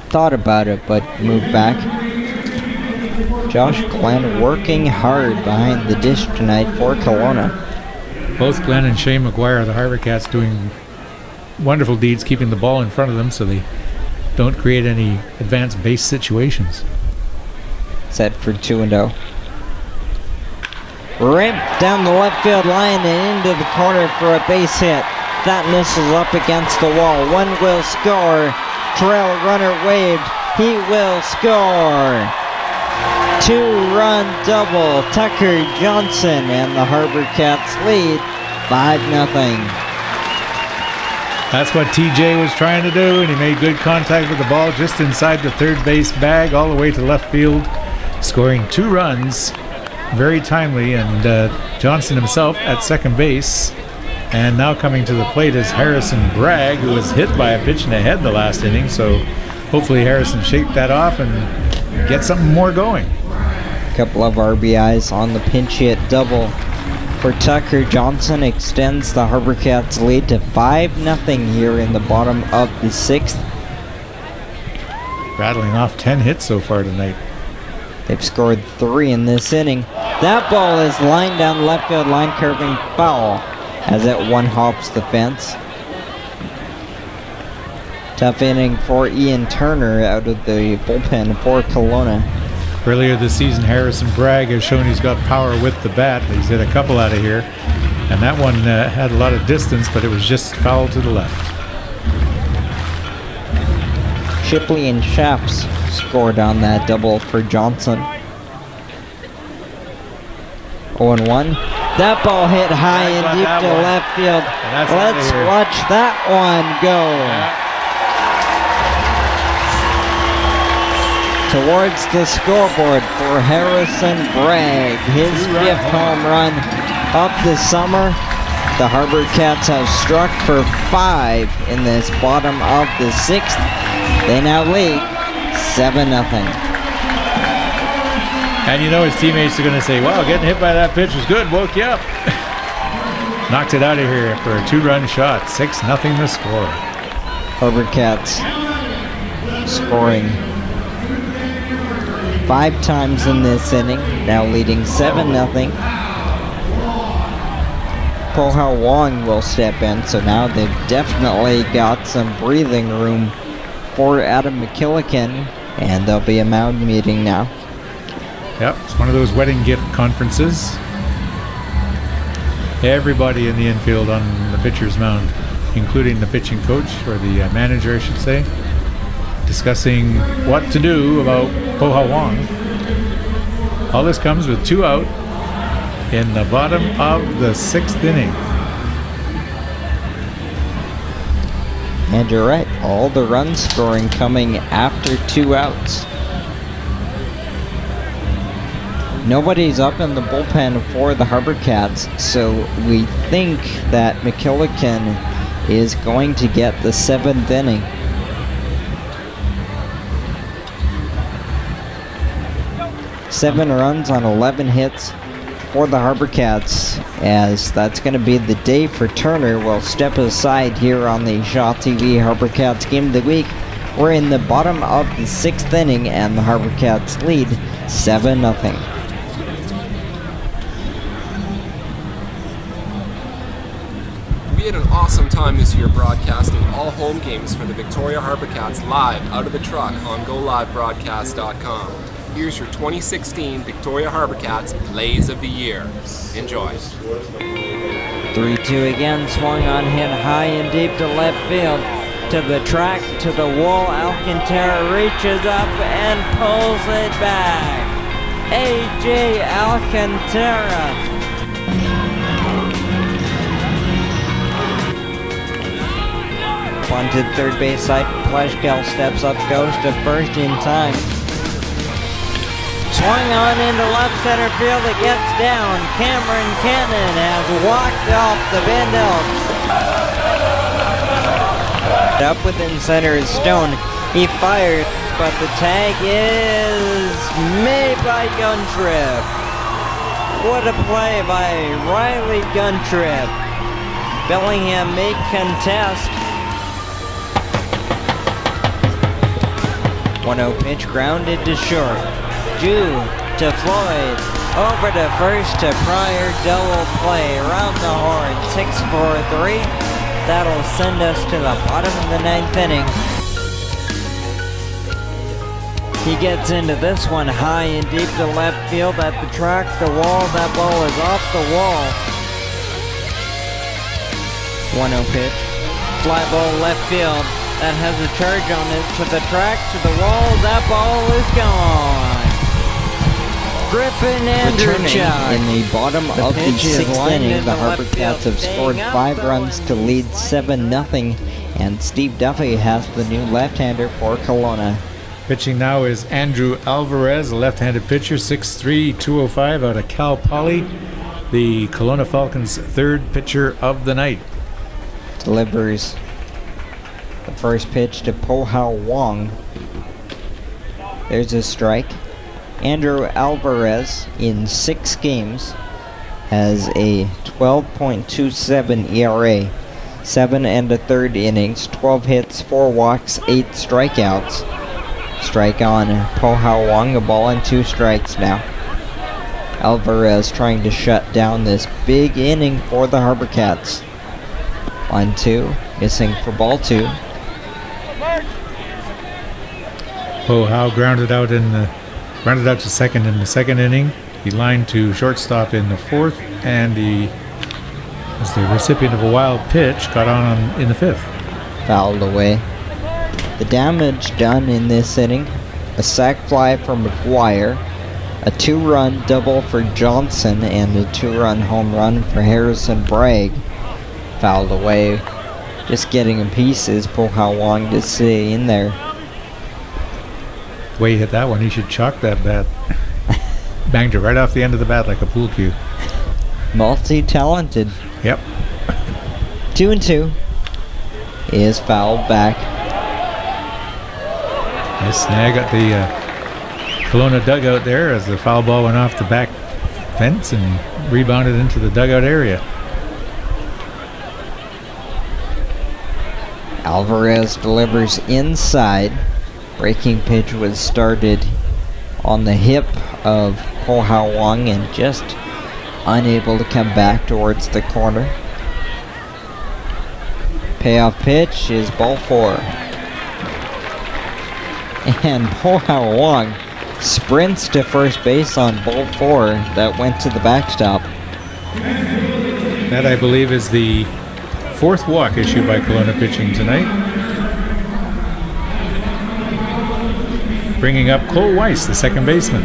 thought about it, but moved back. Josh Glenn working hard behind the dish tonight for Kelowna. Both Glenn and Shane McGuire, the HarbourCats, doing wonderful deeds, keeping the ball in front of them so they don't create any advanced base situations. Set for 2-0. Ripped down the left field line and into the corner for a base hit. That misses up against the wall. One will score. Trail runner waved. He will score. 2-run double. Tucker Johnson and the HarbourCats lead 5-0. That's what TJ was trying to do, and he made good contact with the ball just inside the 3rd base bag all the way to left field, scoring 2 runs. Very timely, and Johnson himself at 2nd base. And now coming to the plate is Harrison Bragg, who was hit by a pitch in the head the last inning, so hopefully Harrison shaked that off and get something more going. A couple of RBIs on the pinch hit double for Tucker Johnson extends the HarbourCats lead to 5-0 here in the bottom of the 6th. Rattling off 10 hits so far tonight. They've scored 3 in this inning. That ball is lined down the left field line, curving foul as it one-hops the fence. Tough inning for Ian Turner out of the bullpen for Kelowna. Earlier this season, Harrison Bragg has shown he's got power with the bat. He's hit a couple out of here, and that one had a lot of distance, but it was just foul to the left. Shipley and Shaps scored on that double for Johnson. 0-1. That ball hit high and deep to left field. Let's watch that one go. Towards the scoreboard for Harrison Bragg. His 5th home run of the summer. The HarbourCats have struck for 5 in this bottom of the 6th. They now lead 7-0. And you know his teammates are going to say, wow, getting hit by that pitch was good, woke you up. Knocked it out of here for a 2-run shot. 6-0 the score. HarbourCats scoring 5 times in this inning, now leading 7-0. Pohao Wong will step in, so now they've definitely got some breathing room for Adam McKillican, and there'll be a mound meeting now. Yep, it's one of those wedding gift conferences. Everybody in the infield on the pitcher's mound, including the pitching coach, or the manager I should say, discussing what to do about Pohao Wong. All this comes with 2 out in the bottom of the 6th inning. And you're right, all the run scoring coming after 2 outs. Nobody's up in the bullpen for the HarbourCats, so we think that McKillican is going to get the 7th inning. Seven runs on 11 hits for the HarbourCats, as that's going to be the day for Turner. We'll step aside here on the Shaw TV HarbourCats Game of the Week. We're in the bottom of the 6th inning, and the HarbourCats lead 7-0. We had an awesome time this year broadcasting all home games for the Victoria HarbourCats live out of the truck on GoLiveBroadcast.com. Here's your 2016 Victoria HarbourCats Plays of the Year. Enjoy. 3-2 again, swung on, hit high and deep to left field. To the track, to the wall, Alcantara reaches up and pulls it back. A.J. Alcantara. Bunted third base side, Pleshkel steps up, goes to first in time. Swung on into left center field, it gets down. Cameron Cannon has walked off the Vandals. Up within center is Stone. He fires, but the tag is made by Guntrip. What a play by Riley Guntrip. Bellingham may contest. 1-0 pitch grounded to short. Jew to Floyd, over to first to Pryor, double play, around the horn, 6-4-3. That'll send us to the bottom of the 9th inning. He gets into this one high and deep to left field at the track, the wall, that ball is off the wall. 1-0 pitch, fly ball left field, that has a charge on it, to the track, to the wall, that ball is gone. Griffin Andrewchuk. In the bottom of the 6th inning, the HarbourCats have scored 5 runs to lead 7-0, and Steve Duffy has the new left-hander for Kelowna. Pitching now is Andrew Alvarez, a left-handed pitcher, 6'3", 205 out of Cal Poly, the Kelowna Falcons' 3rd pitcher of the night. Delivers the first pitch to Po-Hao Wong. There's a strike. Andrew Alvarez, in 6 games, has a 12.27 ERA, 7 1/3 innings, 12 hits, 4 walks, 8 strikeouts. Strike on Po-Hao Wong, a ball and 2 strikes now. Alvarez trying to shut down this big inning for the HarbourCats. 1-2, missing for ball 2. Po-Hao grounded out to second in the 2nd inning. He lined to shortstop in the 4th, and he was the recipient of a wild pitch, got on in the 5th. Fouled away. The damage done in this inning: a sac fly for McGuire, a 2-run double for Johnson, and a 2-run home run for Harrison Bragg. Fouled away. Just getting in pieces. Po-Hao Wong to stay in there. The way he hit that one, he should chalk that bat. Banged it right off the end of the bat like a pool cue. Multi-talented. Yep. 2-2 is fouled back. Nice snag at the Kelowna dugout there as the foul ball went off the back fence and rebounded into the dugout area. Alvarez delivers inside. Breaking pitch was started on the hip of Po-Hao Wong and just unable to come back towards the corner. Payoff pitch is ball 4. And Po-Hao Wong sprints to first base on ball 4 that went to the backstop. That, I believe, is the 4th walk issued by Kelowna pitching tonight. Bringing up Cole Weiss, the 2nd baseman.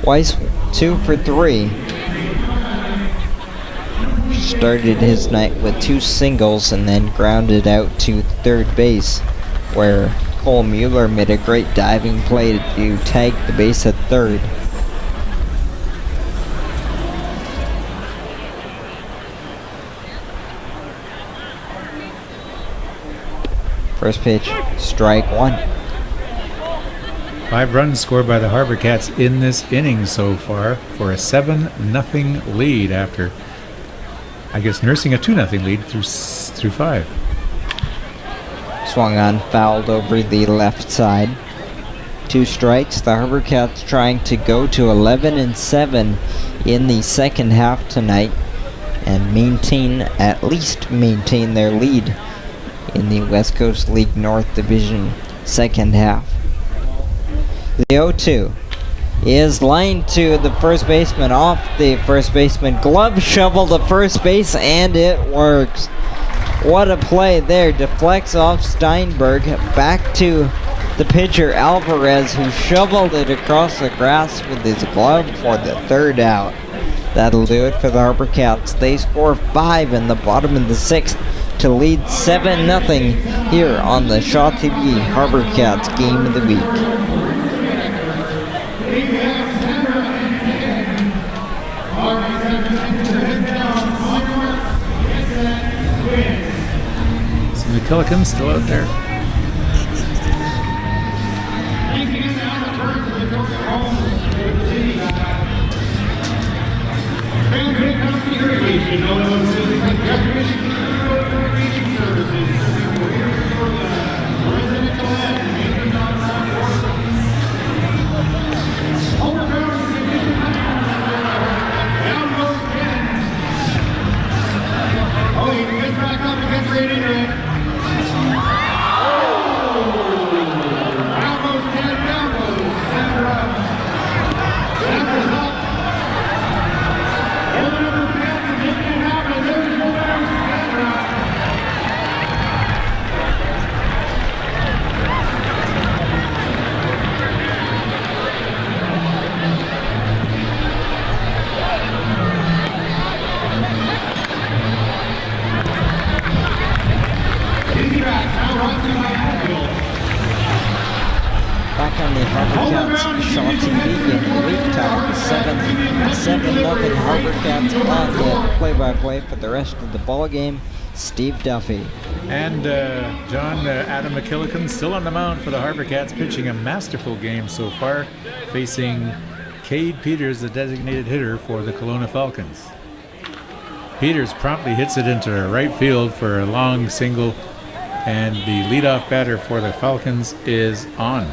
Weiss 2 for 3. Started his night with 2 singles and then grounded out to 3rd base, where Cole Mueller made a great diving play to tag the base at 3rd. First pitch, strike one. 5 runs scored by the HarbourCats in this inning so far for a 7-0 lead after, I guess, nursing a 2-0 lead through 5. Swung on, fouled over the left side. 2 strikes. The HarbourCats trying to go to 11-7 in the second half tonight and at least maintain their lead in the West Coast League North Division second half. The 0-2 is lined to the first baseman, off the first baseman. Glove shovel to first base, and it works. What a play there. Deflects off Steinberg. Back to the pitcher, Alvarez, who shoveled it across the grass with his glove for the third out. That'll do it for the HarbourCats. They score 5 in the bottom of the 6th to lead 7-0 here on the Shaw TV HarbourCats Game of the Week. So McKillican still out there. Back on the HarbourCats Shaw TV Game of the Week, top 7-0 HarbourCats on the play-by-play for the rest of the ball game. Steve Duffy. And John, Adam McKillican still on the mound for the HarbourCats, pitching a masterful game so far, facing Cade Peters, the designated hitter for the Kelowna Falcons. Peters promptly hits it into right field for a long single, and the leadoff batter for the Falcons is on.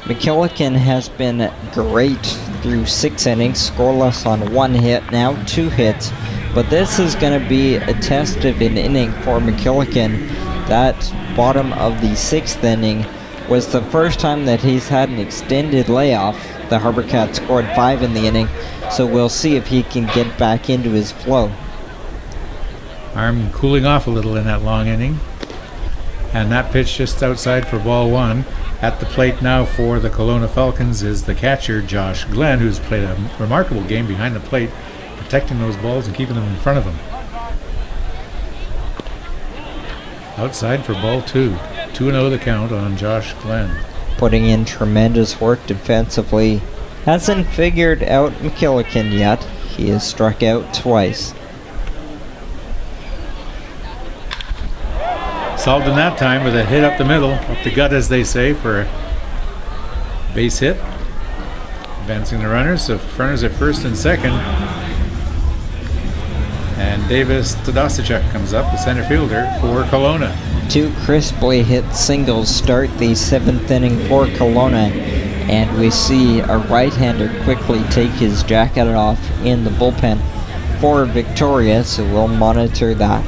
McKillican has been great through 6 innings, scoreless on 1 hit, now 2 hits. But this is going to be a test of an inning for McKillican. That bottom of the 6th inning was the first time that he's had an extended layoff. The HarbourCats scored 5 in the inning, so we'll see if he can get back into his flow. Arm cooling off a little in that long inning. And that pitch just outside for ball 1. At the plate now for the Kelowna Falcons is the catcher, Josh Glenn, who's played a remarkable game behind the plate, protecting those balls and keeping them in front of him. Outside for ball 2. 2-0 the count on Josh Glenn. Putting in tremendous work defensively. Hasn't figured out McKillican yet. He has struck out twice. Solved in that time with a hit up the middle, up the gut as they say, for a base hit. Advancing the runners, so runners at first and second. And Davis Tadasicek comes up, the center fielder for Kelowna. 2 crisply hit singles start the 7th inning for Kelowna, and we see a right-hander quickly take his jacket off in the bullpen for Victoria, so we'll monitor that.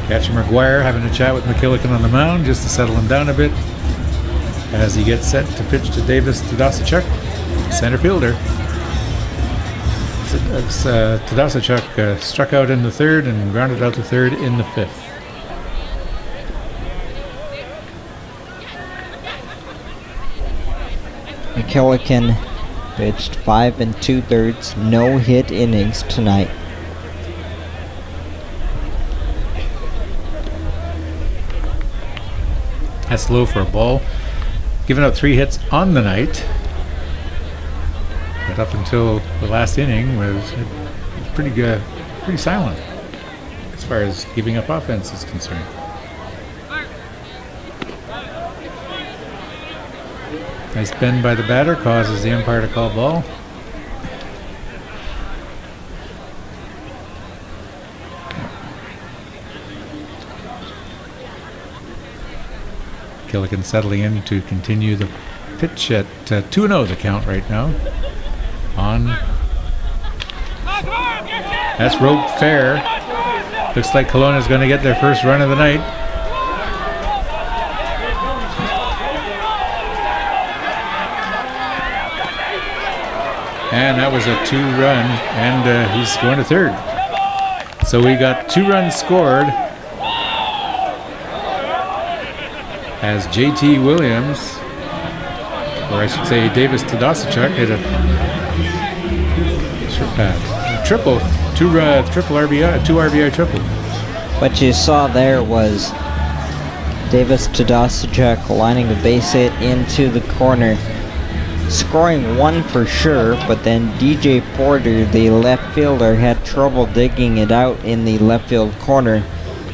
Catcher McGuire having a chat with McKillican on the mound just to settle him down a bit as he gets set to pitch to Davis Tadasicek, center fielder. Tadasicek struck out in the 3rd and grounded out the 3rd in the 5th. McKillican pitched 5 2/3 no-hit innings tonight. That's low for a ball. Given up 3 hits on the night. But up until the last inning was pretty good, pretty silent. as far as giving up offense is concerned. Nice bend by the batter causes the umpire to call ball. Killigan settling in to continue the pitch at 2-0 the count right now. On. That's rope fair. Looks like Kelowna is going to get their first run of the night. And that was a 2-run, and he's going to third. So we got 2 runs scored as JT Williams, or I should say Davis Tadasichuk, hit a triple, triple RBI, 2 RBI triple. What you saw there was Davis Tadasichuk lining the base hit into the corner, scoring 1 for sure, but then DJ Porter, the left fielder, had trouble digging it out in the left field corner.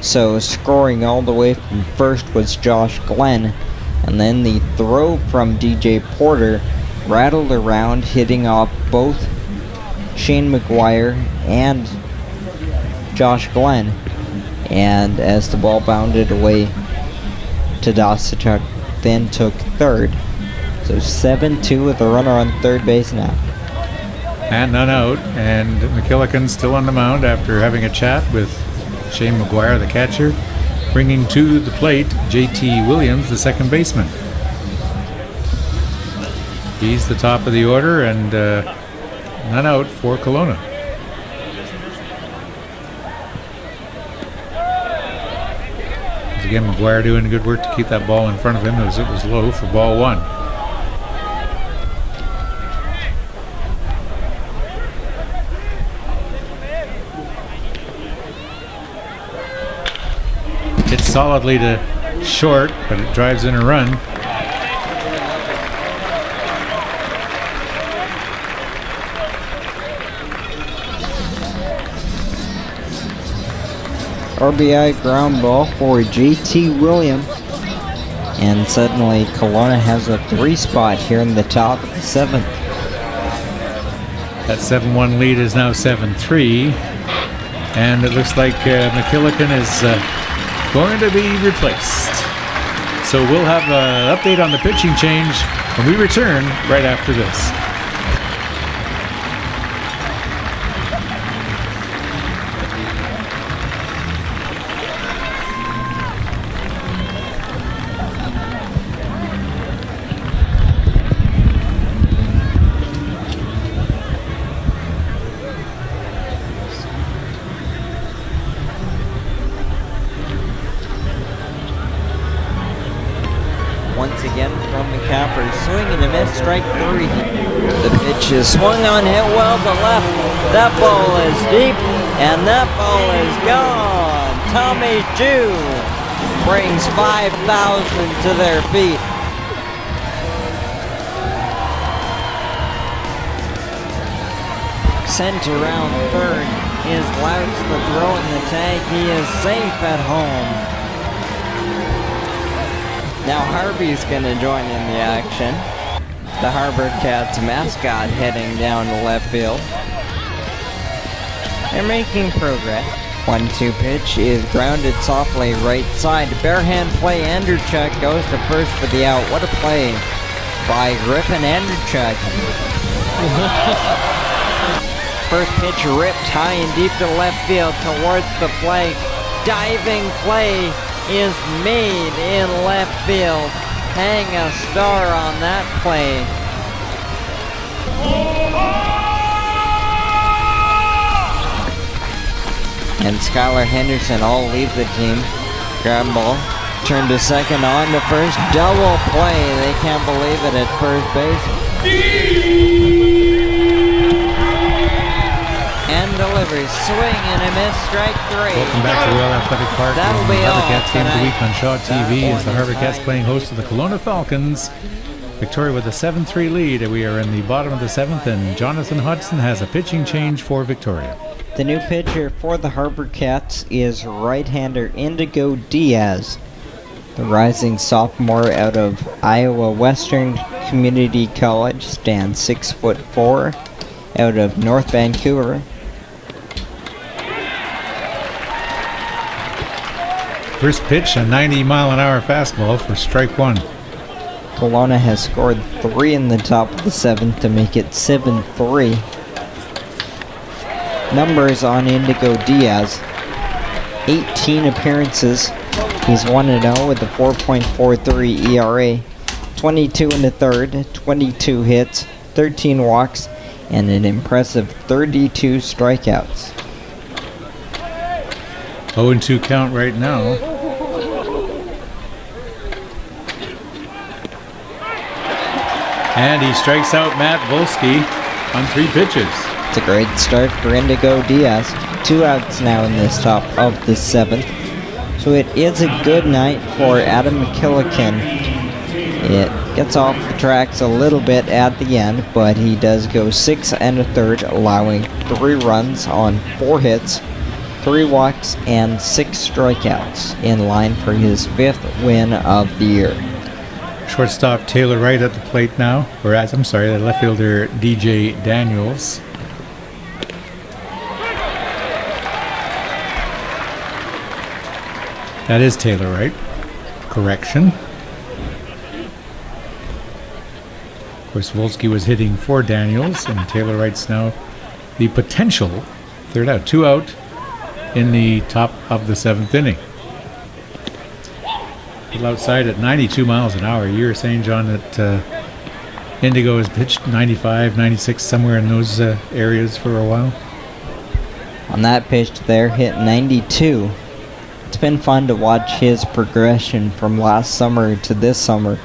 So scoring all the way from first was Josh Glenn, and then the throw from DJ Porter rattled around, hitting off both Shane McGuire and Josh Glenn, and as the ball bounded away, Tadasichuk then took third. So 7-2 with a runner on third base now. And none out, and McKillican still on the mound after having a chat with Shane McGuire, the catcher, bringing to the plate JT Williams, the second baseman. He's the top of the order, and none out for Kelowna. Once again, McGuire doing good work to keep that ball in front of him as it was low for ball 1. Hits solidly to short, but it drives in a run. RBI ground ball for JT Williams. And suddenly Kelowna has a 3 spot here in the top of the 7th. That 7-1 lead is now 7-3. And it looks like McKillican is going to be replaced. So we'll have an update on the pitching change when we return right after this. Once again from the capper, swing and a miss, strike 3. The pitch is swung on, hit well to left. That ball is deep, and that ball is gone. Tommy Jew brings 5,000 to their feet. Sent around third is Louts, the throw in the tag. He is safe at home. Now Harvey's going to join in the action. The HarbourCats mascot heading down to left field. They're making progress. 1-2 pitch is grounded softly right side. Barehand play. Andrechuk goes to first for the out. What a play by Griffin Andrechuk. First pitch ripped high and deep to left field towards the plate. Diving play is made in left field. Hang a star on that play. And Skylar Henderson all leave the team. Grab ball, turn to second, on to first, double play. They can't believe it at first base. And delivery, swing and a miss, strike 3. Welcome back to Royal Athletic Park. That'll be all HarbourCats Game of the tonight. Week on Shaw TV as the HarbourCats playing host to the Kelowna Falcons. Victoria with a 7-3 lead. We are in the bottom of the 7th, and Jonathan Hudson has a pitching change for Victoria. The new pitcher for the HarbourCats is right-hander Indigo Diaz. The rising sophomore out of Iowa Western Community College stands 6'4", out of North Vancouver. First pitch, a 90-mile-an-hour fastball for strike one. Kelowna has scored 3 in the top of the 7th to make it 7-3. Numbers on Indigo Diaz: 18 appearances. He's 1-0 with a 4.43 ERA, 22 1/3, 22 hits, 13 walks, and an impressive 32 strikeouts. 0-2 count right now. And he strikes out Matt Volsky on 3 pitches. It's a great start for Indigo Diaz. 2 outs now in this top of the 7th. So it is a good night for Adam McKillican. It gets off the tracks a little bit at the end, but he does go 6 1/3, allowing 3 runs on 4 hits, 3 walks, and 6 strikeouts, in line for his 5th win of the year. Shortstop Taylor Wright at the plate now, or I'm sorry, the left fielder DJ Daniels. That is Taylor Wright. Correction. Of course, Volsky was hitting for Daniels, and Taylor Wright's now the potential third out. 2 out in the top of the 7th inning. People outside at 92 miles an hour. You were saying, John, that Indigo has pitched 95, 96, somewhere in those areas for a while. On that pitch there, hit 92. It's been fun to watch his progression from last summer to this summer.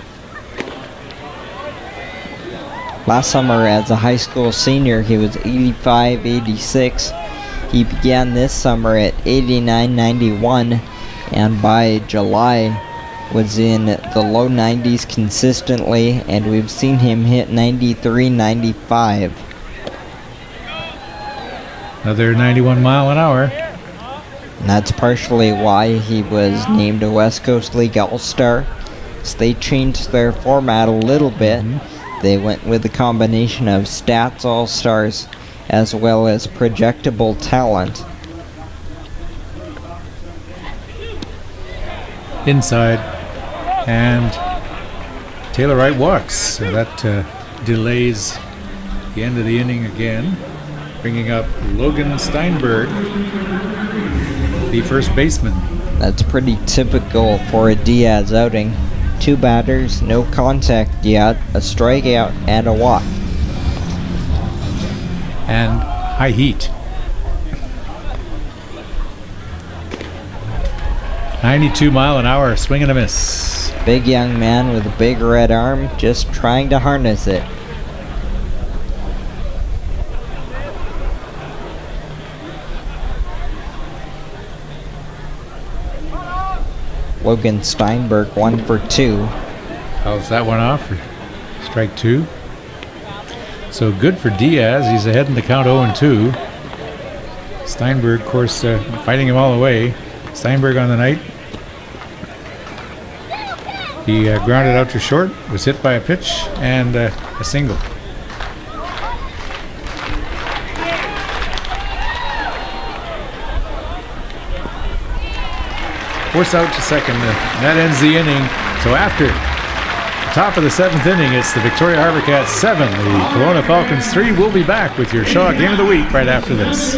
Last summer as a high school senior, he was 85, 86. He began this summer at 89, 91, and by July was in the low 90s consistently, and we've seen him hit 93, 95. Another 91 mile an hour. And that's partially why he was named a West Coast League All-Star. So they changed their format a little bit. They went with a combination of stats All-Stars as well as projectable talent. Inside, and Taylor Wright walks, so that delays the end of the inning again, bringing up Logan Steinberg, the first baseman. That's pretty typical for a Diaz outing. 2 batters, no contact yet, a strikeout and a walk. And high heat. 92 mile an hour, swing and a miss. Big young man with a big red arm, just trying to harness it. Logan Steinberg 1 for 2. How's that one off? Strike 2. So good for Diaz. He's ahead in the count 0-2. Steinberg, of course, fighting him all the way. Steinberg on the night. He grounded out to short, was hit by a pitch, and a single. Force out to second. That ends the inning. So after the top of the 7th inning, it's the Victoria HarbourCats 7, the Kelowna Falcons 3. We'll be back with your Shaw Game of the Week right after this.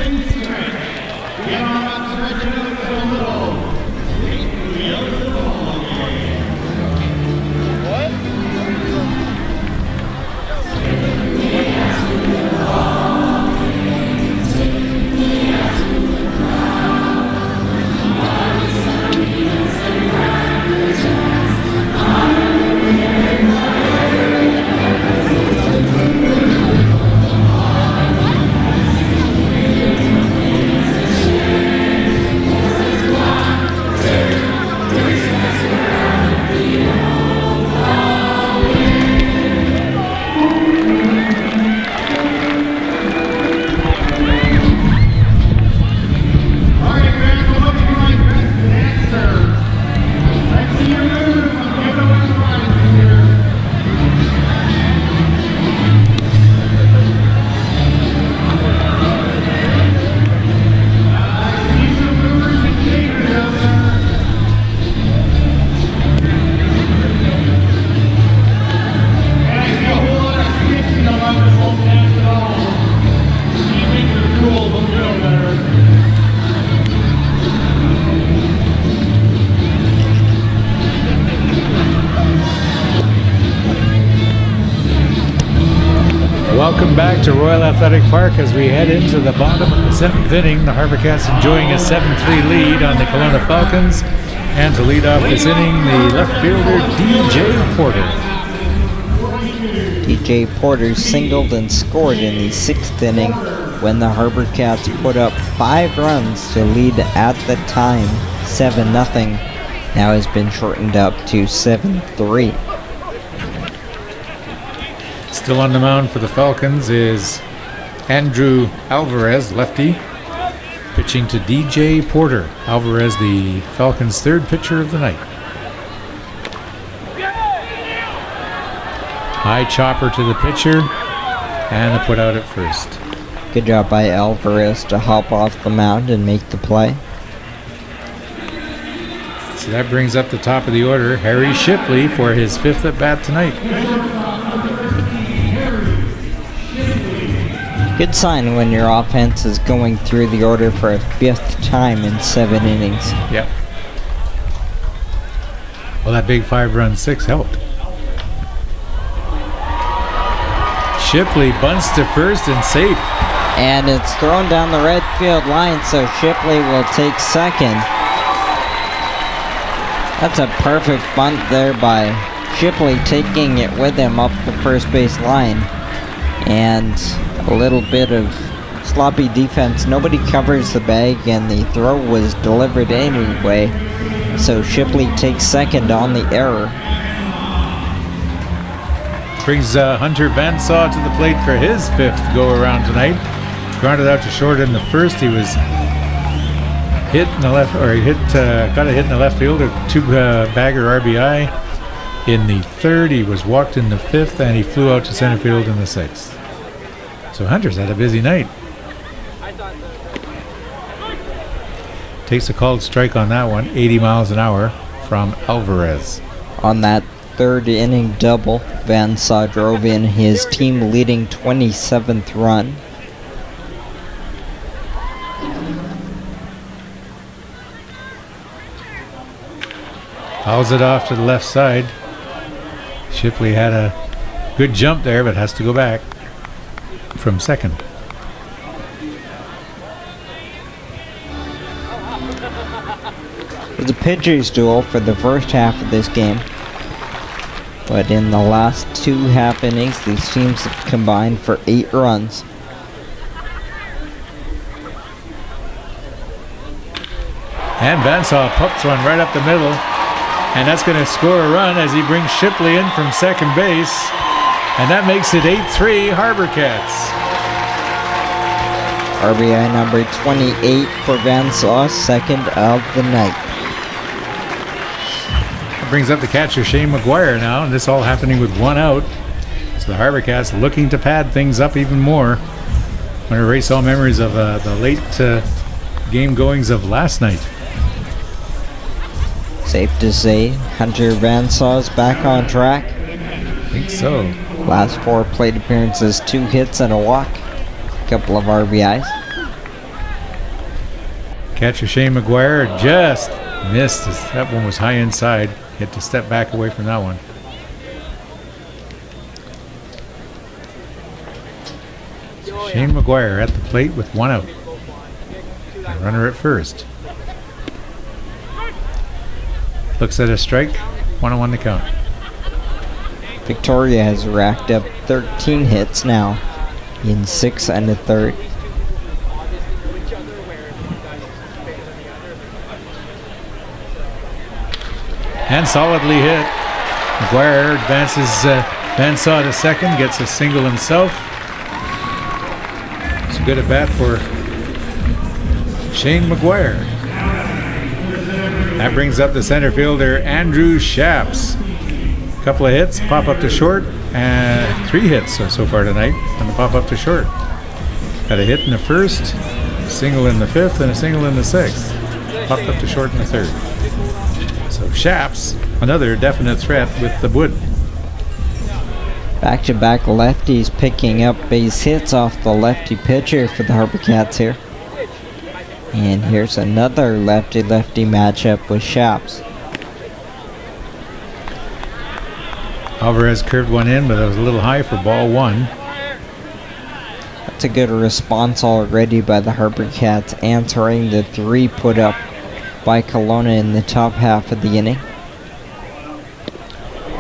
Welcome back to Royal Athletic Park as we head into the bottom of the 7th inning. The HarbourCats enjoying a 7-3 lead on the Kelowna Falcons. And to lead off this inning, the left fielder, DJ Porter. DJ Porter singled and scored in the 6th inning when the HarbourCats put up 5 runs to lead at the time 7-0. Now has been shortened up to 7-3. Still on the mound for the Falcons is Andrew Alvarez, lefty, pitching to DJ Porter. Alvarez, the Falcons' 3rd pitcher of the night. High chopper to the pitcher, and a put out at first. Good job by Alvarez to hop off the mound and make the play. So that brings up the top of the order, Harry Shipley, for his 5th at bat tonight. Good sign when your offense is going through the order for a 5th time in 7 innings. Yep. Well, that big 5-run 6 helped. Shipley bunts to first and safe. And it's thrown down the right field line, so Shipley will take second. That's a perfect bunt there by Shipley, taking it with him up the first base line. And a little bit of sloppy defense. Nobody covers the bag, and the throw was delivered anyway. So Shipley takes second on the error. Brings Hunter Vansaw to the plate for his 5th go-around tonight. Grounded out to short in the first. He was hit in the left, or got a hit in the left field, a 2-bagger RBI. In the 3rd, he was walked in the 5th, and he flew out to center field in the 6th. So Hunter's had a busy night. Takes a called strike on that one, 80 miles an hour from Alvarez. On that 3rd inning double, Vansaw drove in his team-leading 27th run. Fouls it off to the left side. Shipley had a good jump there, but has to go back from second. It was a pitcher's duel for the first half of this game. But in the last 2 half innings, these teams have combined for 8 runs. And Vansaw pups one right up the middle. And that's going to score a run as he brings Shipley in from second base. And that makes it 8-3 HarbourCats. RBI number 28 for Vansaw, 2nd of the night. That brings up the catcher Shane McGuire now, and this all happening with 1 out. So the HarbourCats looking to pad things up even more. I'm going to erase all memories of the late game goings of last night. Safe to say, Hunter Vansaw's back on track. I think so. Last 4 plate appearances, 2 hits and a walk. A couple of RBIs. Catcher Shane McGuire just missed. That one was high inside. He had to step back away from that one. Shane McGuire at the plate with 1 out. A runner at first. Looks at a strike. 1-1 to count. Victoria has racked up 13 hits now in 6 1/3. And solidly hit. McGuire advances Vansaw to second, gets a single himself. It's a good at bat for Shane McGuire. That brings up the center fielder Andrew Shaps. Couple of hits, pop up to short, and 3 hits so far tonight on the pop up to short. Got a hit in the first, a single in the 5th, and a single in the 6th. Popped up to short in the 3rd. So Shaps, another definite threat with the wood. Back-to-back lefties picking up base hits off the lefty pitcher for the HarbourCats here. And here's another lefty-lefty matchup with Shaps. Alvarez curved one in, but it was a little high for ball 1. That's a good response already by the HarbourCats, answering the 3 put up by Kelowna in the top half of the inning.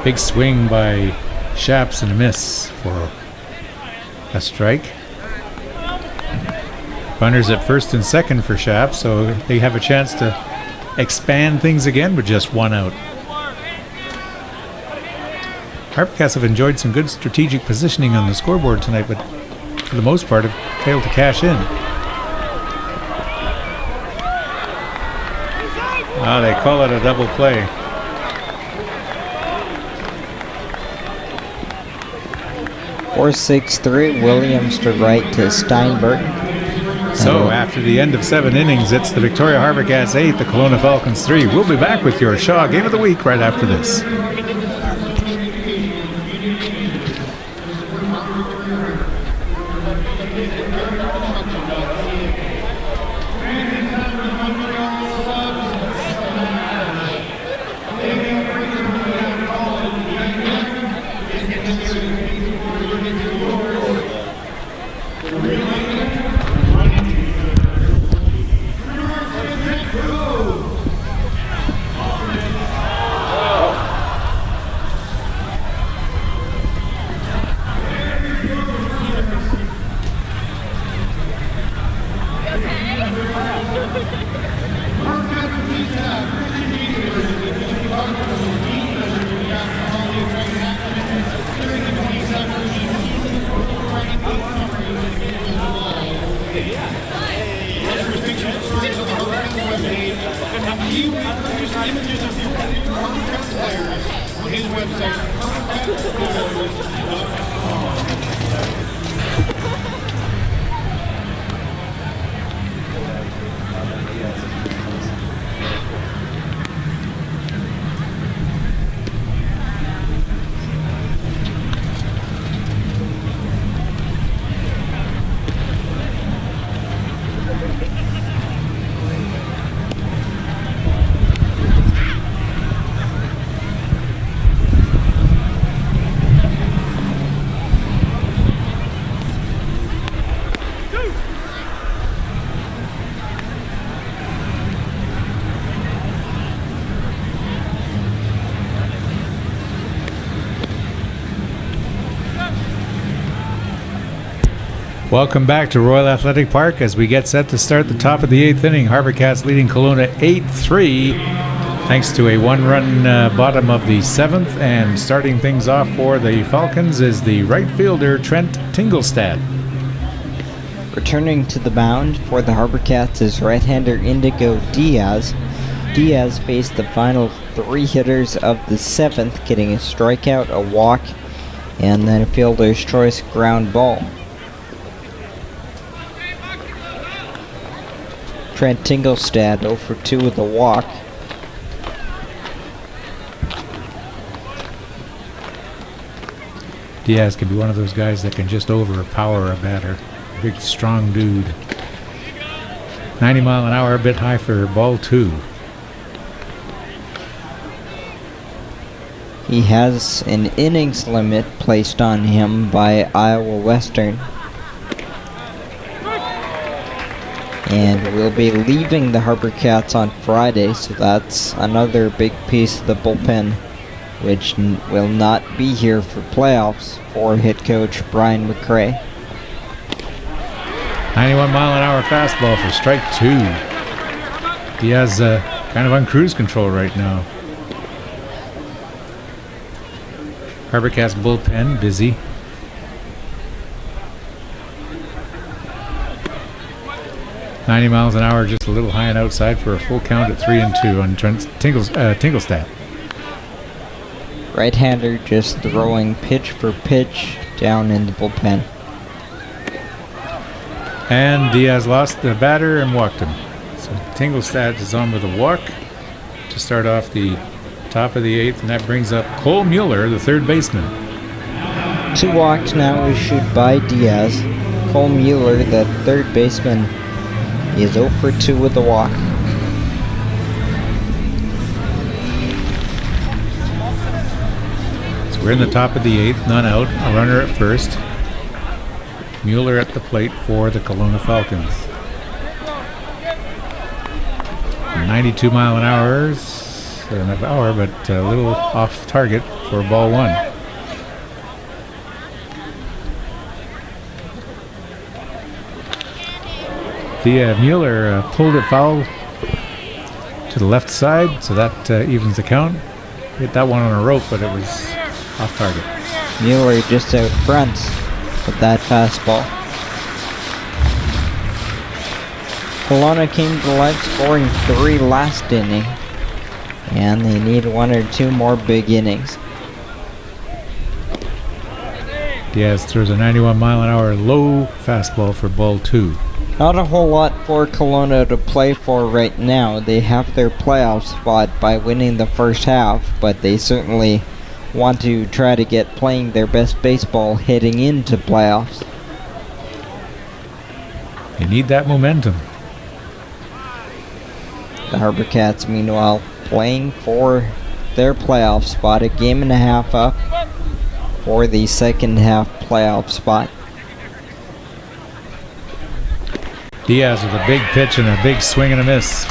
Big swing by Shaps and a miss for a strike. Runners at first and second for Shaps, so they have a chance to expand things again with just 1 out. HarbourCats have enjoyed some good strategic positioning on the scoreboard tonight, but for the most part have failed to cash in. They call it a double play. Or 6-3, Williams to right to Steinberg. So after the end of 7 innings, it's the Victoria HarbourCats 8, the Kelowna Falcons 3. We'll be back with your Shaw Game of the Week right after this. Welcome back to Royal Athletic Park as we get set to start the top of the 8th inning. HarbourCats leading Kelowna 8-3 thanks to a 1-run bottom of the 7th. And starting things off for the Falcons is the right fielder Trent Tingelstad. Returning to the mound for the HarbourCats is right-hander Indigo Diaz. Diaz faced the final 3 hitters of the 7th, getting a strikeout, a walk, and then a fielder's choice ground ball. Trent Tingelstad 0 for 2 with a walk. Diaz can be one of those guys that can just overpower a batter. Big, strong dude. 90 mile an hour, a bit high for ball 2. He has an innings limit placed on him by Iowa Western. And we'll be leaving the HarbourCats on Friday, so that's another big piece of the bullpen, which will not be here for playoffs for head coach Brian McRae. 91 mile an hour fastball for strike 2. Diaz kind of on cruise control right now. HarbourCats bullpen busy. .90 miles an hour, just a little high and outside for a full count at 3-2 on Tingelstad. Right-hander just throwing pitch for pitch down in the bullpen. And Diaz lost the batter and walked him. So Tingelstad is on with a walk to start off the top of the 8th, and that brings up Cole Mueller, the third baseman. 2 walks now issued by Diaz. Cole Mueller, the third baseman, is 0 for 2 with a walk. So we're in the top of the 8th, none out, a runner at first. Mueller at the plate for the Kelowna Falcons. 92 mile an hour, but a little off target for ball one. Mueller pulled it foul to the left side, so that evens the count. Hit that one on a rope, but it was off target. Mueller just out front with that fastball. Kelowna came to life scoring 3 last inning, and they need 1 or 2 more big innings. Diaz throws a 91 mile an hour low fastball for ball 2. Not a whole lot for Kelowna to play for right now. They have their playoff spot by winning the first half, but they certainly want to try to get playing their best baseball heading into playoffs. They need that momentum. The HarbourCats, meanwhile, playing for their playoff spot, a game and a half up for the second half playoff spot. Diaz with a big pitch and a big swing and a miss.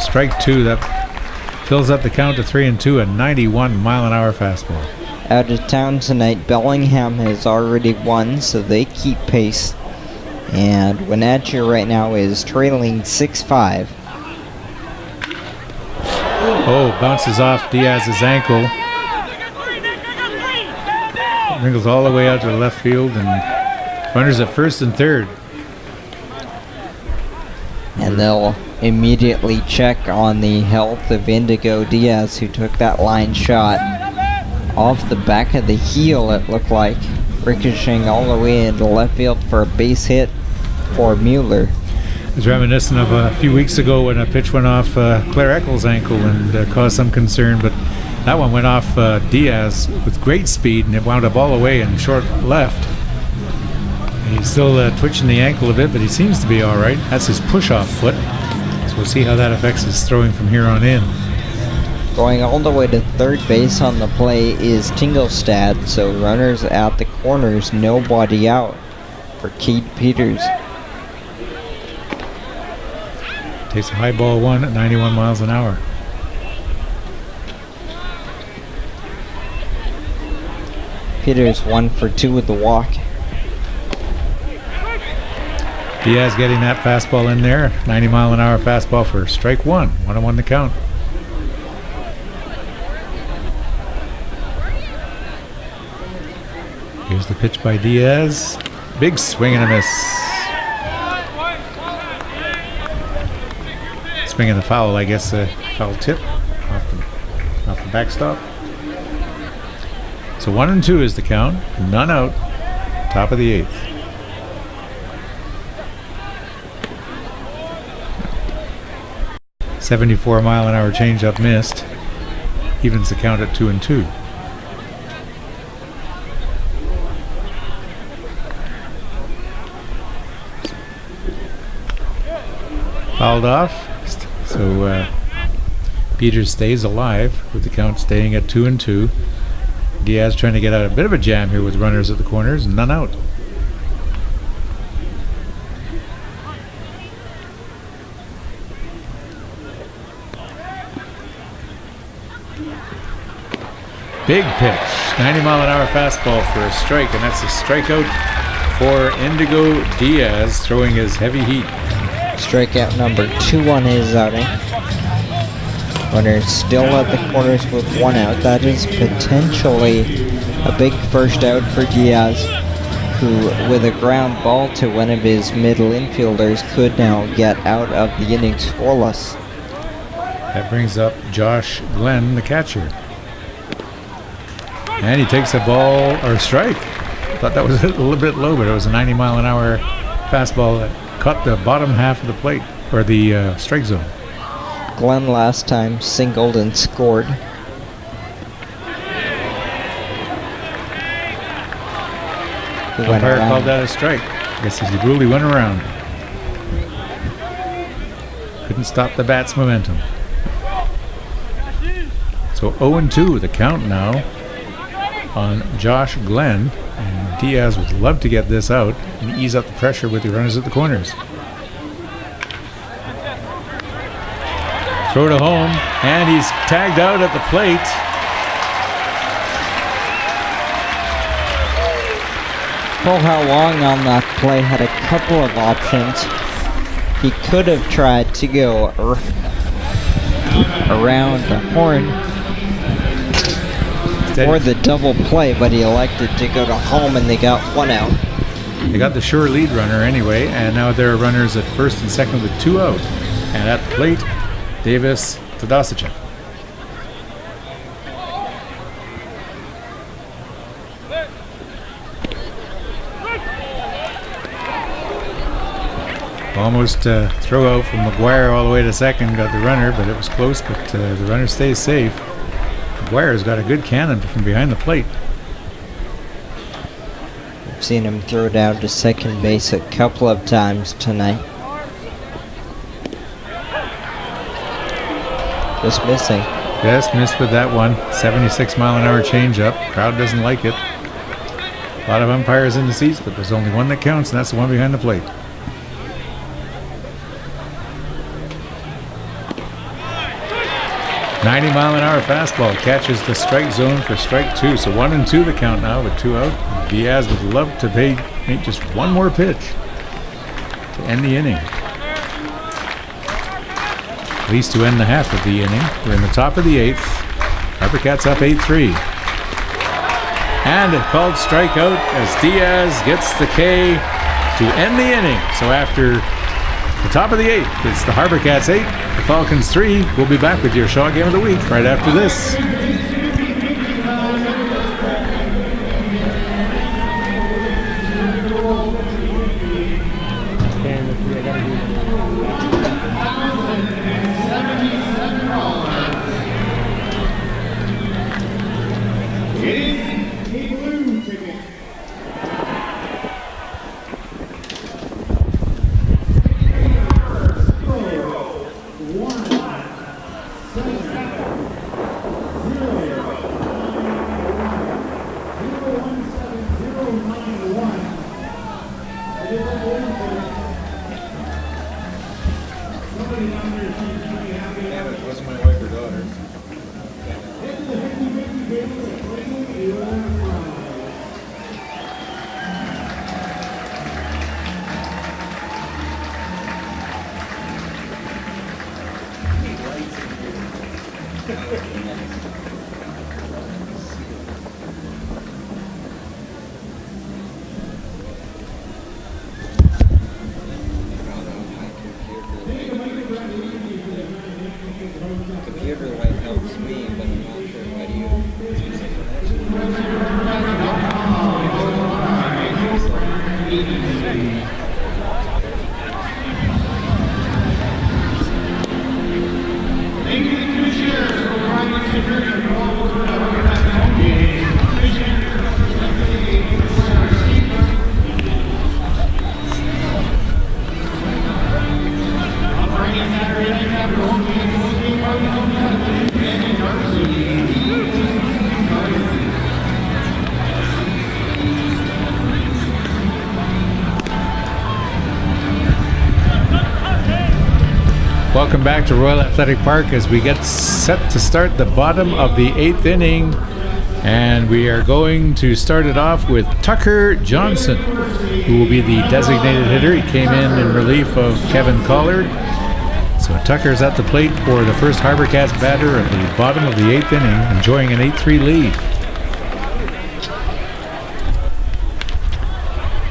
Strike 2, that fills up the count to 3-2, a 91 mile an hour fastball. Out of town tonight, Bellingham has already won, so they keep pace. And Wenatchee right now is trailing 6-5. Oh, bounces off Diaz's ankle. Wrinkles all the way out to the left field, and runners at first and third. And they'll immediately check on the health of Indigo Diaz, who took that line shot off the back of the heel, it looked like, ricocheting all the way into left field for a base hit for Mueller. It was reminiscent of a few weeks ago when a pitch went off Claire Eccles' ankle and caused some concern, but that one went off Diaz with great speed, and it wound up all the way in short left. He's still twitching the ankle a bit, but he seems to be all right. That's his push-off foot, so we'll see how that affects his throwing from here on in. Going all the way to third base on the play is Tingelstad, so runners at the corners, nobody out for Keith Peters. Takes a high ball 1 at 91 miles an hour. Peters 1 for 2 with the walk. Diaz getting that fastball in there. 90 mile an hour fastball for strike 1. 1-1 the count. Here's the pitch by Diaz. Big swing and a miss. Swing and a foul, I guess. Foul tip off the backstop. So 1-2 is the count. None out. Top of the 8th. .74 mile an hour changeup missed. Evens the count at 2-2. Fouled off. So Peters stays alive with the count staying at 2-2. Diaz trying to get out a bit of a jam here with runners at the corners. None out. Big pitch, 90 mile an hour fastball for a strike, and that's a strikeout for Indigo Diaz, throwing his heavy heat. Strikeout number 2 on his outing. Runners still at the corners with 1 out. That is potentially a big first out for Diaz, who with a ground ball to one of his middle infielders could now get out of the inning scoreless. That brings up Josh Glenn, the catcher. And he takes a ball, or strike. Thought that was a little bit low, but it was a 90 mile an hour fastball that caught the bottom half of the plate, or the strike zone. Glenn last time singled and scored. Umpire called that a strike. I guess he really went around. Couldn't stop the bat's momentum. So 0-2 the count now on Josh Glenn. And Diaz would love to get this out and ease up the pressure with the runners at the corners. Throw to home, and he's tagged out at the plate. How Long on that play had a couple of options. He could have tried to go around the horn for the double play, but he elected to go to home, and they got one out. They got the sure lead runner anyway, and now there are runners at first and second with 2 out. And at the plate, Davis Tadasic. Almost throw out from McGuire all the way to second, got the runner, but it was close, but the runner stays safe. McGuire's got a good cannon from behind the plate. I've seen him throw down to second base a couple of times tonight. Just missing. Just missed with that one. 76-mile-an-hour changeup. Crowd doesn't like it. A lot of umpires in the seats, but there's only one that counts, and that's the one behind the plate. .90-mile-an-hour fastball catches the strike zone for strike 2. So 1-2 the count now with 2 out. Diaz would love to make just one more pitch to end the inning. At least to end the half of the inning. We're in the top of the 8th. HarbourCats up 8-3. And a called strikeout as Diaz gets the K to end the inning. So after the top of the 8th, it's the HarbourCats 8, the Falcons 3. We'll be back with your Shaw Game of the Week right after this. Computer light helps me, but I'm not sure what you. Thank you to the commissioners for providing security for all those who have Welcome back to Royal Athletic Park as we get set to start the bottom of the 8th inning. And we are going to start it off with Tucker Johnson, who will be the designated hitter. He came in relief of Kevin Collard. So Tucker's at the plate for the first HarbourCats batter at the bottom of the 8th inning, enjoying an 8-3 lead.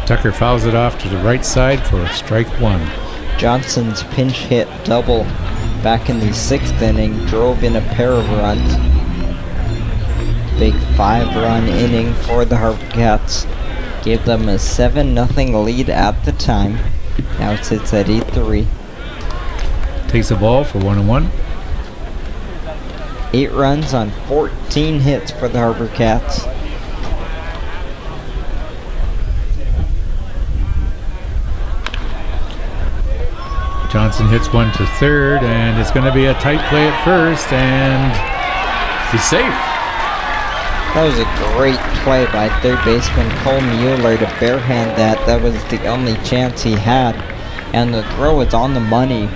Tucker fouls it off to the right side for strike 1. Johnson's pinch hit double back in the 6th inning drove in a pair of runs. Big 5-run inning for the HarbourCats. Gave them a 7-0 lead at the time. Now it sits at 8-3. Takes the ball for 1-1. 8 runs on 14 hits for the HarbourCats. Johnson hits one to third, and it's going to be a tight play at first, and he's safe. That was a great play by third baseman Cole Mueller to barehand that. That was the only chance he had. And the throw was on the money,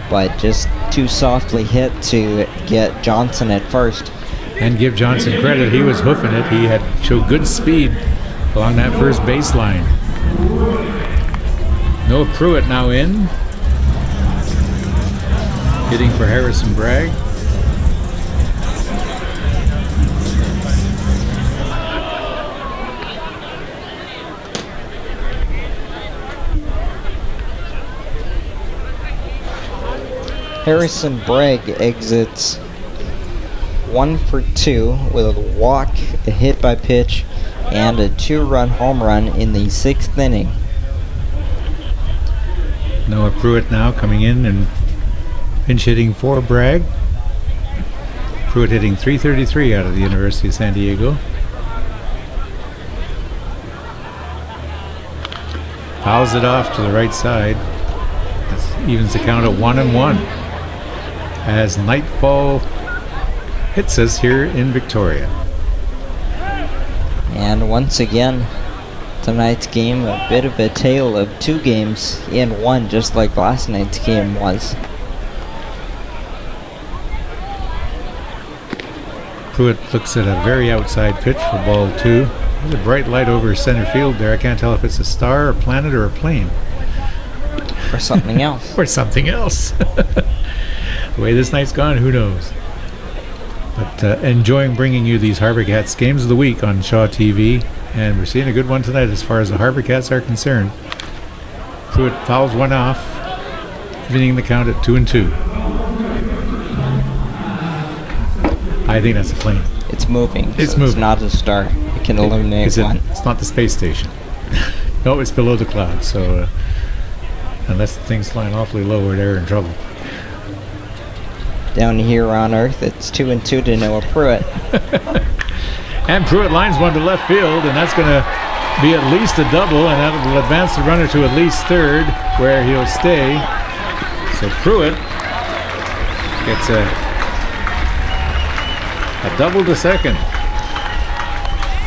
but just too softly hit to get Johnson at first. And give Johnson credit, he was hoofing it. He had showed good speed along that first baseline. Noah Pruitt now in. Hitting for Harrison Bragg. Harrison Bragg exits 1 for 2 with a walk, a hit by pitch, and a 2-run home run in the 6th inning. Noah Pruitt now coming in and pinch hitting for Bragg. Pruitt hitting .333 out of the University of San Diego. Fouls it off to the right side. That evens the count at 1-1. As nightfall hits us here in Victoria. And once again, tonight's game a bit of a tale of two games in one, just like last night's game was. Pruitt looks at a very outside pitch for ball 2. There's a bright light over center field there. I can't tell if it's a star, a planet, or a plane. Or something else. Or something else. The way this night's gone, who knows? But enjoying bringing you these HarbourCats games of the week on Shaw TV, and we're seeing a good one tonight as far as the HarbourCats are concerned. Pruitt fouls one off, winning the count at 2-2. I think that's a plane. It's moving. It's so moving. It's not a star. It can illuminate one. It's not the space station. No, it's below the clouds. So unless the thing's flying awfully low, they're in trouble. Down here on Earth, it's 2-2 to Noah Pruitt. And Pruitt lines one to left field, and that's going to be at least a double, and that will advance the runner to at least third, where he'll stay. So Pruitt gets a double to second.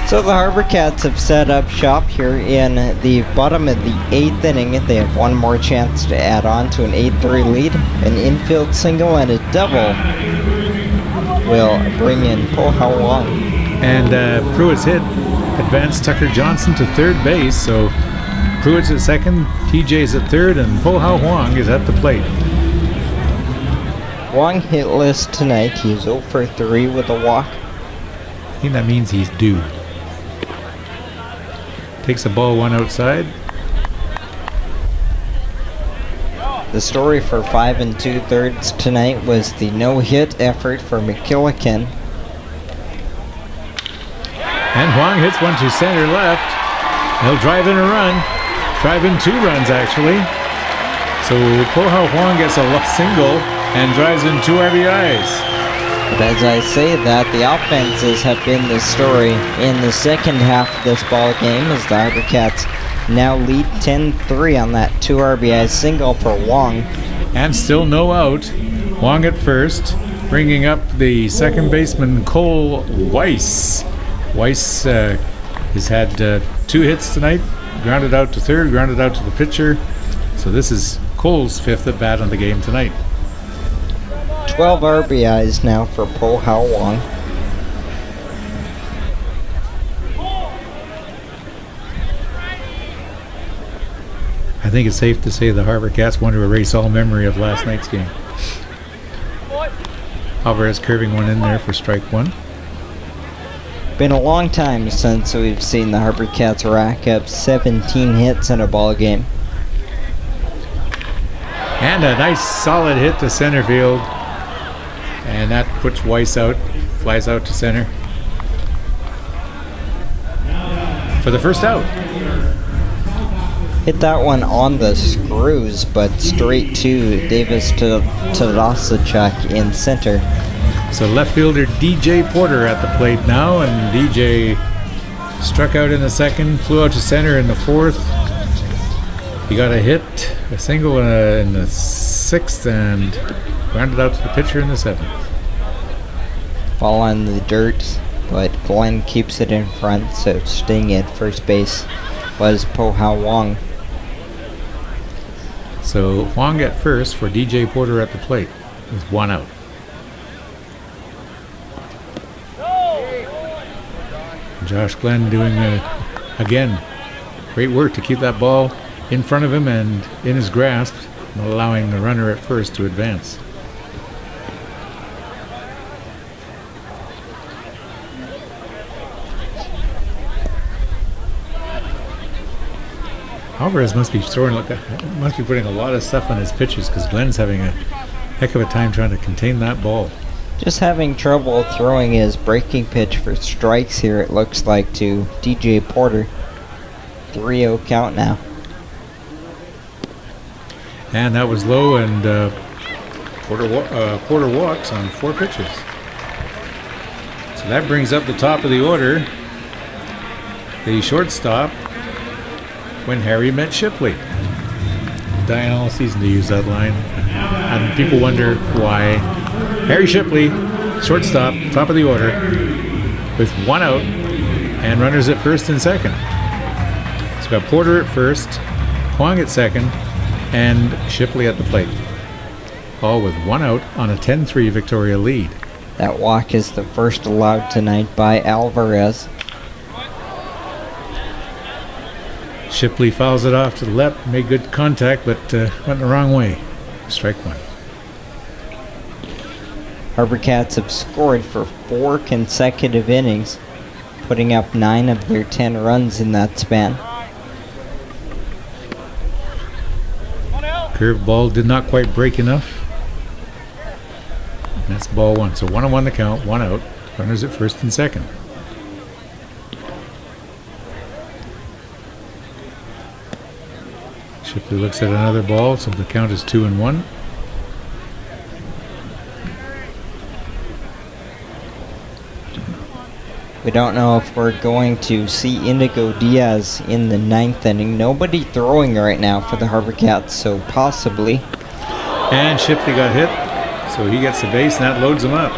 So the HarbourCats have set up shop here in the bottom of the 8th inning. They have one more chance to add on to an 8-3 lead. An infield single and a double will bring in Po Hao Wong. And Pruitt's hit advanced Tucker Johnson to third base. So Pruitt's at second, TJ's at third, and Po Hao Wong is at the plate. Wong hitless tonight. He's 0 for 3 with a walk. I think that means he's due. Takes a ball one outside. The story for 5 2/3 tonight was the no-hit effort for McKillican. And Huang hits one to center left. He'll drive in a run. Drive in 2 runs, actually. So Po Hao Huang gets a single and drives in 2 RBIs. But as I say that, the offenses have been the story in the second half of this ball game, as the HarbourCats now lead 10-3 on that 2 RBI single for Wong. And still no out. Wong at first, bringing up the second baseman Cole Weiss. Weiss has had 2 hits tonight, grounded out to third, grounded out to the pitcher. So this is Cole's 5th at bat on the game tonight. 12 RBIs now for Po Hao Wong. I think it's safe to say the HarbourCats want to erase all memory of last night's game. Alvarez curving one in there for strike 1. Been a long time since we've seen the HarbourCats rack up 17 hits in a ball game. And a nice solid hit to center field. And that puts Weiss out, flies out to center for the first out. Hit that one on the screws, but straight to Davis Tadasachuk in center. So left fielder DJ Porter at the plate now, and DJ struck out in the second, flew out to center in the 4th. He got a hit, a single in the 6th, and grounded out to the pitcher in the 7th. Ball on the dirt but Glenn keeps it in front, so staying at first base was Po Hao Wong. So Huang at first for DJ Porter at the plate with 1 out. Josh Glenn doing, again, great work to keep that ball in front of him and in his grasp, allowing the runner at first to advance. Alvarez must be putting a lot of stuff on his pitches because Glenn's having a heck of a time trying to contain that ball. Just having trouble throwing his breaking pitch for strikes here, it looks like, to DJ Porter. 3-0 count now. And that was low, and Porter walks on 4 pitches. So that brings up the top of the order. The shortstop, when Harry met Shipley. Dying all season to use that line. And people wonder why. Harry Shipley, shortstop, top of the order, with 1 out and runners at first and second. So got Porter at first, Huang at second, and Shipley at the plate. All with 1 out on a 10-3 Victoria lead. That walk is the first allowed tonight by Alvarez. Shipley fouls it off to the left, made good contact, but went the wrong way. Strike 1. HarbourCats have scored for 4 consecutive innings, putting up 9 of their 10 runs in that span. Curveball did not quite break enough. And that's ball 1. So 1-1 the count, 1 out. Runners at first and second. Shipley looks at another ball, so the count is 2-1. We don't know if we're going to see Indigo Diaz in the 9th inning. Nobody throwing right now for the HarbourCats, so possibly. And Shipley got hit, so he gets the base, and that loads him up.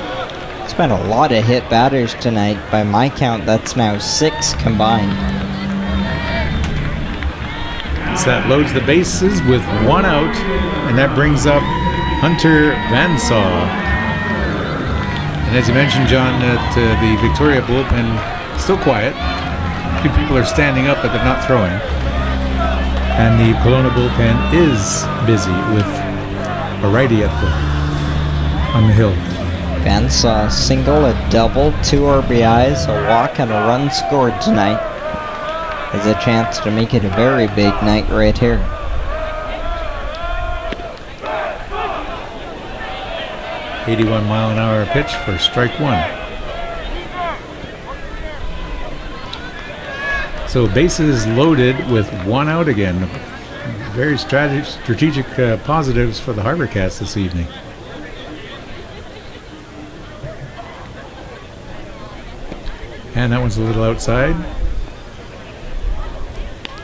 It's been a lot of hit batters tonight. By my count, that's now 6 combined. So that loads the bases with 1 out, and that brings up Hunter Van Saw. And as you mentioned, John, that the Victoria bullpen is still quiet. A few people are standing up, but they're not throwing. And the Kelowna bullpen is busy with a righty on the hill. Van Saw single, a double, 2 RBIs, a walk, and a run scored tonight. Has a chance to make it a very big night right here. .81-mile-an-hour pitch for strike 1. So bases loaded with 1 out again. Very strategic positives for the HarbourCats this evening. And that one's a little outside.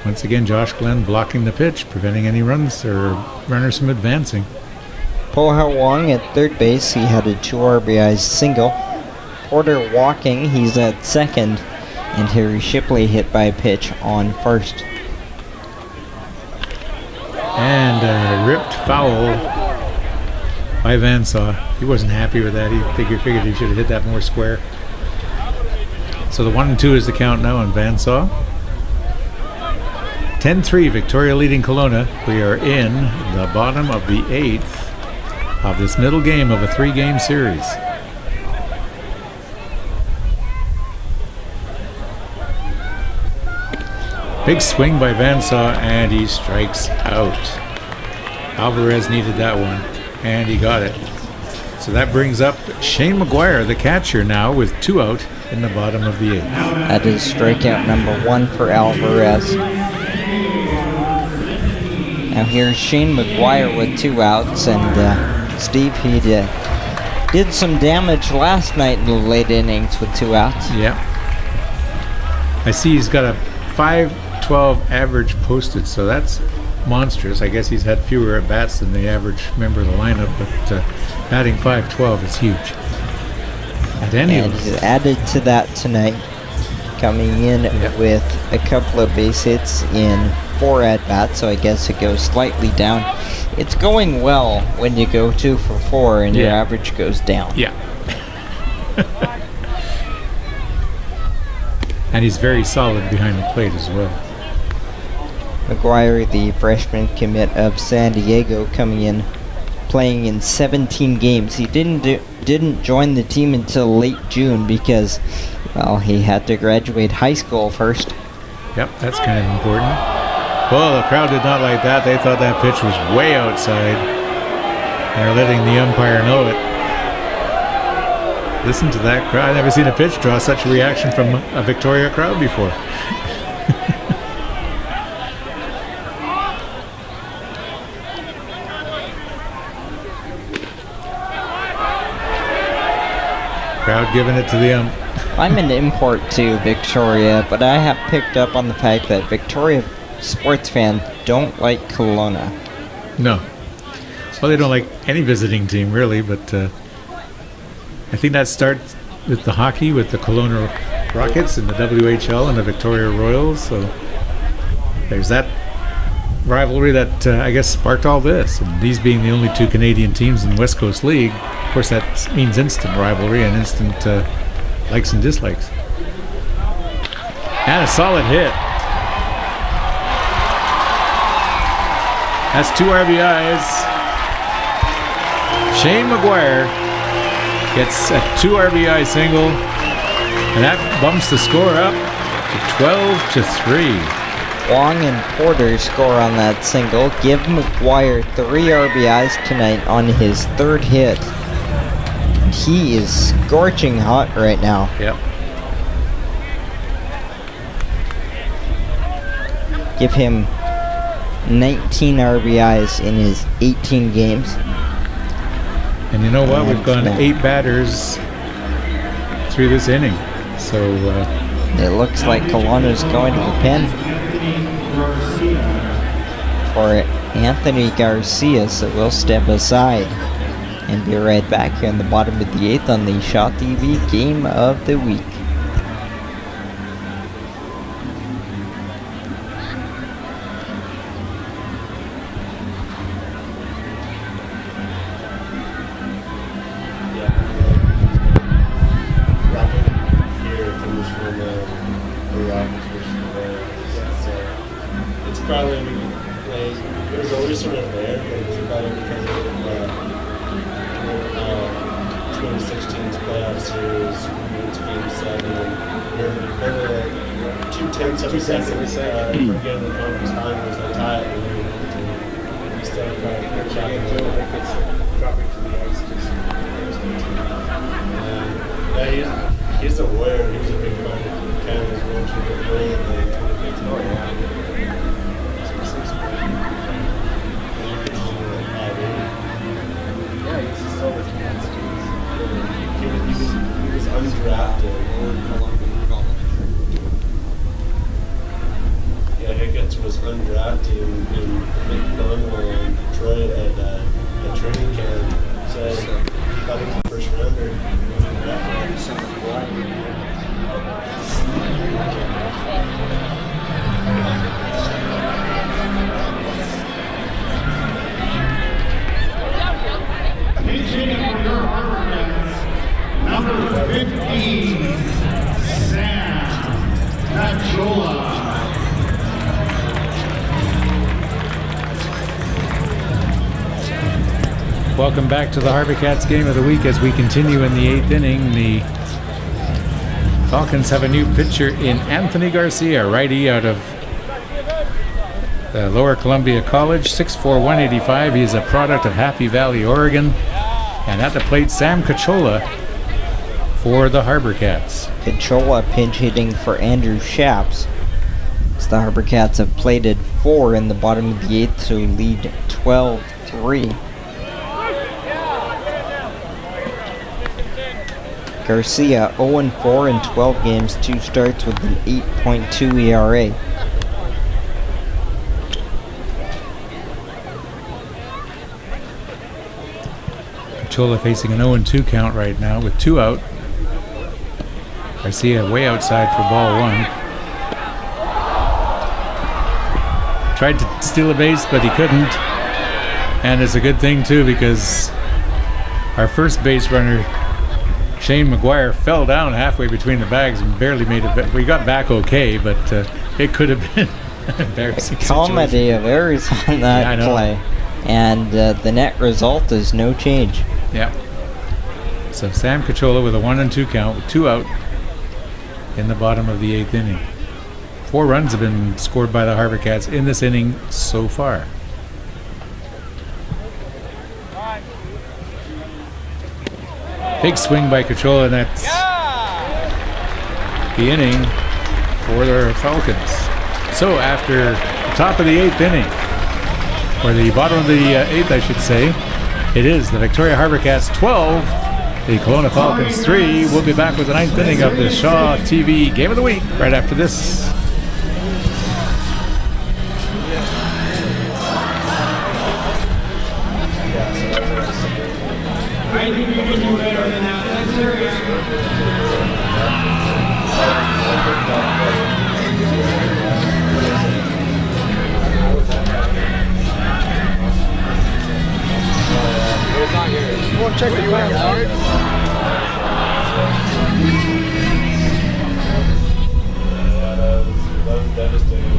Once again, Josh Glenn blocking the pitch, preventing any runs or runners from advancing. Po Hao Wong at third base, he had a 2 RBI single. Porter walking, he's at second. And Harry Shipley hit by a pitch on first. And a ripped foul by Van Saw. He wasn't happy with that. He figured he should have hit that more square. So the 1-2 is the count now on Van Saw. 10-3, Victoria leading Kelowna. We are in the bottom of the 8th of this middle game of a 3-game series. Big swing by Van Saw, and he strikes out. Alvarez needed that one, and he got it. So that brings up Shane McGuire, the catcher, now with 2 out in the bottom of the 8th. That is strikeout number 1 for Alvarez. Now here's Shane McGuire with 2 outs, and Steve, he did some damage last night in the late innings with 2 outs. Yeah. I see he's got a 5.12 average posted, so that's monstrous. I guess he's had fewer at-bats than the average member of the lineup, but batting .512 is huge. And he's added to that tonight, coming in with a couple of base hits in 4 at-bats, so I guess it goes slightly down. It's going well when you go 2 for 4 and your average goes down. Yeah. And he's very solid behind the plate as well. McGuire, the freshman commit of San Diego, coming in, playing in 17 games. He didn't join the team until late June because, well, he had to graduate high school first. Yep, that's kind of important. Well, the crowd did not like that. They thought that pitch was way outside. They're letting the umpire know it. Listen to that crowd. I've never seen a pitch draw such a reaction from a Victoria crowd before. Crowd giving it to the ump. I'm an import to Victoria, but I have picked up on the fact that Victoria sports fans don't like Kelowna. No. Well, they don't like any visiting team, really, but I think that starts with the hockey, with the Kelowna Rockets and the WHL and the Victoria Royals. So there's that rivalry that I guess sparked all this. And these being the only 2 Canadian teams in the West Coast League, of course that means instant rivalry and instant likes and dislikes. And a solid hit. That's 2 RBIs. Shane McGuire gets a 2 RBI single, and that bumps the score up to 12-3. Wong and Porter score on that single. Give McGuire 3 RBIs tonight on his 3rd hit. He is scorching hot right now. Yep. Give him 19 RBIs in his 18 games. And you know what? We've gone 8 batters through this inning. So it looks like Kelowna's going to the pen for Anthony Garcia, so we'll step aside and be right back here in the bottom of the 8th on the Shaw TV Game of the Week. It's probably like it was always sort of there, but it's probably because of 2016's playoff series, it's Game 7, and we're like 2/10 of a second from getting the conference finals, they tie it, and we still trying to shot it like it's dropping to the ice. He's a warrior. He was a big part of Canada's World Junior Gold in 2015. Oh, yeah. He was undrafted. Yeah, Higgins was undrafted in McDonald and Detroit at training camp. So he thought he was the first rounder. He wasn't drafted. Pitching for your HarbourCats, number 15, Sam Cachola. welcome back to the HarbourCats Game of the Week as we continue in the 8th inning. The Falcons have a new pitcher in Anthony Garcia, righty out of Lower Columbia College, 6'4", 185. He is a product of Happy Valley, Oregon. And at the plate, Sam Cachola for the HarbourCats. Cachola pinch hitting for Andrew Shaps. As the HarbourCats have plated 4 in the bottom of the 8th to lead 12-3. Garcia 0-4 in 12 games, 2 starts with an 8.2 ERA. Cachola facing an 0-2 count right now with 2 out. Garcia way outside for ball 1. Tried to steal a base, but he couldn't. And it's a good thing, too, because our first base runner, Shane McGuire, fell down halfway between the bags and barely made it. We got back okay, but it could have been an embarrassing Comedy of errors on that play. And the net result is no change. Yeah. So Sam Cachola with a 1-2 count with 2 out in the bottom of the 8th inning. 4 runs have been scored by the HarbourCats in this inning so far. Big swing by Cachola, and that's the inning for the Falcons. So after the top of the 8th inning, or the bottom of the 8th, I should say, it is the Victoria HarbourCats 12, the Kelowna Falcons 3. We'll be back with the 9th inning of the Shaw TV Game of the Week right after this. I think you can do better than that. That's serious. Go check the ground, Howard. That was devastating.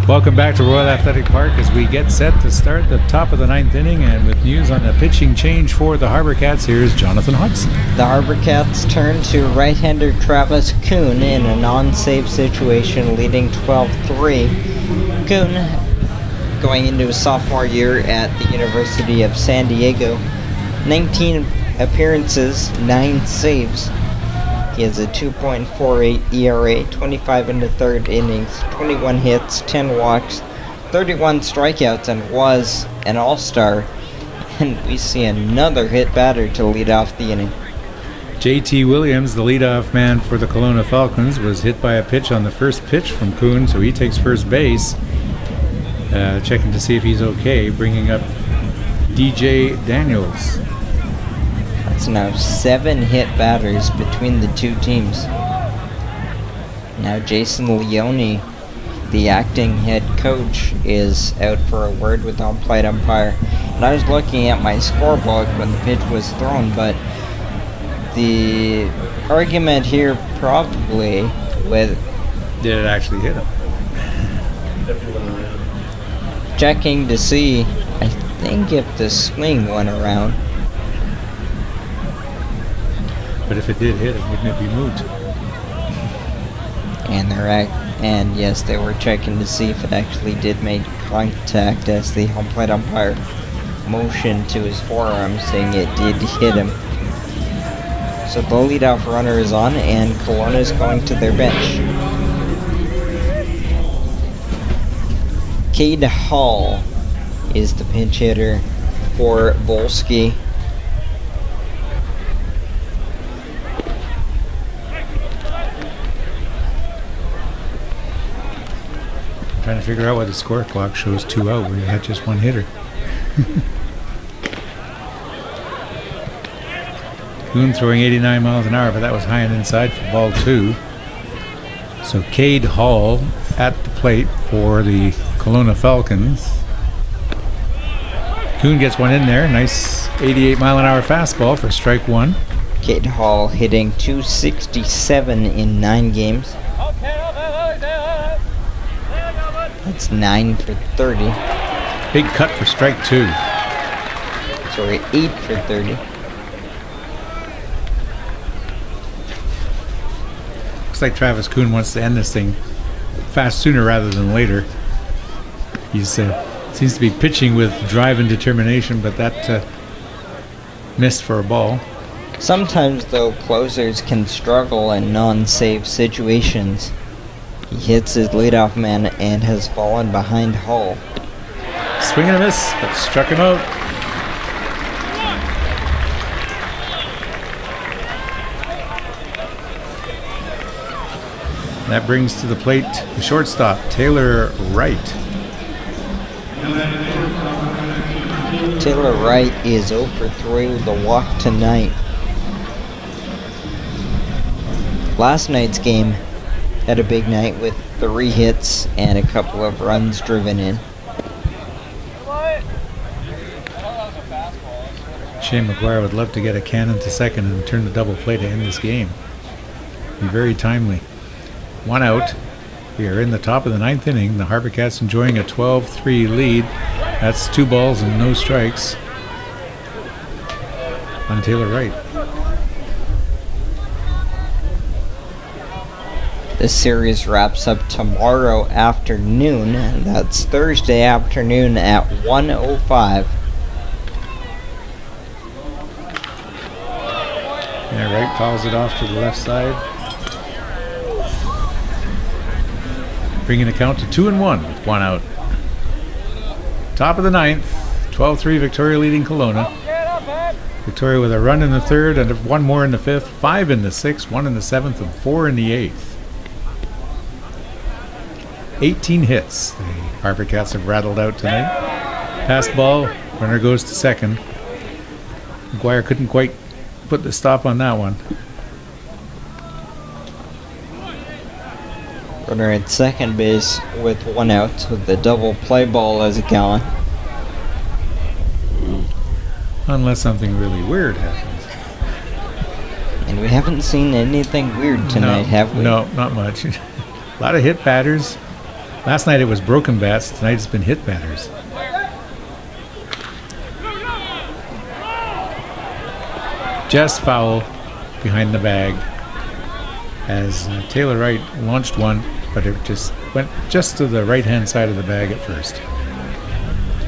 Welcome back to Royal Athletic Park as we get set to start the top of the 9th inning, and with news on the pitching change for the HarbourCats, here's Jonathan Hudson. The HarbourCats turn to right-hander Travis Kuhn in a non-save situation, leading 12-3. Kuhn, going into his sophomore year at the University of San Diego, 19 appearances, 9 saves. He has a 2.48 ERA, 25 in the 3rd innings, 21 hits, 10 walks, 31 strikeouts, and was an all-star. And we see another hit batter to lead off the inning. JT Williams, the leadoff man for the Kelowna Falcons, was hit by a pitch on the first pitch from Kuhn, so he takes first base. Checking to see if he's okay, bringing up DJ Daniels. That's now 7 hit batters between the two teams. Now Jason Leone, the acting head coach, is out for a word with the on-plate umpire. And I was looking at my scorebook when the pitch was thrown, but the argument here probably with... Did it actually hit him? Checking to see, I think if the swing went around. But if it did hit him, wouldn't it be moot? And yes, they were checking to see if it actually did make contact as the home plate umpire motioned to his forearm, saying it did hit him. So the leadoff runner is on, and Kelowna is going to their bench. Cade Hall is the pinch hitter for Volsky. Trying to figure out why the score clock shows 2 out when you had just 1 hitter. Kuhn throwing 89 miles an hour, but that was high and inside for ball 2. So Cade Hall at the plate for the Kelowna Falcons. Kuhn gets one in there. Nice 88 mile an hour fastball for strike 1. Cade Hall hitting .267 in 9 games. That's 9 for 30. Big cut for strike 2. Sorry, 8 for 30. Looks like Travis Kuhn wants to end this thing fast sooner rather than later. He's seems to be pitching with drive and determination, but that missed for a ball. Sometimes, though, closers can struggle in non-save situations. He hits his leadoff man and has fallen behind Hall. Swing and a miss, but struck him out. That brings to the plate the shortstop, Taylor Wright. Taylor Wright is 0 for 3 with a walk tonight. Last night's game had a big night with 3 hits and a couple of runs driven in. Shane McGuire would love to get a cannon to second and turn the double play to end this game. Be very timely. 1 out. We are in the top of the 9th inning. The HarbourCats enjoying a 12-3 lead. That's 2 balls and no strikes on Taylor Wright. This series wraps up tomorrow afternoon. That's Thursday afternoon at 1:05. Yeah, Wright fouls it off to the left side. Bringing the count to 2-1 with 1 out. Top of the 9th, 12-3 Victoria leading Kelowna. Victoria with a run in the 3rd and 1 more in the 5th, 5 in the 6th, 1 in the 7th, and 4 in the 8th. 18 hits the HarbourCats have rattled out tonight. Pass ball, runner goes to second. McGuire couldn't quite put the stop on that one. Runner at second base with 1 out with the double play ball as a count. Unless something really weird happens. And we haven't seen anything weird tonight, have we? No, not much. A lot of hit batters. Last night it was broken bats. Tonight it's been hit batters. Just foul behind the bag as Taylor Wright launched one, but it just went just to the right-hand side of the bag at first.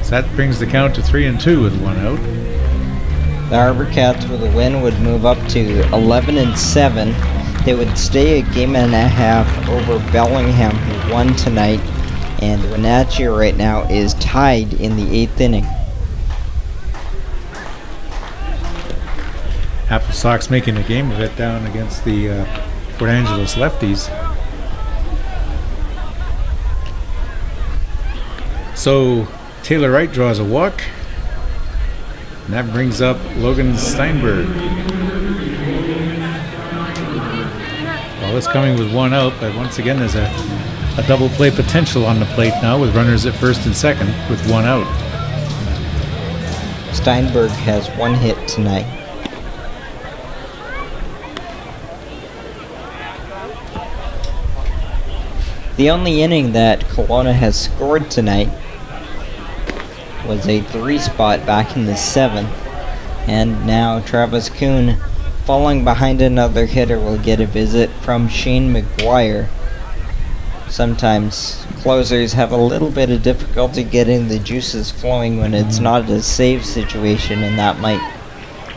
So that brings the count to 3-2 with 1 out. The HarbourCats with a win would move up to 11-7. They would stay a game and a half over Bellingham, who won tonight, and Wenatchee right now is tied in the 8th inning. Apple Sox making a game of it down against the Port Angeles lefties. So Taylor Wright draws a walk, and that brings up Logan Steinberg. Well, it's coming with 1 out, but once again there's a double play potential on the plate now with runners at first and second with 1 out. Steinberg has 1 hit tonight. The only inning that Kelowna has scored tonight was a 3 spot back in the 7th, and now Travis Kuhn, falling behind another hitter, will get a visit from Shane McGuire. Sometimes closers have a little bit of difficulty getting the juices flowing when it's not a save situation, and that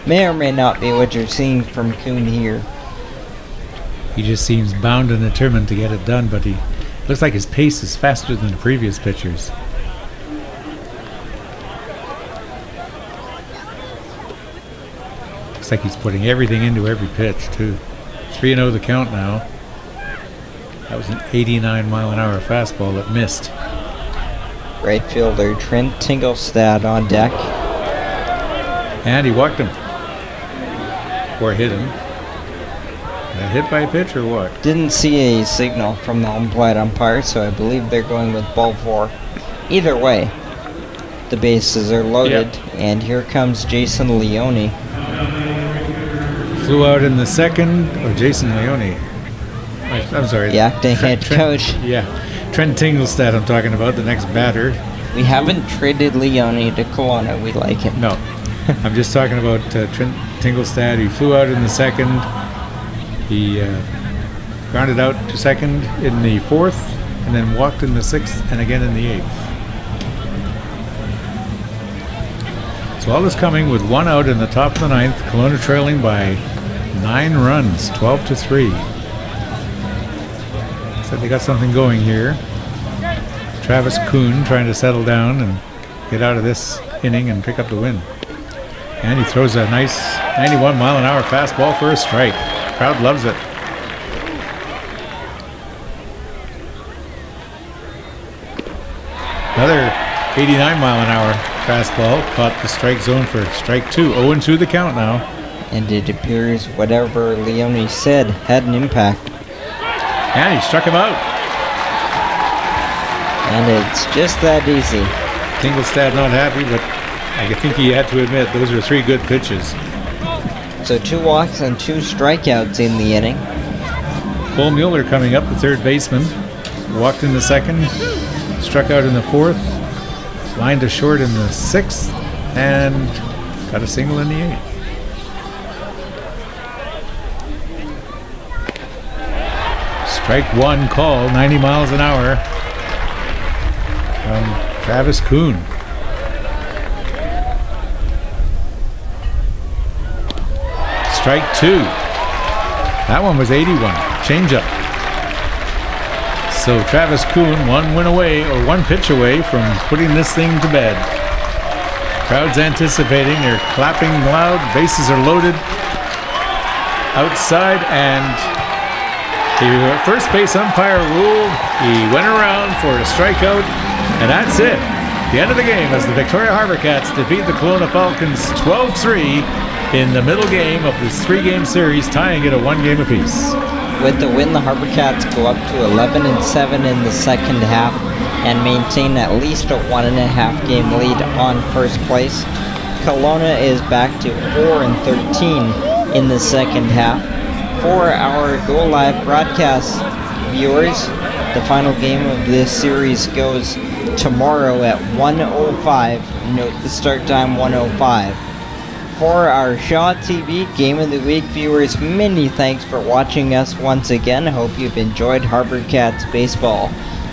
may or may not be what you're seeing from Kuhn here. He just seems bound and determined to get it done, but he looks like his pace is faster than the previous pitchers. Looks like he's putting everything into every pitch, too. 3-0 the count now. That was an 89 mile an hour fastball that missed. Right fielder Trent Tingelstad on deck. And he walked him. or hit him. That hit by pitch or what? Didn't see a signal from the home plate umpire, so I believe they're going with ball 4. Either way, the bases are loaded, and here comes Jason Leone. Flew out in the second, or Jason Leone. I'm sorry. The acting head coach. Yeah, Trent Tinglestad I'm talking about, the next batter. We haven't traded Leone to Kelowna. We like him. No, I'm just talking about Trent Tinglestad. He flew out in the second. He grounded out to second in the 4th, and then walked in the 6th, and again in the 8th. So all is coming with 1 out in the top of the 9th. Kelowna trailing by 9 runs, 12-3. So they got something going here. Travis Kuhn trying to settle down and get out of this inning and pick up the win. And he throws a nice 91-mile-an-hour fastball for a strike. Crowd loves it. Another 89-mile-an-hour fastball caught the strike zone for strike 2. 0-2 the count now. And it appears whatever Leone said had an impact. And he struck him out. And it's just that easy. Tinglestad not happy, but I think he had to admit those were 3 good pitches. So 2 walks and 2 strikeouts in the inning. Cole Mueller coming up, the third baseman. Walked in the second, struck out in the 4th, lined to short in the 6th, and got a single in the 8th. Strike 1 call, 90 miles an hour from Travis Kuhn. Strike 2. That one was 81. Changeup. So Travis Kuhn 1 win away, or 1 pitch away from putting this thing to bed. Crowd's anticipating. They're clapping loud. Bases are loaded. Outside, and the first base umpire ruled. He went around for a strikeout, and that's it. The end of the game as the Victoria HarbourCats defeat the Kelowna Falcons 12-3 in the middle game of this 3-game series, tying it at 1 game apiece. With the win, the HarbourCats go up to 11-7 in the second half and maintain at least a 1.5 game lead on first place. Kelowna is back to 4-13 in the second half. For our Go Live broadcast viewers, the final game of this series goes tomorrow at 1:05. Note the start time, 1:05. For our Shaw TV Game of the Week viewers, many thanks for watching us once again. Hope you've enjoyed HarbourCats baseball.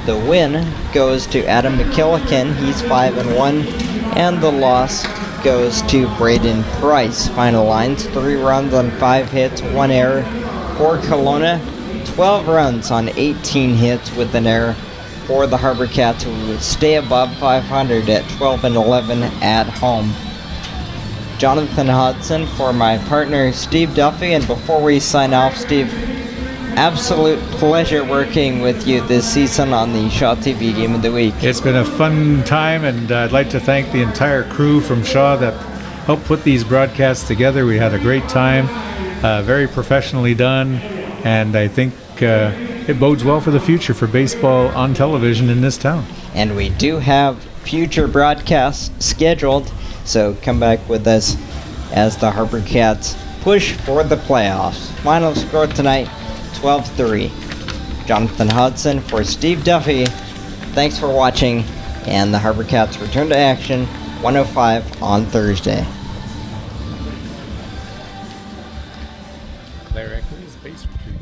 The win goes to Adam McKillican, he's 5-1, and the loss goes to Braden Price. Final lines: 3 runs on 5 hits, 1 error. For Kelowna, 12 runs on 18 hits with an error. For the HarbourCats, who would stay above 500 at 12-11 at home. Jonathan Hudson for my partner Steve Duffy, and before we sign off, Steve, absolute pleasure working with you this season on the Shaw TV Game of the Week. It's been a fun time, and I'd like to thank the entire crew from Shaw that helped put these broadcasts together. We had a great time, very professionally done, and I think it bodes well for the future for baseball on television in this town. And we do have future broadcasts scheduled, so come back with us as the HarbourCats push for the playoffs. Final score tonight, 12-3. Jonathan Hudson for Steve Duffy. Thanks for watching, and the HarbourCats return to action 1:05 on Thursday. Claire Eccles, base retriever.